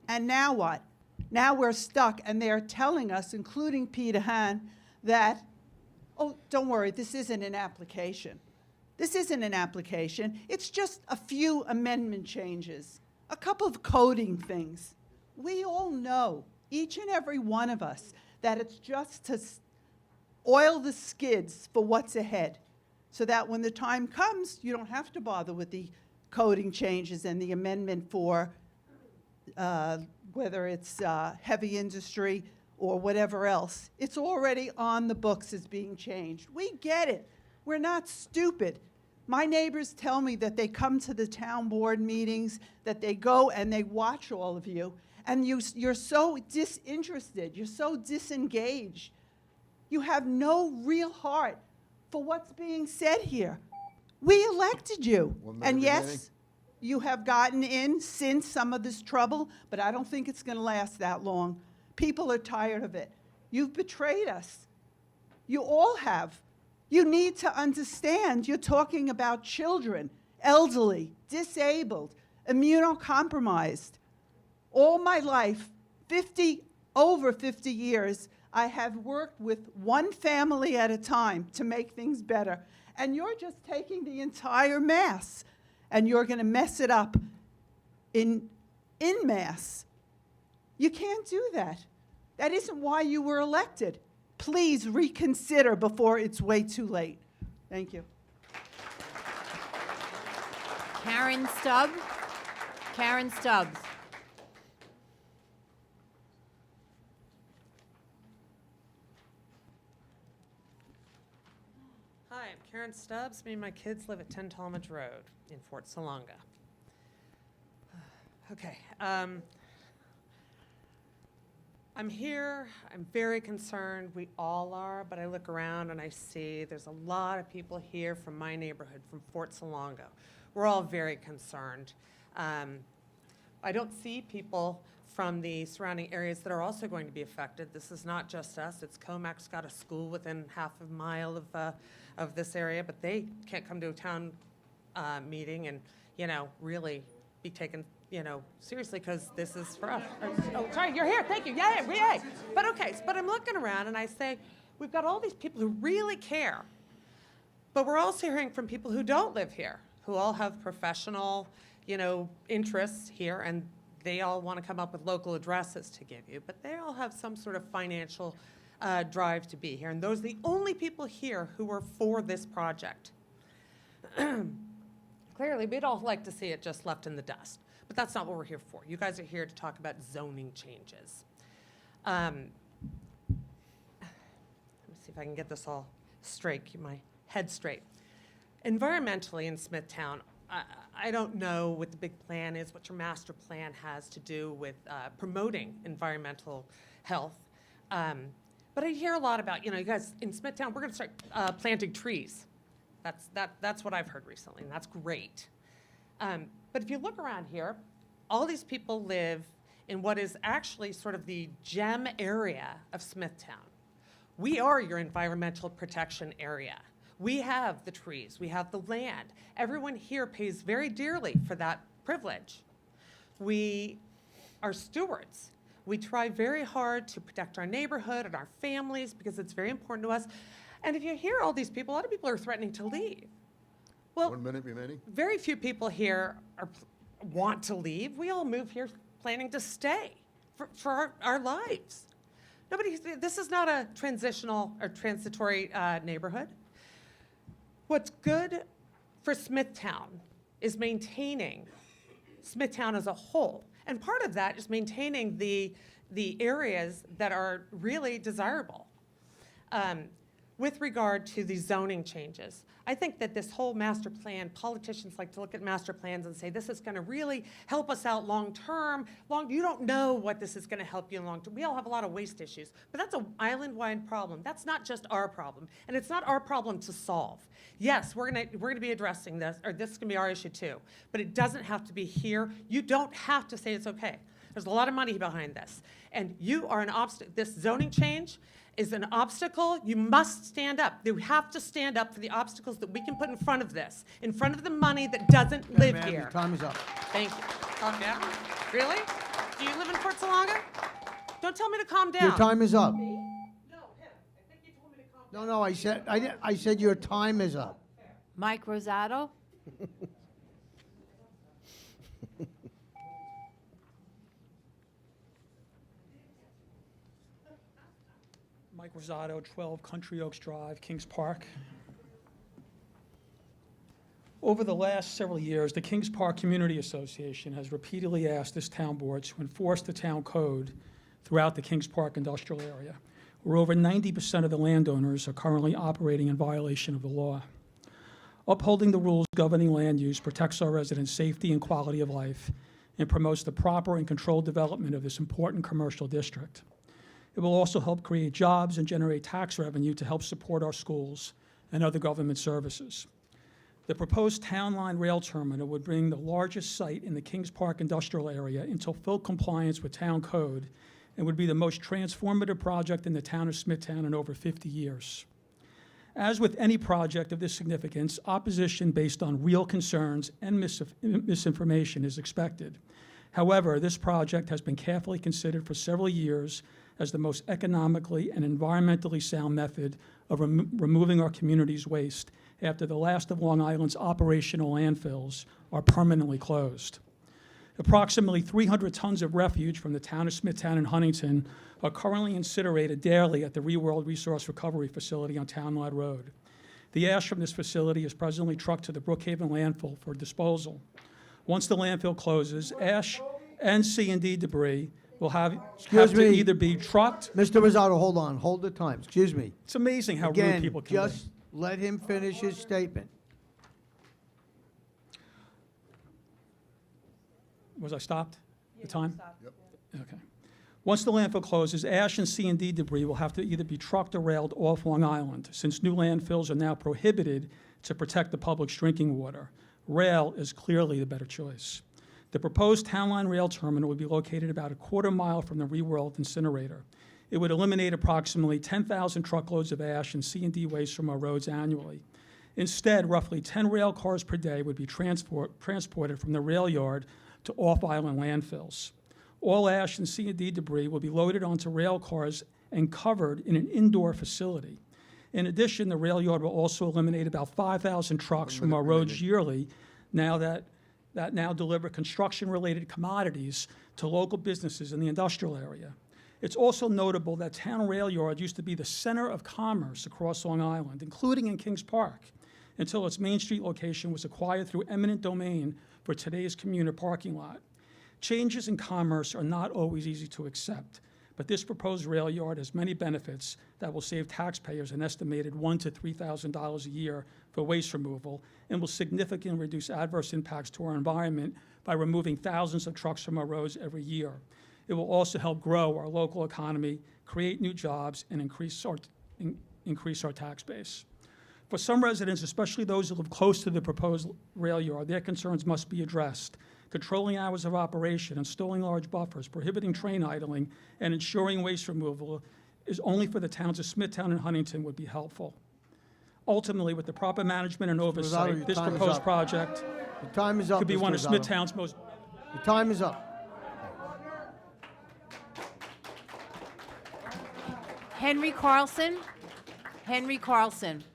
And now what? Now we're stuck, and they're telling us, including Peter Hahn, that, oh, don't worry, this isn't an application. This isn't an application. It's just a few amendment changes, a couple of coding things. We all know, each and every one of us, that it's just to oil the skids for what's ahead, so that when the time comes, you don't have to bother with the coding changes and the amendment for whether it's heavy industry or whatever else. It's already on the books as being changed. We get it. We're not stupid. My neighbors tell me that they come to the town board meetings, that they go and they watch all of you, and you're so disinterested, you're so disengaged. You have no real heart for what's being said here. We elected you. And yes, you have gotten in since some of this trouble, but I don't think it's going to last that long. People are tired of it. You've betrayed us. You all have. You need to understand you're talking about children, elderly, disabled, immunocompromised. All my life, over 50 years, I have worked with one family at a time to make things better. And you're just taking the entire mass, and you're going to mess it up in mass. You can't do that. That isn't why you were elected. Please reconsider before it's way too late. Thank you. Karen Stubbs. Karen Stubbs. Hi, I'm Karen Stubbs. Me and my kids live at 10 Talmadge Road in Fort Salonga. Okay. I'm here. I'm very concerned. We all are, but I look around and I see there's a lot of people here from my neighborhood, from Fort Salonga. We're all very concerned. I don't see people from the surrounding areas that are also going to be affected. This is not just us. It's Comac's got a school within half a mile of this area, but they can't come to a town meeting and, really be taken, seriously, because this is for us. Oh, sorry, you're here. Thank you. Yay. But I'm looking around and I say, we've got all these people who really care, but we're also hearing from people who don't live here, who all have professional, interests here, and they all want to come up with local addresses to give you, but they all have some sort of financial drive to be here. And those are the only people here who are for this project. Clearly, we'd all like to see it just left in the dust, but that's not what we're here for. You guys are here to talk about zoning changes. Let me see if I can get this all straight, keep my head straight. Environmentally in Smithtown, I don't know what the big plan is, what your master plan has to do with promoting environmental health. But I hear a lot about, you guys, in Smithtown, we're going to start planting trees. That's what I've heard recently, and that's great. But if you look around here, all these people live in what is actually sort of the gem area of Smithtown. We are your environmental protection area. We have the trees, we have the land. Everyone here pays very dearly for that privilege. We are stewards. We try very hard to protect our neighborhood and our families because it's very important to us. And if you hear all these people, a lot of people are threatening to leave. Well, 1 minute remaining. very few people here want to leave. We all move here planning to stay for our lives. This is not a transitional or transitory neighborhood. What's good for Smithtown is maintaining Smithtown as a whole. And part of that is maintaining the areas that are really desirable. With regard to the zoning changes, I think that this whole master plan, politicians like to look at master plans and say, this is going to really help us out long-term. You don't know what this is going to help you in long-term. We all have a lot of waste issues, but that's an island-wide problem. That's not just our problem, and it's not our problem to solve. Yes, we're going to be addressing this, or this is going to be our issue too, but it doesn't have to be here. You don't have to say it's okay. There's a lot of money behind this, and you are an obstacle. This zoning change is an obstacle. You must stand up. You have to stand up for the obstacles that we can put in front of this, in front of the money that doesn't live Ma'am, here. your time is up. Thank you. Calm down. Really? Do you live in Fort Salonga? Don't tell me to calm down. Your time is up. No, him. I think you told me to calm down. No, I said your time is up. Mike Rosato? Mike Rosato, 12 Country Oaks Drive, Kings Park. Over the last several years, the Kings Park Community Association has repeatedly asked this town board to enforce the town code throughout the Kings Park industrial area, where over 90% of the landowners are currently operating in violation of the law. Upholding the rules governing land use protects our residents' safety and quality of life and promotes the proper and controlled development of this important commercial district. It will also help create jobs and generate tax revenue to help support our schools and other government services. The proposed Town Line Rail Terminal would bring the largest site in the Kings Park industrial area into full compliance with town code and would be the most transformative project in the town of Smithtown in over 50 years. As with any project of this significance, opposition based on real concerns and misinformation is expected. However, this project has been carefully considered for several years as the most economically and environmentally sound method of removing our community's waste after the last of Long Island's operational landfills are permanently closed. Approximately 300 tons of refuge from the town of Smithtown and Huntington are currently incinerated daily at the ReWorld Resource Recovery Facility on Town Lot Road. The ash from this facility is presently trucked to the Brookhaven landfill for disposal. Once the landfill closes, ash and C&D debris will have to either be trucked. Mr. Rosato, hold on. Hold the time. Excuse me. It's amazing how rude Again, people can be. just let him finish his statement. Was I stopped? The time? Yep. Okay. Once the landfill closes, ash and C&D debris will have to either be trucked or railed off Long Island, since new landfills are now prohibited to protect the public's drinking water. Rail is clearly the better choice. The proposed Town Line Rail Terminal would be located about a quarter mile from the ReWorld incinerator. It would eliminate approximately 10,000 truckloads of ash and C&D waste from our roads annually. Instead, roughly 10 rail cars per day would be transported from the rail yard to off-island landfills. All ash and C&D debris will be loaded onto rail cars and covered in an indoor facility. In addition, the rail yard will also eliminate about 5,000 trucks from our roads yearly that now deliver construction-related commodities to local businesses in the industrial area. It's also notable that Town Rail Yard used to be the center of commerce across Long Island, including in Kings Park, until its Main Street location was acquired through eminent domain for today's commuter parking lot. Changes in commerce are not always easy to accept, but this proposed rail yard has many benefits that will save taxpayers an estimated $1,000 to $3,000 a year for waste removal and will significantly reduce adverse impacts to our environment by removing thousands of trucks from our roads every year. It will also help grow our local economy, create new jobs, and increase our tax base. For some residents, especially those who live close to the proposed rail yard, their concerns must be addressed. Controlling hours of operation, installing large buffers, prohibiting train idling, and ensuring waste removal is only for the towns of Smithtown and Huntington would be helpful. Ultimately, with the proper management and oversight, this proposed project could be one of Smithtown's most... Your time is up. Henry Carlson. Henry Carlson.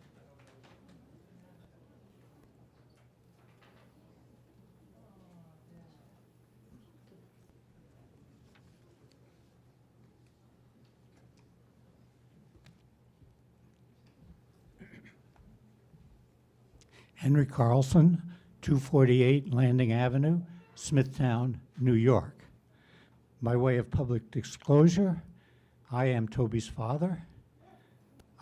Henry Carlson, 248 Landing Avenue, Smithtown, New York. By way of public disclosure, I am Toby's father.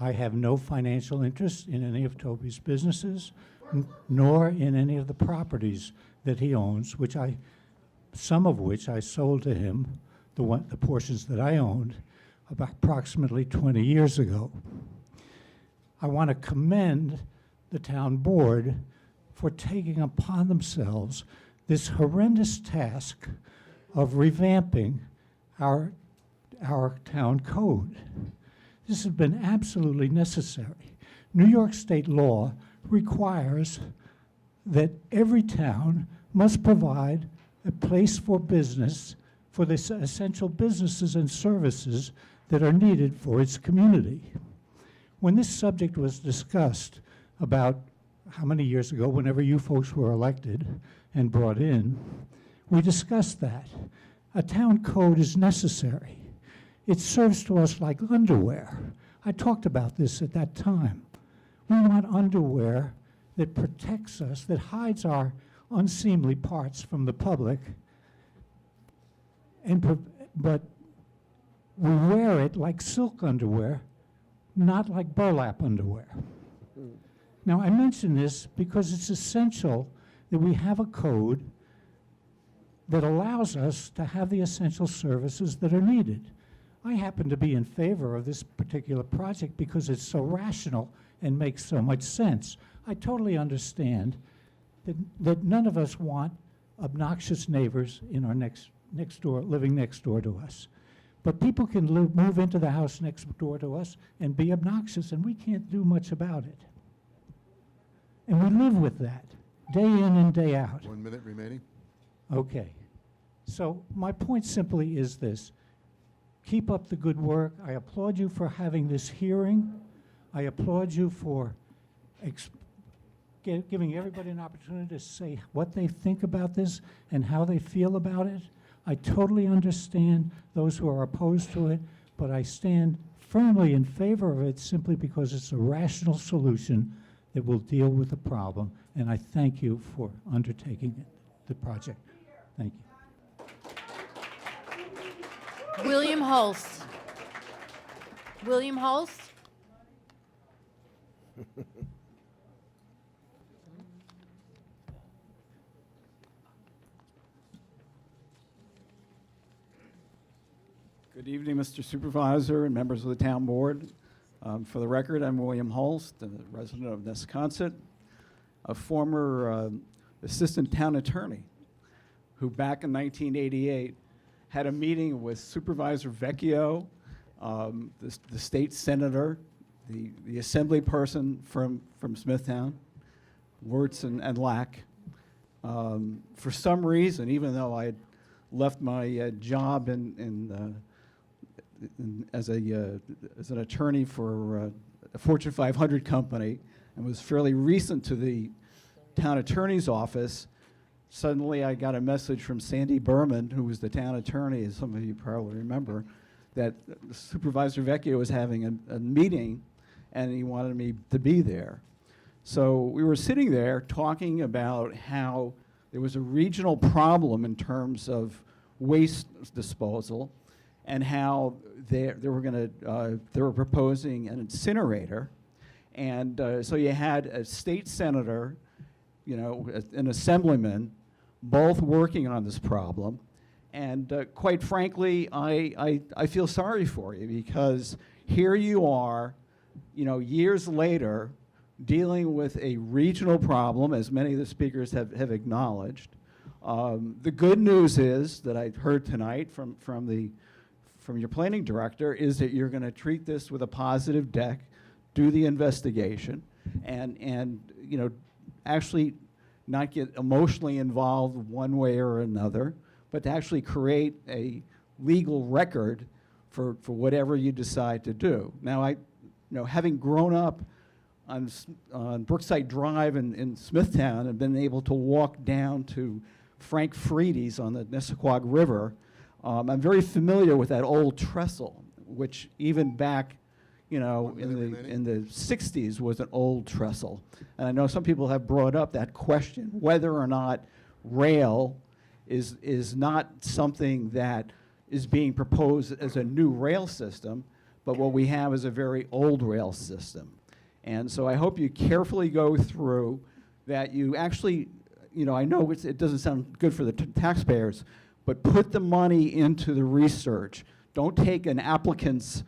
I have no financial interest in any of Toby's businesses, nor in any of the properties that he owns, some of which I sold to him, the portions that I owned, about approximately 20 years ago. I want to commend the town board for taking upon themselves this horrendous task of revamping our town code. This has been absolutely necessary. New York state law requires that every town must provide a place for business, for the essential businesses and services that are needed for its community. When this subject was discussed about how many years ago, whenever you folks were elected and brought in, we discussed that. A town code is necessary. It serves to us like underwear. I talked about this at that time. We want underwear that protects us, that hides our unseemly parts from the public, but we wear it like silk underwear, not like burlap underwear. Now, I mention this because it's essential that we have a code that allows us to have the essential services that are needed. I happen to be in favor of this particular project because it's so rational and makes so much sense. I totally understand that none of us want obnoxious neighbors in our next door, living next door to us. But people can move into the house next door to us and be obnoxious, and we can't do much about it. And we live with that, day in and day out. 1 minute remaining. Okay. So my point simply is this. Keep up the good work. I applaud you for having this hearing. I applaud you for giving everybody an opportunity to say what they think about this and how they feel about it. I totally understand those who are opposed to it, but I stand firmly in favor of it simply because it's a rational solution that will deal with the problem. And I thank you for undertaking the project. Thank you. William Holst. William Holst? Good evening, Mr. Supervisor and members of the town board. For the record, I'm William Holst, a resident of Nesconset, a former assistant town attorney who back in 1988 had a meeting with Supervisor Vecchio, the state senator, the assembly person from Smithtown, Wirtz and Lack. For some reason, even though I had left my job as an attorney for a Fortune 500 company and was fairly recent to the town attorney's office, suddenly I got a message from Sandy Berman, who was the town attorney, as some of you probably remember, that Supervisor Vecchio was having a meeting and he wanted me to be there. So we were sitting there talking about how there was a regional problem in terms of waste disposal and how they were proposing an incinerator. And so you had a state senator, you know, an assemblyman, both working on this problem. And quite frankly, I feel sorry for you because here you are, you know, years later, dealing with a regional problem, as many of the speakers have acknowledged. The good news is that I heard tonight from your planning director is that you're going to treat this with a positive deck, do the investigation, and you know, actually not get emotionally involved one way or another, but to actually create a legal record for whatever you decide to do. Now, having grown up on Brookside Drive in Smithtown and been able to walk down to Frank Friedy's on the Nesquag River, I'm very familiar with that old trestle, which even back, you know, in the 60s was an old trestle. And I know some people have brought up that question, whether or not rail is not something that is being proposed as a new rail system, but what we have is a very old rail system. And so I hope you carefully go through that. You actually, you know, I know it doesn't sound good for the taxpayers, but put the money into the research. Don't take an applicant's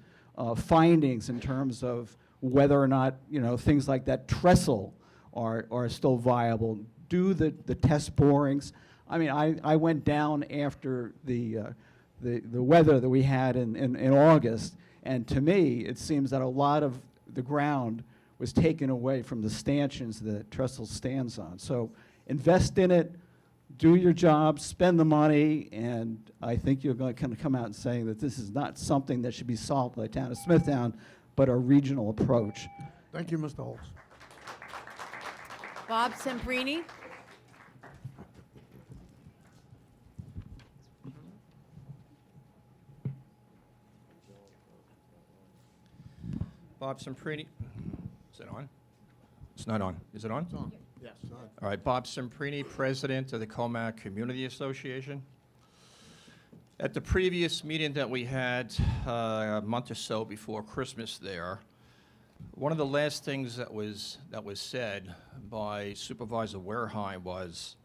findings in terms of whether or not, you know, things like that trestle are still viable. Do the test borings. I mean, I went down after the weather that we had in August, and to me, it seems that a lot of the ground was taken away from the stanchions that trestle stands on. So invest in it, do your job, spend the money, and I think you're going to come out and saying that this is not something that should be solved by the town of Smithtown, but a regional approach. Thank you, Mr. Holtz. Bob Semprini? Bob Semprini. Is it on? It's not on. Is it on? It's on. Yes. All right, Bob Semprini, President of the Comac Community Association. At the previous meeting that we had a month or so before Christmas there, one of the last things that was said by Supervisor Wareheim was,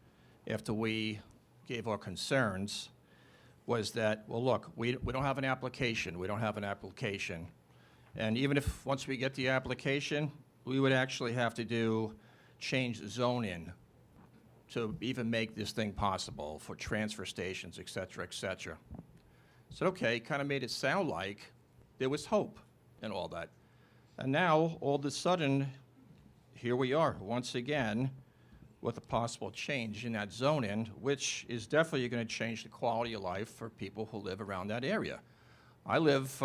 after we gave our concerns, was that, well, look, we don't have an application. We don't have an application. And even if, once we get the application, we would actually have to change zoning to even make this thing possible for transfer stations, et cetera, et cetera. So, okay, kind of made it sound like there was hope and all that. And now, all of a sudden, here we are, once again, with a possible change in that zoning, which is definitely going to change the quality of life for people who live around that area. I live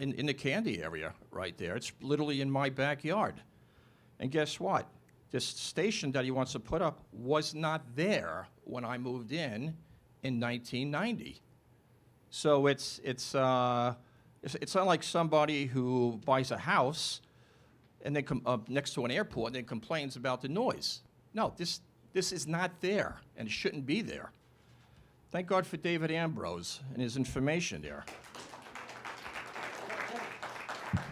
in the Candy area right there. It's literally in my backyard. And guess what? This station that he wants to put up was not there when I moved in 1990. So it's not like somebody who buys a house and then next to an airport and then complains about the noise. No, this is not there and it shouldn't be there. Thank God for David Ambrose and his information there.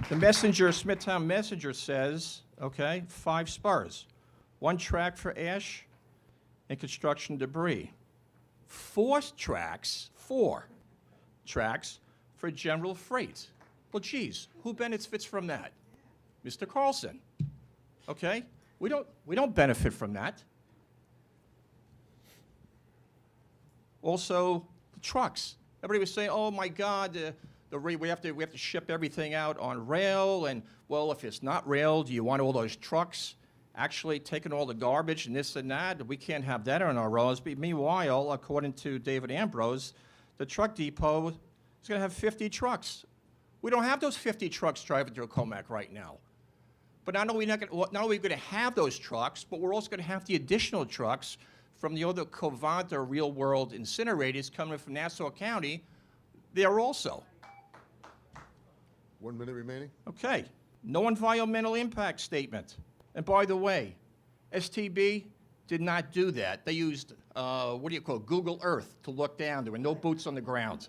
The Messenger, Smithtown Messenger says, okay, 5 spurs, 1 track for ash and construction debris, 4 tracks for general freight. Well, geez, who benefits from that? Mr. Carlson, okay? We don't benefit from that. Also, the trucks. Everybody was saying, oh my God, we have to ship everything out on rail, and well, if it's not rail, do you want all those trucks actually taking all the garbage and this and that? We can't have that on our roads. But meanwhile, according to David Ambrose, the truck depot is going to have 50 trucks. We don't have those 50 trucks driving through Comac right now. But not only are we going to have those trucks, but we're also going to have the additional trucks from the other Covanta real-world incinerators coming from Nassau County there also. 1 minute remaining. Okay, no environmental impact statement. And by the way, STB did not do that. They used, Google Earth to look down. There were no boots on the ground.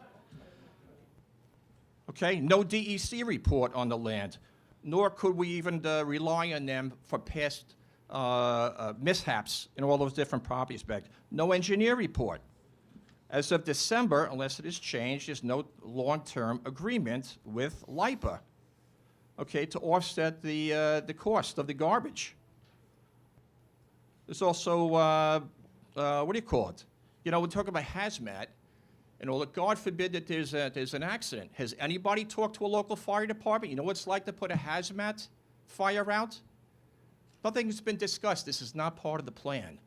Okay, no DEC report on the land, nor could we even rely on them for past mishaps in all those different property aspects. No engineer report. As of December, unless it has changed, there's no long-term agreement with LIPA, okay, to offset the cost of the garbage. There's also, we talk about hazmat, and all that. God forbid that there's an accident. Has anybody talked to a local fire department? You know what it's like to put a hazmat fire out? Nothing's been discussed. This is not part of the plan.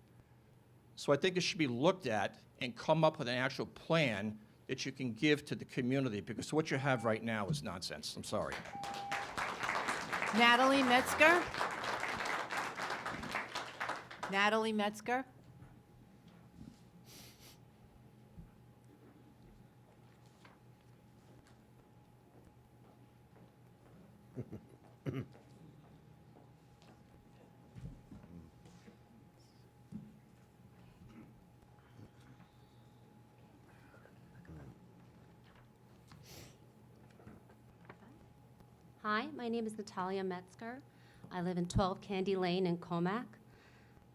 So I think it should be looked at and come up with an actual plan that you can give to the community, because what you have right now is nonsense. I'm sorry. Natalie Metzger? Natalie Metzger? Hi, my name is Natalia Metzger. I live in 12 Candy Lane in Comac.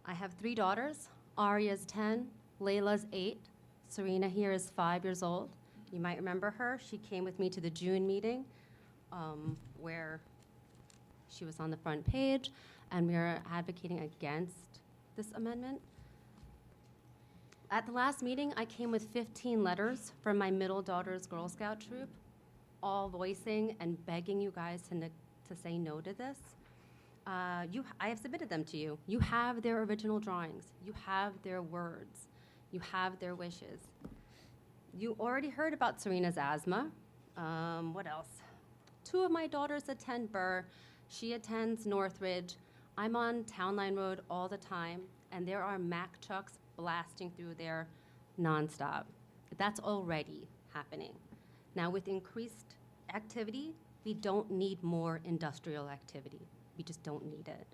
I have 3 daughters. Aria's 10, Layla's 8, Serena here is 5 years old. You might remember her. She came with me to the June meeting where she was on the front page, and we are advocating against this amendment. At the last meeting, I came with 15 letters from my middle daughter's Girl Scout troop, all voicing and begging you guys to say no to this. I have submitted them to you. You have their original drawings. You have their words. You have their wishes. You already heard about Serena's asthma. What else? 2 of my daughters attend Burr. She attends Northridge. I'm on Town Line Road all the time, and there are Mack trucks blasting through there nonstop. That's already happening. Now, with increased activity, we don't need more industrial activity. We just don't need it.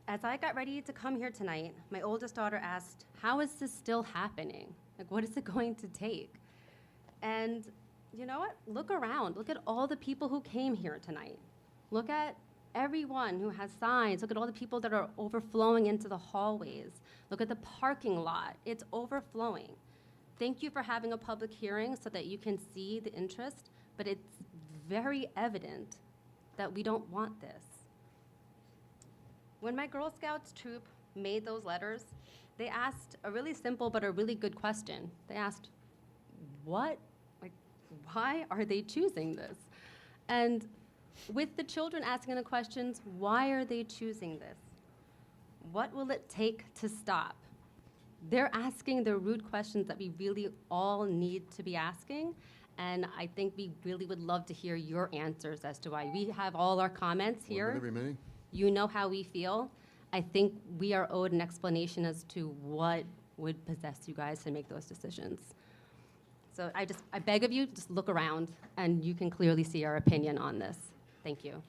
As I got ready to come here tonight, my oldest daughter asked, how is this still happening? Like, what is it going to take? And you know what? Look around. Look at all the people who came here tonight. Look at everyone who has signs. Look at all the people that are overflowing into the hallways. Look at the parking lot. It's overflowing. Thank you for having a public hearing so that you can see the interest, but it's very evident that we don't want this. When my Girl Scouts troop made those letters, they asked a really simple but a really good question. They asked, why are they choosing this? And with the children asking the questions, why are they choosing this? What will it take to stop? They're asking the rude questions that we really all need to be asking, and I think we really would love to hear your answers as to why. We have all our comments here. Every meeting? You know how we feel. I think we are owed an explanation as to what would possess you guys to make those decisions. So I beg of you, just look around, and you can clearly see our opinion on this. Thank you.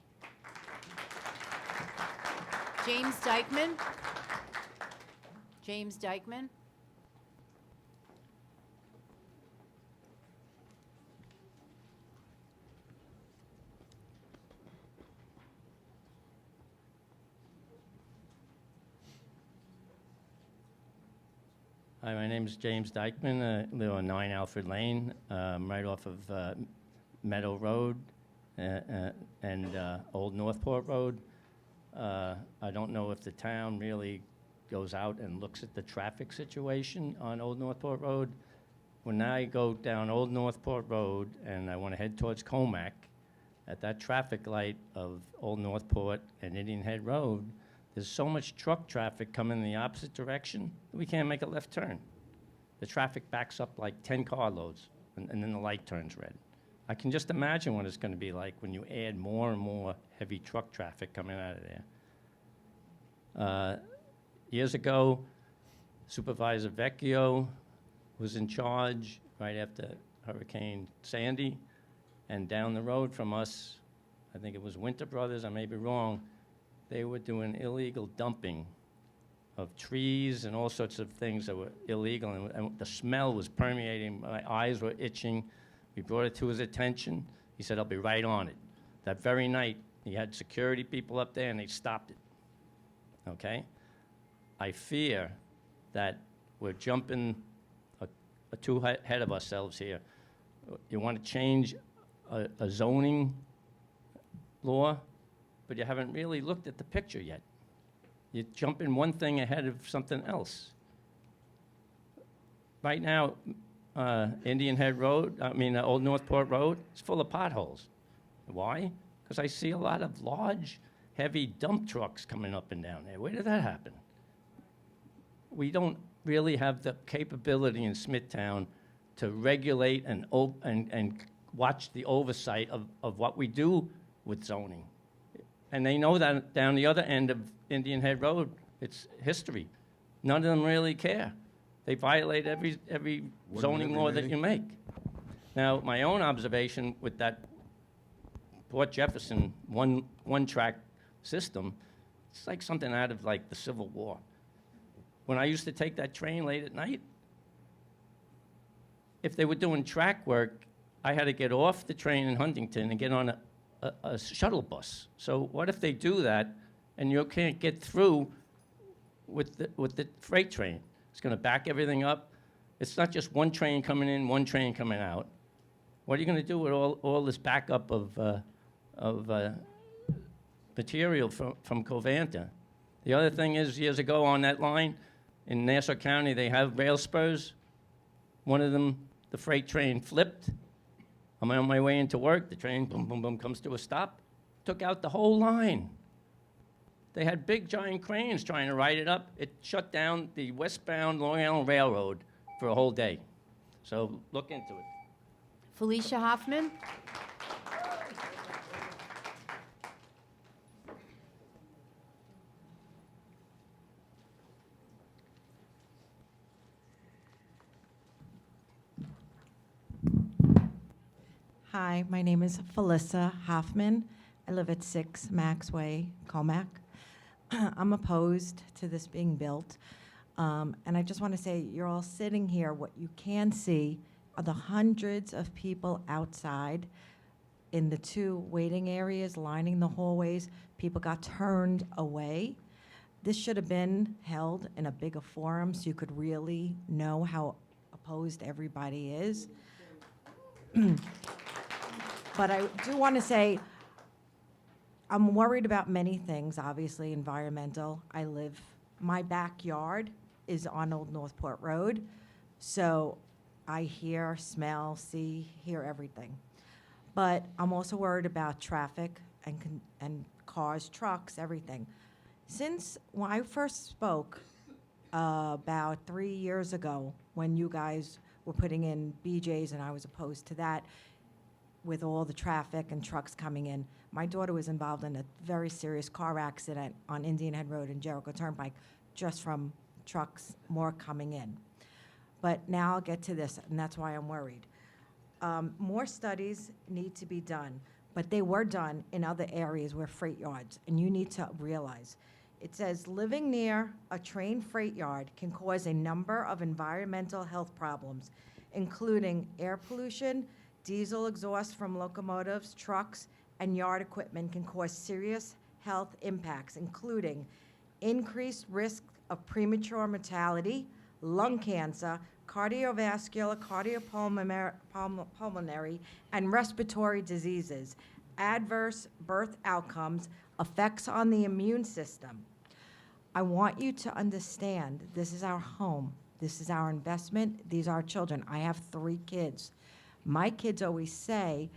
James Dykeman? James Dykeman? Hi, my name is James Dykeman. I live on 9 Alfred Lane, right off of Meadow Road and Old Northport Road. I don't know if the town really goes out and looks at the traffic situation on Old Northport Road. When I go down Old Northport Road and I want to head towards Comac, at that traffic light of Old Northport and Indian Head Road, there's so much truck traffic coming in the opposite direction that we can't make a left turn. The traffic backs up like 10 carloads, and then the light turns red. I can just imagine what it's going to be like when you add more and more heavy truck traffic coming out of there. Years ago, Supervisor Vecchio was in charge right after Hurricane Sandy, and down the road from us, I think it was Winter Brothers, I may be wrong, they were doing illegal dumping of trees and all sorts of things that were illegal, and the smell was permeating. My eyes were itching. We brought it to his attention. He said, I'll be right on it. That very night, he had security people up there, and they stopped it, okay? I fear that we're jumping too ahead of ourselves here. You want to change a zoning law, but you haven't really looked at the picture yet. You're jumping one thing ahead of something else. Right now, Indian Head Road, Old Northport Road, is full of potholes. Why? Because I see a lot of large, heavy dump trucks coming up and down there. Where did that happen? We don't really have the capability in Smithtown to regulate and watch the oversight of what we do with zoning. And they know that down the other end of Indian Head Road, it's history. None of them really care. They violate every zoning law that you make. Now, my own observation with that Port Jefferson one-track system, it's like something out of like the Civil War. When I used to take that train late at night, if they were doing track work, I had to get off the train in Huntington and get on a shuttle bus. So what if they do that and you can't get through with the freight train? It's going to back everything up. It's not just one train coming in, one train coming out. What are you going to do with all this backup of material from Covanta? The other thing is, years ago on that line in Nassau County, they have rail spurs. One of them, the freight train flipped. I'm on my way into work. The train, boom, boom, boom, comes to a stop. Took out the whole line. They had big, giant cranes trying to ride it up. It shut down the westbound Long Island Railroad for a whole day. So look into it. Felicia Hoffman? Hi, my name is Felissa Hoffman. I live at 6 Max Way, Comac. I'm opposed to this being built. And I just want to say, you're all sitting here. What you can see are the hundreds of people outside in the 2 waiting areas lining the hallways. People got turned away. This should have been held in a bigger forum so you could really know how opposed everybody is. But I do want to say, I'm worried about many things, obviously environmental. My backyard is on Old Northport Road, so I hear, smell, see, hear everything. But I'm also worried about traffic and cars, trucks, everything. Since when I first spoke about 3 years ago, when you guys were putting in BJ's and I was opposed to that, with all the traffic and trucks coming in. My daughter was involved in a very serious car accident on Indian Head Road and Jericho Turnpike just from trucks more coming in. But now I'll get to this, and that's why I'm worried. More studies need to be done, but they were done in other areas where freight yards, and you need to realize. It says living near a train freight yard can cause a number of environmental health problems, including air pollution, diesel exhaust from locomotives, trucks, and yard equipment can cause serious health impacts, including increased risk of premature mortality, lung cancer, cardiovascular, cardiopulmonary, and respiratory diseases, adverse birth outcomes, effects on the immune system. I want you to understand this is our home. This is our investment. These are our children. I have 3 kids. My kids always say,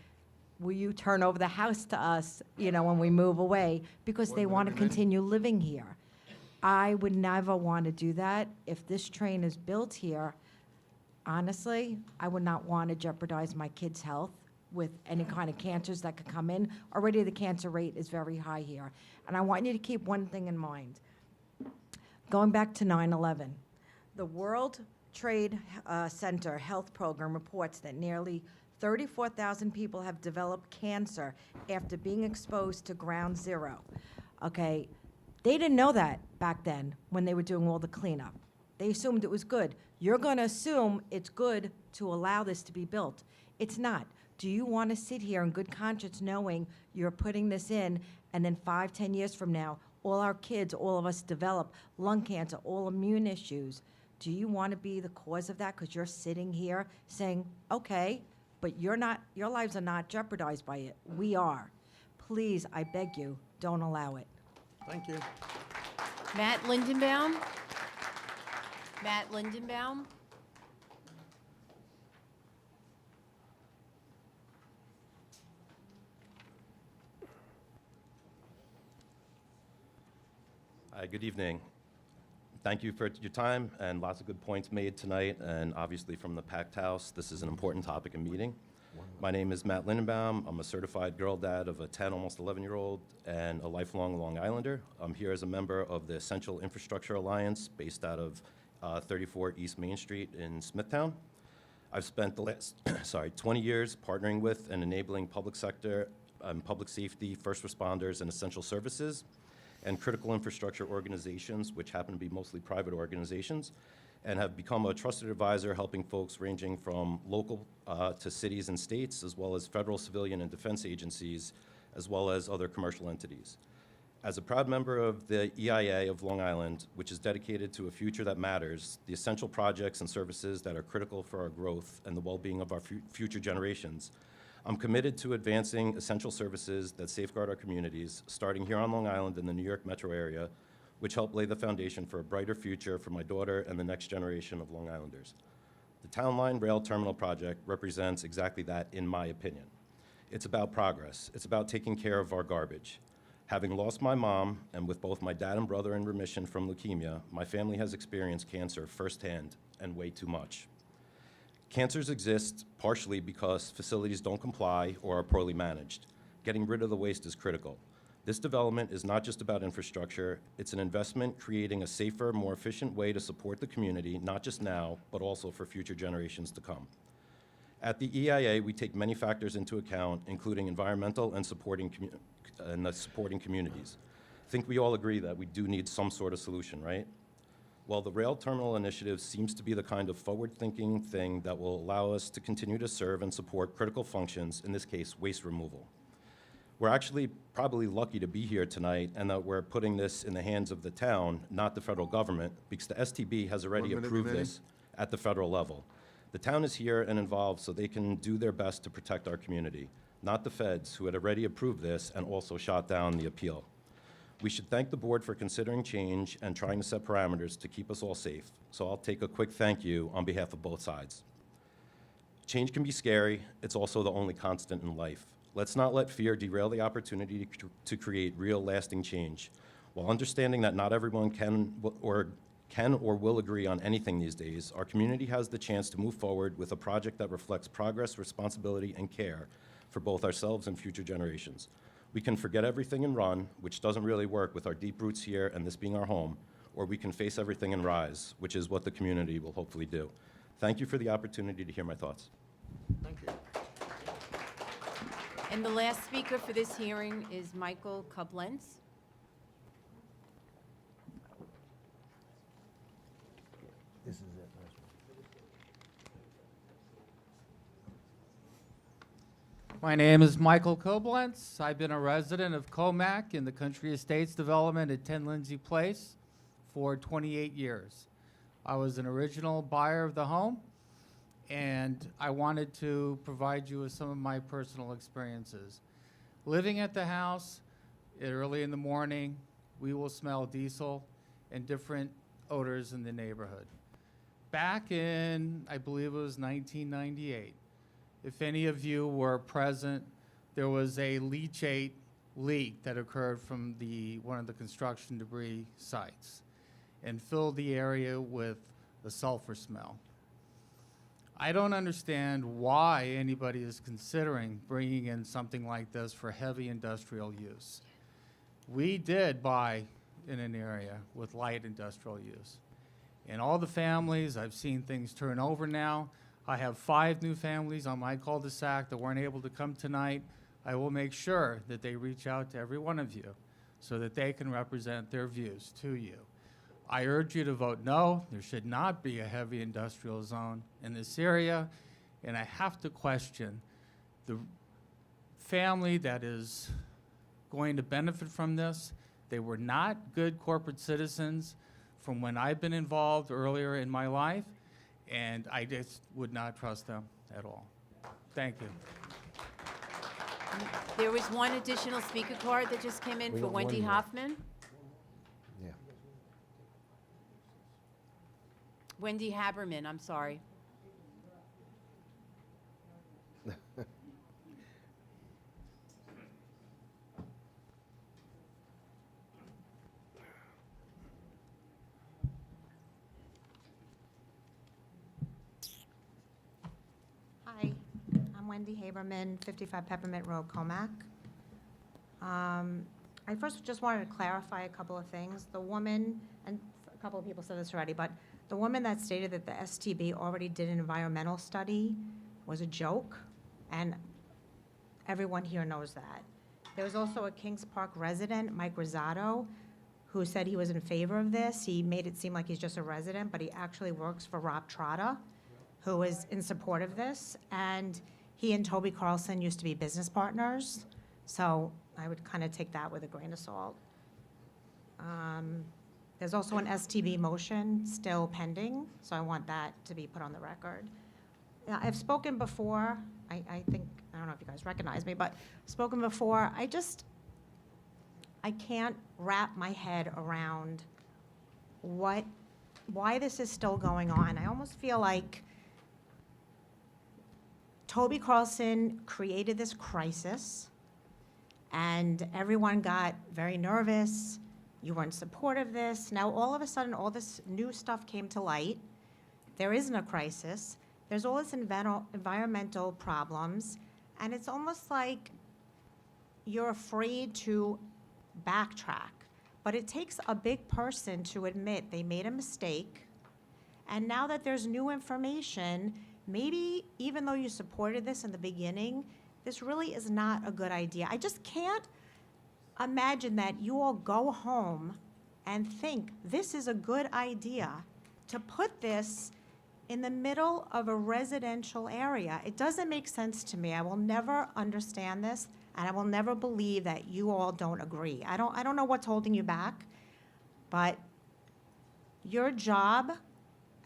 will you turn over the house to us, when we move away, because they want to continue living here. I would never want to do that. If this train is built here, honestly, I would not want to jeopardize my kids' health with any kind of cancers that could come in. Already the cancer rate is very high here. And I want you to keep one thing in mind. Going back to 9/11, the World Trade Center Health Program reports that nearly 34,000 people have developed cancer after being exposed to ground zero. Okay, they didn't know that back then when they were doing all the cleanup. They assumed it was good. You're going to assume it's good to allow this to be built. It's not. Do you want to sit here in good conscience knowing you're putting this in, and then 5, 10 years from now, all our kids, all of us develop lung cancer, all immune issues? Do you want to be the cause of that because you're sitting here saying, okay, but your lives are not jeopardized by it. We are. Please, I beg you, don't allow it. Thank you. Matt Lindenbaum? Matt Lindenbaum? Hi, good evening. Thank you for your time and lots of good points made tonight, and obviously from the packed house, this is an important topic and meeting. My name is Matt Lindenbaum. I'm a certified girl dad of a 10, almost 11-year-old and a lifelong Long Islander. I'm here as a member of the Essential Infrastructure Alliance based out of 34 East Main Street in Smithtown. I've spent the last 20 years partnering with and enabling public sector, public safety, first responders, and essential services, and critical infrastructure organizations, which happen to be mostly private organizations, and have become a trusted advisor helping folks ranging from local to cities and states, as well as federal, civilian, and defense agencies, as well as other commercial entities. As a proud member of the EIA of Long Island, which is dedicated to a future that matters, the essential projects and services that are critical for our growth and the well-being of our future generations, I'm committed to advancing essential services that safeguard our communities, starting here on Long Island in the New York metro area, which help lay the foundation for a brighter future for my daughter and the next generation of Long Islanders. The Town Line Rail Terminal project represents exactly that, in my opinion. It's about progress. It's about taking care of our garbage. Having lost my mom, and with both my dad and brother in remission from leukemia, my family has experienced cancer firsthand, and way too much. Cancers exist partially because facilities don't comply or are poorly managed. Getting rid of the waste is critical. This development is not just about infrastructure, it's an investment creating a safer, more efficient way to support the community, not just now, but also for future generations to come. At the EIA, we take many factors into account, including environmental and supporting communities. I think we all agree that we do need some sort of solution, right? Well, the Rail Terminal Initiative seems to be the kind of forward-thinking thing that will allow us to continue to serve and support critical functions, in this case, waste removal. We're actually probably lucky to be here tonight and that we're putting this in the hands of the town, not the federal government, because the STB has already 1 minute approved remaining. this at the federal level. The town is here and involved so they can do their best to protect our community, not the feds, who had already approved this and also shot down the appeal. We should thank the board for considering change and trying to set parameters to keep us all safe. So I'll take a quick thank you on behalf of both sides. Change can be scary. It's also the only constant in life. Let's not let fear derail the opportunity to create real lasting change. While understanding that not everyone can or will agree on anything these days, our community has the chance to move forward with a project that reflects progress, responsibility, and care for both ourselves and future generations. We can forget everything and run, which doesn't really work with our deep roots here and this being our home, or we can face everything and rise, which is what the community will hopefully do. Thank you for the opportunity to hear my thoughts. Thank you. And the last speaker for this hearing is Michael Koblenz. This is it. My name is Michael Koblenz. I've been a resident of Comac in the Country Estates development at 10 Lindsay Place for 28 years. I was an original buyer of the home, and I wanted to provide you with some of my personal experiences. Living at the house, early in the morning, we will smell diesel and different odors in the neighborhood. Back in, I believe it was 1998, if any of you were present, there was a leachate leak that occurred from one of the construction debris sites and filled the area with a sulfur smell. I don't understand why anybody is considering bringing in something like this for heavy industrial use. We did buy in an area with light industrial use. And all the families, I've seen things turn over now. I have 5 new families on my cul-de-sac that weren't able to come tonight. I will make sure that they reach out to every one of you so that they can represent their views to you. I urge you to vote no. There should not be a heavy industrial zone in this area. And I have to question the family that is going to benefit from this. They were not good corporate citizens from when I've been involved earlier in my life, and I just would not trust them at all. Thank you. There was one additional speaker card that just came in We for got one Wendy more. Hoffman. Yeah. Wendy Haberman, I'm sorry. Hi, I'm Wendy Haberman, 55 Peppermint Road, Comac. I first just wanted to clarify a couple of things. The woman, and a couple of people said this already, but the woman that stated that the STB already did an environmental study was a joke, and everyone here knows that. There was also a Kings Park resident, Mike Rosado, who said he was in favor of this. He made it seem like he's just a resident, but he actually works for Rob Trotta, who is in support of this. And he and Toby Carlson used to be business partners. So I would kind of take that with a grain of salt. There's also an STB motion still pending, so I want that to be put on the record. I've spoken before, I think, I don't know if you guys recognize me, but I've spoken before. I can't wrap my head around why this is still going on. I almost feel like Toby Carlson created this crisis, and everyone got very nervous. You weren't supportive of this. Now, all of a sudden, all this new stuff came to light. There isn't a crisis. There's all this environmental problems, and it's almost like you're afraid to backtrack. But it takes a big person to admit they made a mistake, and now that there's new information, maybe even though you supported this in the beginning, this really is not a good idea. I just can't imagine that you all go home and think this is a good idea to put this in the middle of a residential area. It doesn't make sense to me. I will never understand this, and I will never believe that you all don't agree. I don't know what's holding you back, but your job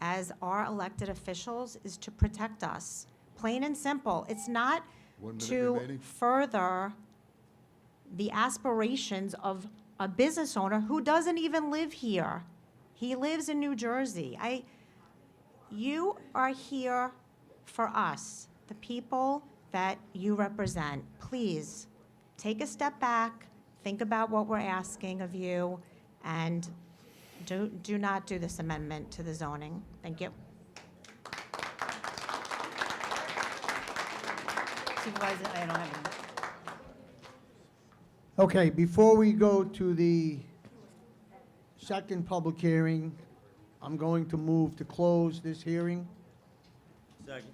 as our elected officials is to protect us, plain and simple. It's not to further the aspirations of a business owner who doesn't even live here. He lives in New Jersey. You are here for us, the people that you represent. Please, take a step back, think about what we're asking of you, and do not do this amendment to the zoning. Thank you. Supervisor, I don't have any. Okay, before we go to the second public hearing, I'm going to move to close this hearing. Second.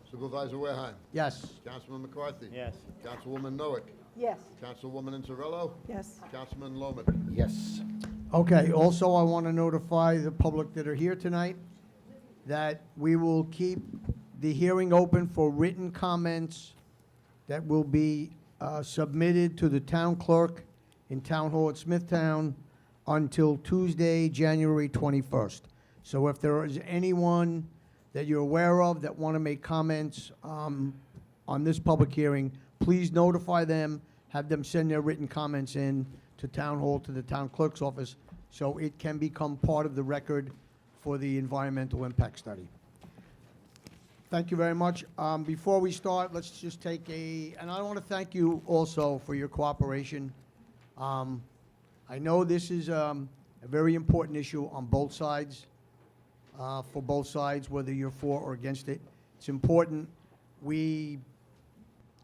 Supervisor Wareheim. Yes. Councilman McCarthy. Yes. Councilwoman Noack. Yes. Councilwoman Incerello. Yes. Councilman Loman. Yes. Okay, also I want to notify the public that are here tonight that we will keep the hearing open for written comments that will be submitted to the town clerk in Town Hall at Smithtown until Tuesday, January 21st. So if there is anyone that you're aware of that want to make comments on this public hearing, please notify them, have them send their written comments in to Town Hall, to the town clerk's office, so it can become part of the record for the environmental impact study. Thank you very much. Before we start, let's just take and I want to thank you also for your cooperation. I know this is a very important issue on both sides, for both sides, whether you're for or against it. It's important. We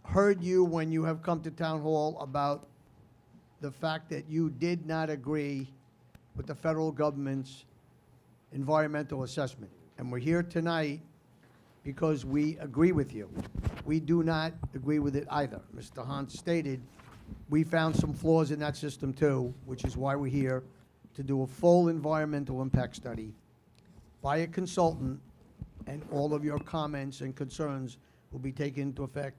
heard you when you have come to Town Hall about the fact that you did not agree with the federal government's environmental assessment. And we're here tonight because we agree with you. We do not agree with it either. Mr. Hunt stated we found some flaws in that system too, which is why we're here to do a full environmental impact study by a consultant, and all of your comments and concerns will be taken into effect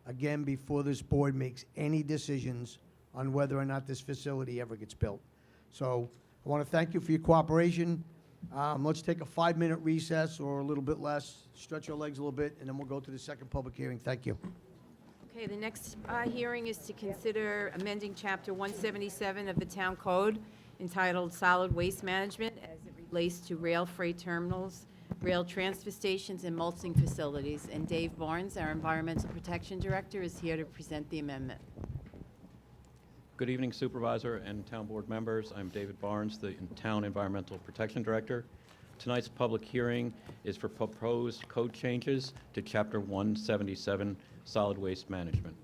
again before this board makes any decisions on whether or not this facility ever gets built. So I want to thank you for your cooperation. Let's take a 5-minute recess or a little bit less, stretch your legs a little bit, and then we'll go to the second public hearing. Thank you. Okay, the next hearing is to consider amending Chapter 177 of the Town Code entitled Solid Waste Management as it relates to rail freight terminals, rail transfer stations, and mulching facilities. And Dave Barnes, our Environmental Protection Director, is here to present the amendment. Good evening, Supervisor and Town Board members. I'm David Barnes, the Town Environmental Protection Director. Tonight's public hearing is for proposed code changes to Chapter 177, Solid Waste Management.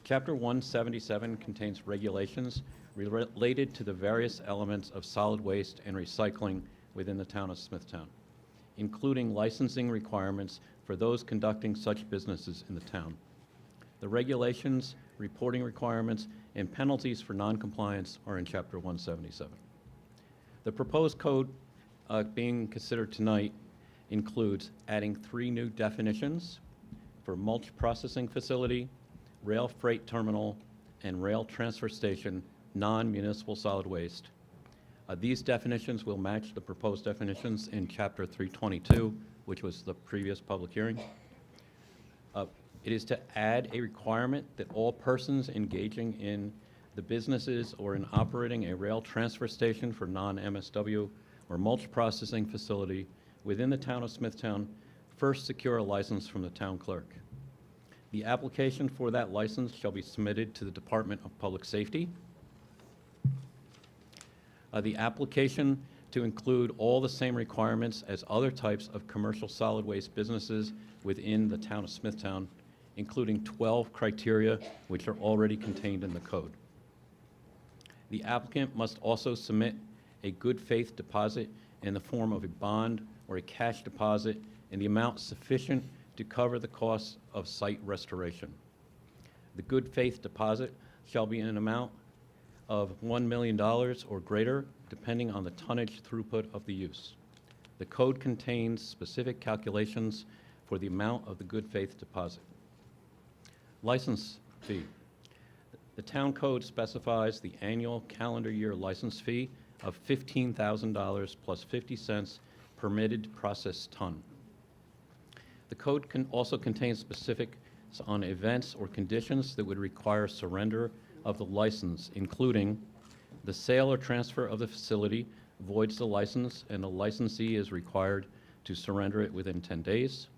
Chapter 177 contains regulations related to the various elements of solid waste and recycling within the town of Smithtown, including licensing requirements for those conducting such businesses in the town. The regulations, reporting requirements, and penalties for noncompliance are in Chapter 177. The proposed code being considered tonight includes adding 3 new definitions for mulch processing facility, rail freight terminal, and rail transfer station, non-municipal solid waste. These definitions will match the proposed definitions in Chapter 322, which was the previous public hearing. It is to add a requirement that all persons engaging in the businesses or in operating a rail transfer station for non-MSW or mulch processing facility within the town of Smithtown first secure a license from the town clerk. The application for that license shall be submitted to the Department of Public Safety. The application to include all the same requirements as other types of commercial solid waste businesses within the town of Smithtown, including 12 criteria which are already contained in the code. The applicant must also submit a good faith deposit in the form of a bond or a cash deposit in the amount sufficient to cover the costs of site restoration. The good faith deposit shall be in an amount of $1 million or greater, depending on the tonnage throughput of the use. The code contains specific calculations for the amount of the good faith deposit. License fee. The town code specifies the annual calendar year license fee of $15,000 plus 50 cents permitted processed ton. The code also contains specifics on events or conditions that would require surrender of the license, including the sale or transfer of the facility voids the license and the licensee is required to surrender it within 10 days.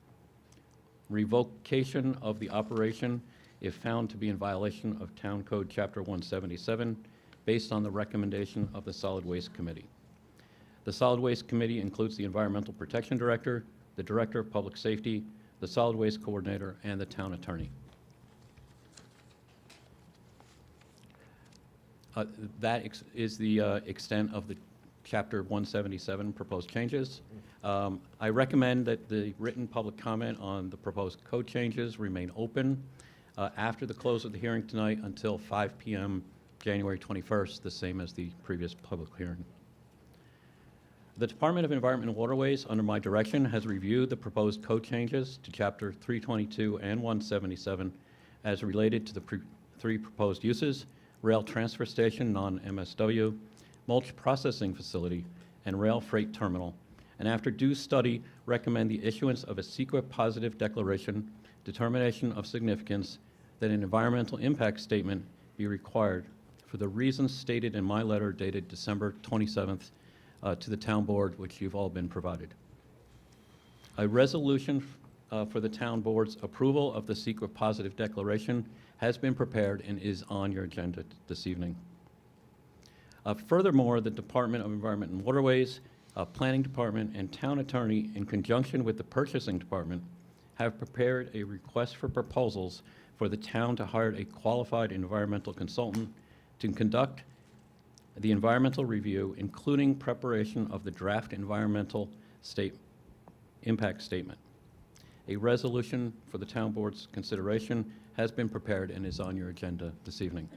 Revocation of the operation if found to be in violation of Town Code Chapter 177 based on the recommendation of the Solid Waste Committee. The Solid Waste Committee includes the Environmental Protection Director, the Director of Public Safety, the Solid Waste Coordinator, and the Town Attorney. That is the extent of the Chapter 177 proposed changes. I recommend that the written public comment on the proposed code changes remain open after the close of the hearing tonight until 5 p.m. January 21st, the same as the previous public hearing. The Department of Environment and Waterways, under my direction, has reviewed the proposed code changes to Chapter 322 and 177 as related to the three proposed uses: rail transfer station, non-MSW, mulch processing facility, and rail freight terminal, and after due study, recommend the issuance of a secret positive declaration, determination of significance, that an environmental impact statement be required for the reasons stated in my letter dated December 27th to the town board, which you've all been provided. A resolution for the town board's approval of the secret positive declaration has been prepared and is on your agenda this evening. Furthermore, the Department of Environment and Waterways, Planning Department, and Town Attorney, in conjunction with the Purchasing Department, have prepared a request for proposals for the town to hire a qualified environmental consultant to conduct the environmental review, including preparation of the draft environmental impact statement. A resolution for the town board's consideration has been prepared and is on your agenda this evening.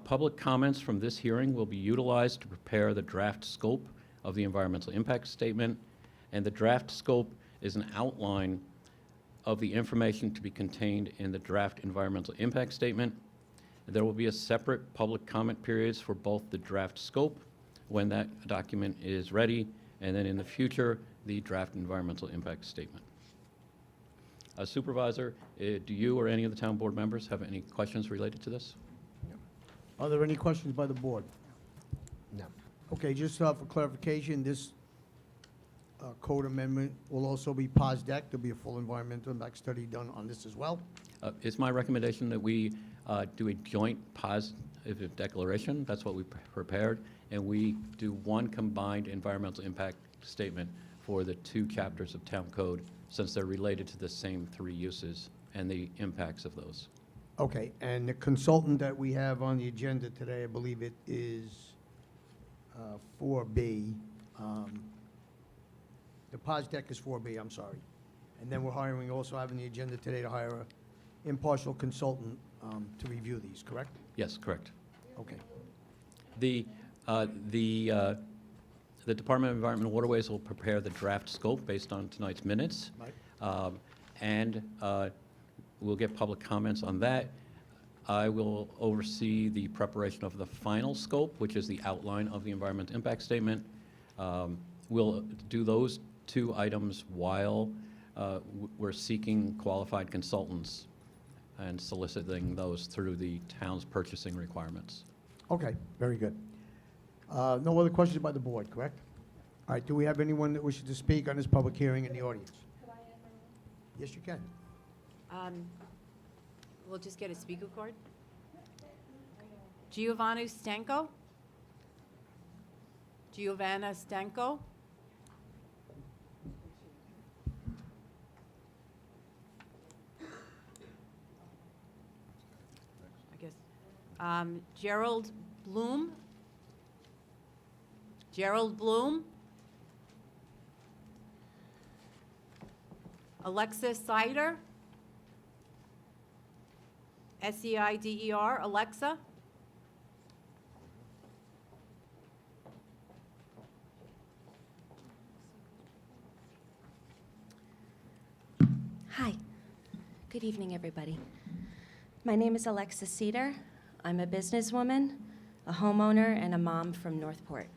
Public comments from this hearing will be utilized to prepare the draft scope of the environmental impact statement, and the draft scope is an outline of the information to be contained in the draft environmental impact statement. There will be a separate public comment periods for both the draft scope when that document is ready, and then in the future, the draft environmental impact statement. Supervisor, do you or any of the town board members have any questions related to this? Are there any questions by the board? No. Okay, just for clarification, this code amendment will also be POSDEC. There'll be a full environmental impact study done on this as well. It's my recommendation that we do a joint positive declaration. That's what we prepared. And we do one combined environmental impact statement for the two chapters of town code, since they're related to the same three uses and the impacts of those. Okay, and the consultant that we have on the agenda today, I believe it is 4B. The POSDEC is 4B, I'm sorry. And then we're hiring, also having the agenda today to hire an impartial consultant to review these, correct? Yes, correct. Okay. The Department of Environment and Waterways will prepare the draft scope based on tonight's minutes. Right. and we'll get public comments on that. I will oversee the preparation of the final scope, which is the outline of the environmental impact statement. We'll do those two items while we're seeking qualified consultants and soliciting those through the town's purchasing requirements. Okay, very good. No other questions by the board, correct? All right, do we have anyone that wishes to speak on this public hearing in the audience? Yes, you can. We'll just get a speaker card. Giovanni Stanko? Giovanna Stanko? I guess. Gerald Bloom? Gerald Bloom? Alexa Seider? S-E-I-D-E-R, Alexa? Hi. Good evening, everybody. My name is Alexa Cedar. I'm a businesswoman, a homeowner, and a mom from Northport.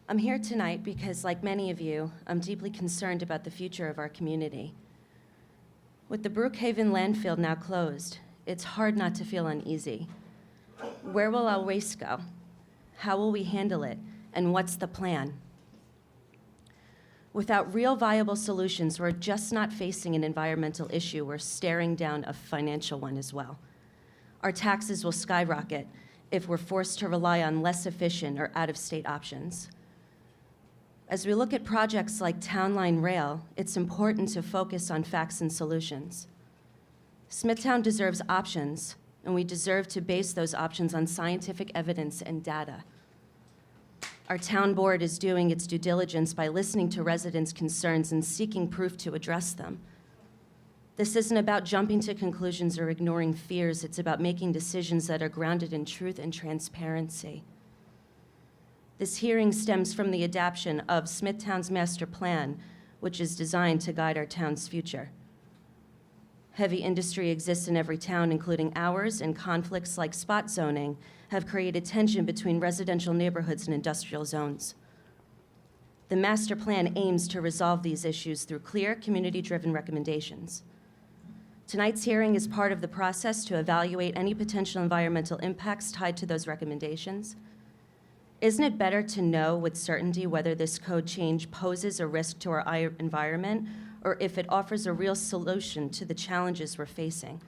I'm here tonight because, like many of you, I'm deeply concerned about the future of our community. With the Brookhaven landfill now closed, it's hard not to feel uneasy. Where will our waste go? How will we handle it? And what's the plan? Without real viable solutions, we're just not facing an environmental issue, we're staring down a financial one as well. Our taxes will skyrocket if we're forced to rely on less efficient or out-of-state options. As we look at projects like Town Line Rail, it's important to focus on facts and solutions. Smithtown deserves options, and we deserve to base those options on scientific evidence and data. Our town board is doing its due diligence by listening to residents' concerns and seeking proof to address them. This isn't about jumping to conclusions or ignoring fears. It's about making decisions that are grounded in truth and transparency. This hearing stems from the adoption of Smithtown's master plan, which is designed to guide our town's future. Heavy industry exists in every town, including ours, and conflicts like spot zoning have created tension between residential neighborhoods and industrial zones. The master plan aims to resolve these issues through clear, community-driven recommendations. Tonight's hearing is part of the process to evaluate any potential environmental impacts tied to those recommendations. Isn't it better to know with certainty whether this code change poses a risk to our environment or if it offers a real solution to the challenges we're facing?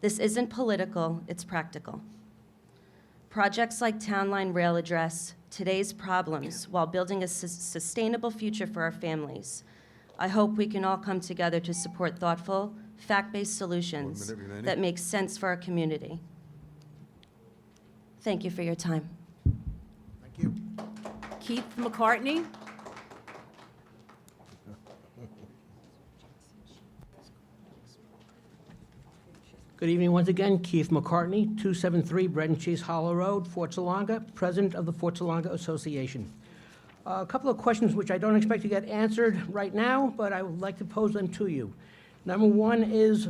This isn't political, it's practical. Projects like Town Line Rail address today's problems while building a sustainable future for our families. I hope we can all come together to support thoughtful, fact-based solutions that make sense for our community. Thank you for your time. Thank you. Keith McCartney? Good evening once again. Keith McCartney, 273 Bread and Cheese Hollow Road, Fort Salonga, President of the Fort Salonga Association. A couple of questions which I don't expect to get answered right now, but I would like to pose them to you. Number one is,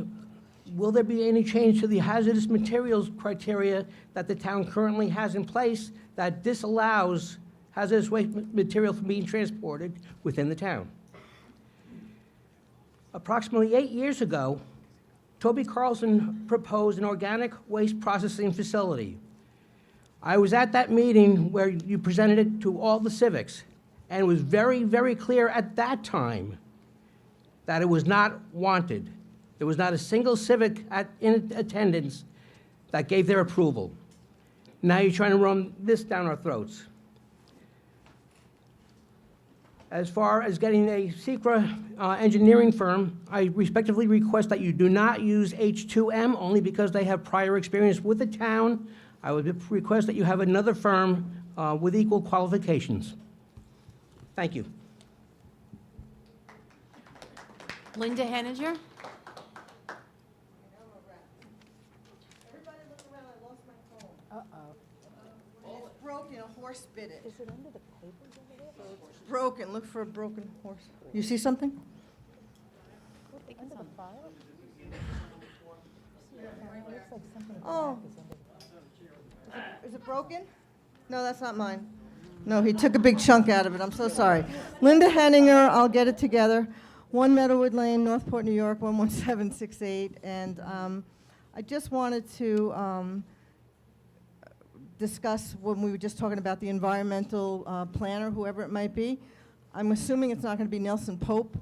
will there be any change to the hazardous materials criteria that the town currently has in place that disallows hazardous waste material from being transported within the town? Approximately 8 years ago, Toby Carlson proposed an organic waste processing facility. I was at that meeting where you presented it to all the civics, and it was very, very clear at that time that it was not wanted. There was not a single civic in attendance that gave their approval. Now you're trying to run this down our throats. As far as getting a SECRA engineering firm, I respectfully request that you do not use H2M only because they have prior experience with the town. I would request that you have another firm with equal qualifications. Thank you. Linda Henninger? It's broken, a horse bit it. Is it under the papers over there? Broken, look for a broken horse. You see something? Oh. Is it broken? No, that's not mine. No, he took a big chunk out of it. I'm so sorry. Linda Henninger, I'll get it together. 1 Meadowwood Lane, Northport, New York, 11768. And I just wanted to discuss when we were just talking about the environmental planner, whoever it might be. I'm assuming it's not going to be Nelson Pope,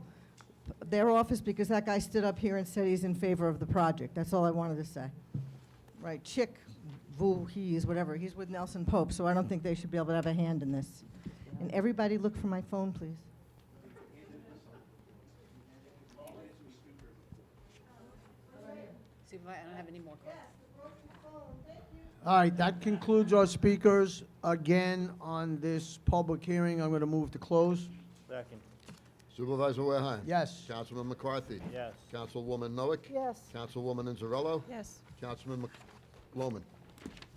their office, because that guy stood up here and said he's in favor of the project. That's all I wanted to say. Right, Chick Voorhees, whatever, he's with Nelson Pope, so I don't think they should be able to have a hand in this. And everybody look for my phone, please. Supervisor, I don't have any more calls. All right, that concludes our speakers. Again, on this public hearing, I'm going to move to close. Second. Supervisor Wareheim. Yes. Councilman McCarthy. Yes. Councilwoman Noack. Yes. Councilwoman Inzarello. Yes. Councilman Loman.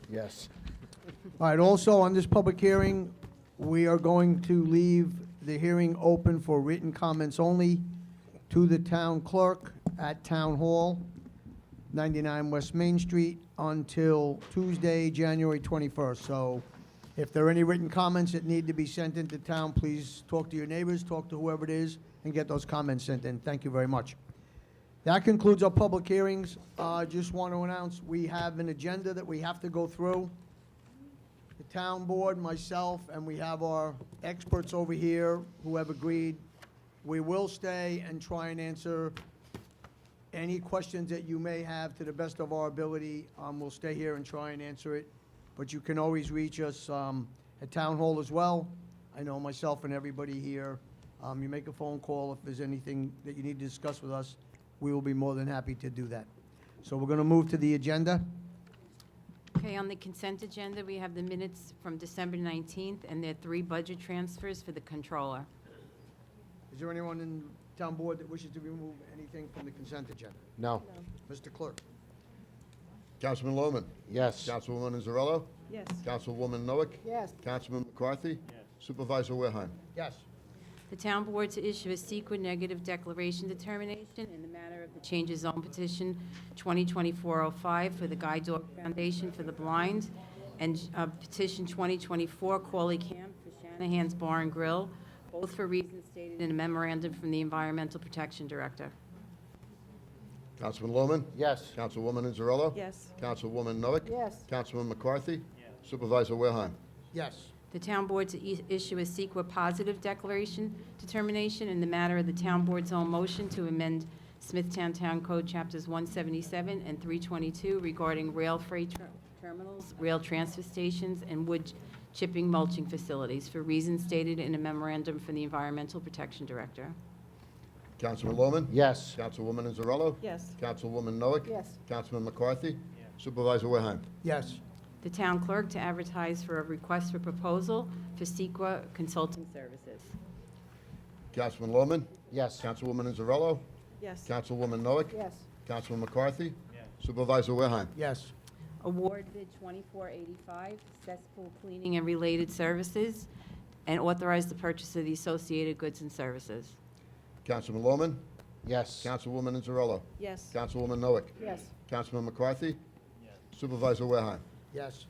Yes. All right, also on this public hearing, we are going to leave the hearing open for written comments only to the town clerk at Town Hall, 99 West Main Street, until Tuesday, January 21st. So if there are any written comments that need to be sent into town, please talk to your neighbors, talk to whoever it is, and get those comments sent in. Thank you very much. That concludes our public hearings. I just want to announce we have an agenda that we have to go through. The town board, myself, and we have our experts over here who have agreed. We will stay and try and answer any questions that you may have to the best of our ability. We'll stay here and try and answer it. But you can always reach us at Town Hall as well. I know myself and everybody here. You make a phone call if there's anything that you need to discuss with us. We will be more than happy to do that. So we're going to move to the agenda. Okay, on the consent agenda, we have the minutes from December 19th, and there are 3 budget transfers for the controller. Is there anyone in town board that wishes to remove anything from the consent agenda? No. Mr. Clerk? Councilman Loman. Yes. Councilwoman Inzarello. Yes. Councilwoman Noack. Yes. Councilman McCarthy. Yes. Supervisor Wareheim. Yes. The town board to issue a secret negative declaration determination in the matter of the change of zone petition 2024-05 for the Guide Dog Foundation for the Blind, and petition 2024 Corley Camp for Shanahan's Bar and Grill, both for reasons stated in a memorandum from the Environmental Protection Director. Councilman Loman. Yes. Councilwoman Inzarello. Yes. Councilwoman Noack. Yes. Councilman McCarthy. Yes. Supervisor Wareheim. Yes. The town board to issue a CEQA positive declaration determination in the matter of the town board's own motion to amend Smithtown Town Code Chapters 177 and 322 regarding rail freight terminals, rail transfer stations, and wood chipping mulching facilities for reasons stated in a memorandum from the Environmental Protection Director. Councilman Loman. Yes. Councilwoman Inzarello. Yes. Councilwoman Noack. Yes. Councilman McCarthy. Yes. Supervisor Wareheim. Yes. The town clerk to advertise for a request for proposal for CEQA consulting services. Councilman Loman. Yes. Councilwoman Inzarello. Yes. Councilwoman Noack. Yes. Councilman McCarthy. Yes. Supervisor Wareheim. Yes. Award bid 2485, cesspool cleaning and related services, and authorize the purchase of the associated goods and services. Councilman Loman. Yes. Councilwoman Inzarello. Yes. Councilwoman Noack. Yes. Councilman McCarthy. Yes. Supervisor Wareheim. Yes.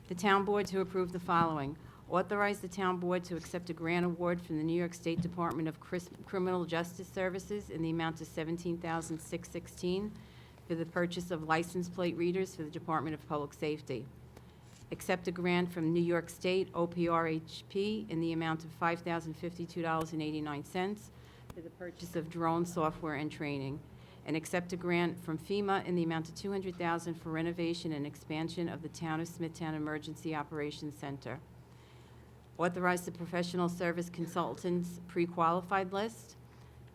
The town board to approve the following. Authorize the town board to accept a grant award from the New York State Department of Criminal Justice Services in the amount of $17,616 for the purchase of license plate readers for the Department of Public Safety. Accept a grant from New York State OPRHP in the amount of $5,052.89 for the purchase of drone software and training. And accept a grant from FEMA in the amount of $200,000 for renovation and expansion of the Town of Smithtown Emergency Operations Center. Authorize the professional service consultants pre-qualified list,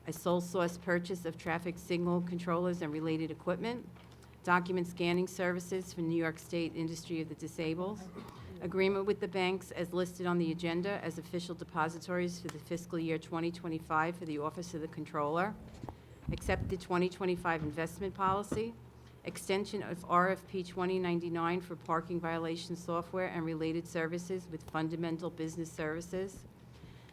a sole source purchase of traffic signal controllers and related equipment, document scanning services for New York State Industry of the Disabled, agreement with the banks as listed on the agenda as official depositories for the fiscal year 2025 for the Office of the Controller, accept the 2025 investment policy, extension of RFP 2099 for parking violation software and related services with Fundamental Business Services.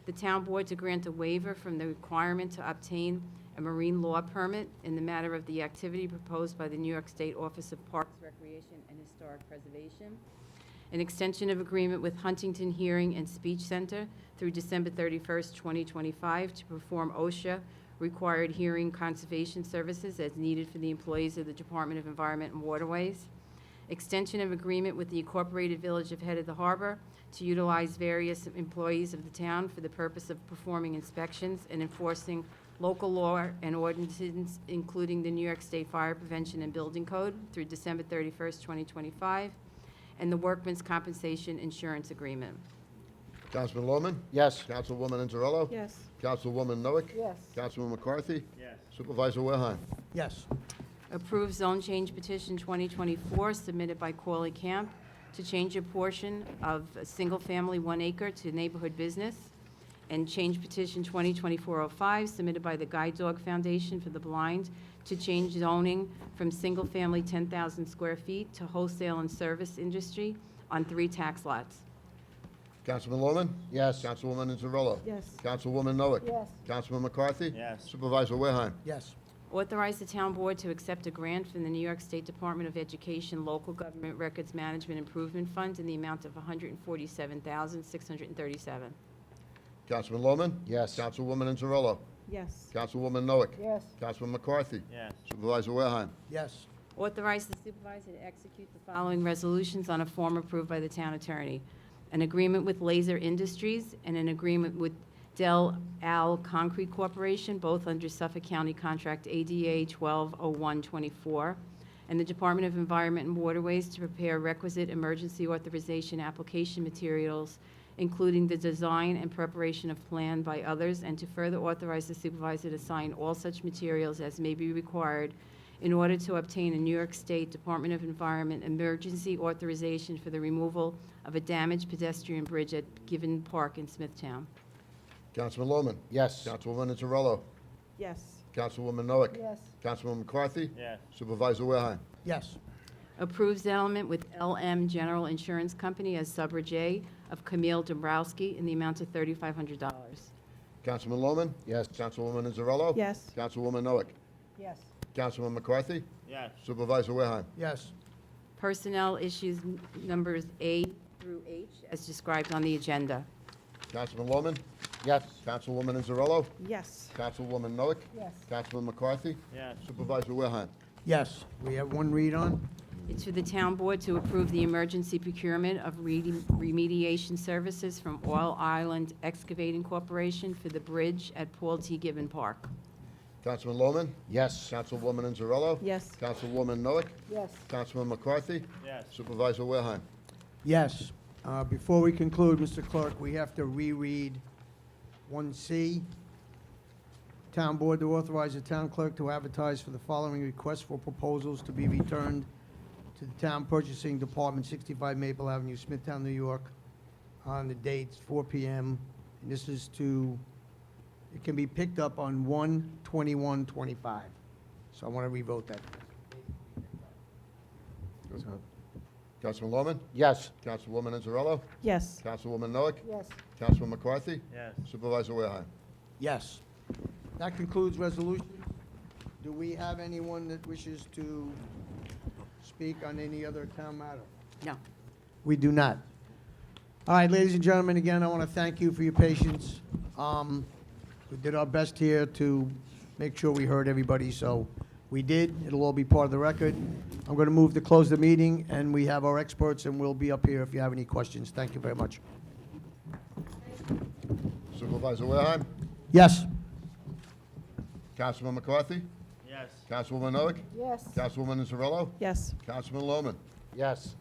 The town board to grant a waiver from the requirement to obtain a marine law permit in the matter of the activity proposed by the New York State Office of Parks, Recreation, and Historic Preservation, an extension of agreement with Huntington Hearing and Speech Center through December 31st, 2025, to perform OSHA required hearing conservation services as needed for the employees of the Department of Environment and Waterways, extension of agreement with the Incorporated Village of Head of the Harbor to utilize various employees of the town for the purpose of performing inspections and enforcing local law and ordinances, including the New York State Fire Prevention and Building Code through December 31st, 2025, and the Workmen's Compensation Insurance Agreement. Councilman Lohman? Yes. Councilwoman Inzarello? Yes. Councilwoman Noack? Yes. Councilman McCarthy? Yes. Supervisor Wareheim? Yes. Approve zone change petition 2024 submitted by Corley Camp to change a portion of a single-family 1 acre to neighborhood business, and change petition 2024-05 submitted by the Guide Dog Foundation for the Blind to change zoning from single-family 10,000 square feet to wholesale and service industry on 3 tax lots. Councilman Lohman? Yes. Councilwoman Inzarello? Yes. Councilwoman Noack? Yes. Councilman McCarthy? Yes. Supervisor Wareheim? Yes. Authorize the town board to accept a grant from the New York State Department of Education Local Government Records Management Improvement Fund in the amount of $147,637. Councilman Lohman? Yes. Councilwoman Inzarello? Yes. Councilwoman Noack? Yes. Councilman McCarthy? Yes. Supervisor Wareheim? Yes. Authorize the supervisor to execute the following resolutions on a form approved by the town attorney. An agreement with Laser Industries and an agreement with Del Al Concrete Corporation, both under Suffolk County Contract ADA 120124, and the Department of Environment and Waterways to prepare requisite emergency authorization application materials, including the design and preparation of plan by others, and to further authorize the supervisor to sign all such materials as may be required in order to obtain a New York State Department of Environment emergency authorization for the removal of a damaged pedestrian bridge at Given Park in Smithtown. Councilman Lohman? Yes. Councilwoman Inzarello? Yes. Councilwoman Noack? Yes. Councilman McCarthy? Yes. Supervisor Wareheim? Yes. Approve settlement with LM General Insurance Company as Subra J of Camille Dombrowski in the amount of $3,500. Councilman Lohman? Yes. Councilwoman Inzarello? Yes. Councilwoman Noack? Yes. Councilman McCarthy? Yes. Supervisor Wareheim? Yes. Personnel issues numbers A through H as described on the agenda. Councilman Lohman? Yes. Councilwoman Inzarello? Yes. Councilwoman Noack? Yes. Councilman McCarthy? Yes. Supervisor Wareheim? Yes. We have one read on. It's for the town board to approve the emergency procurement of remediation services from Oil Island Excavating Corporation for the bridge at Paul T. Given Park. Councilman Lohman? Yes. Councilwoman Inzarello? Yes. Councilwoman Noack? Yes. Councilman McCarthy? Yes. Supervisor Wareheim? Yes. Before we conclude, Mr. Clerk, we have to reread 1C. Town Board to authorize the town clerk to advertise for the following requests for proposals to be returned to the Town Purchasing Department, 65 Maple Avenue, Smithtown, New York, on the dates 4 p.m. And this is to, it can be picked up on 1/21/25. So I want to revote that. Councilman Lohman? Yes. Councilwoman Inzarello? Yes. Councilwoman Noack? Yes. Councilman McCarthy? Yes. Supervisor Wareheim? Yes. That concludes resolution. Do we have anyone that wishes to speak on any other town matter? No. We do not. All right, ladies and gentlemen, again, I want to thank you for your patience. We did our best here to make sure we heard everybody, so we did. It'll all be part of the record. I'm going to move to close the meeting, and we have our experts, and we'll be up here if you have any questions. Thank you very much. Supervisor Wareheim? Yes. Councilman McCarthy? Yes. Councilwoman Noack? Yes. Councilwoman Inzarello? Yes. Councilman Lohman? Yes.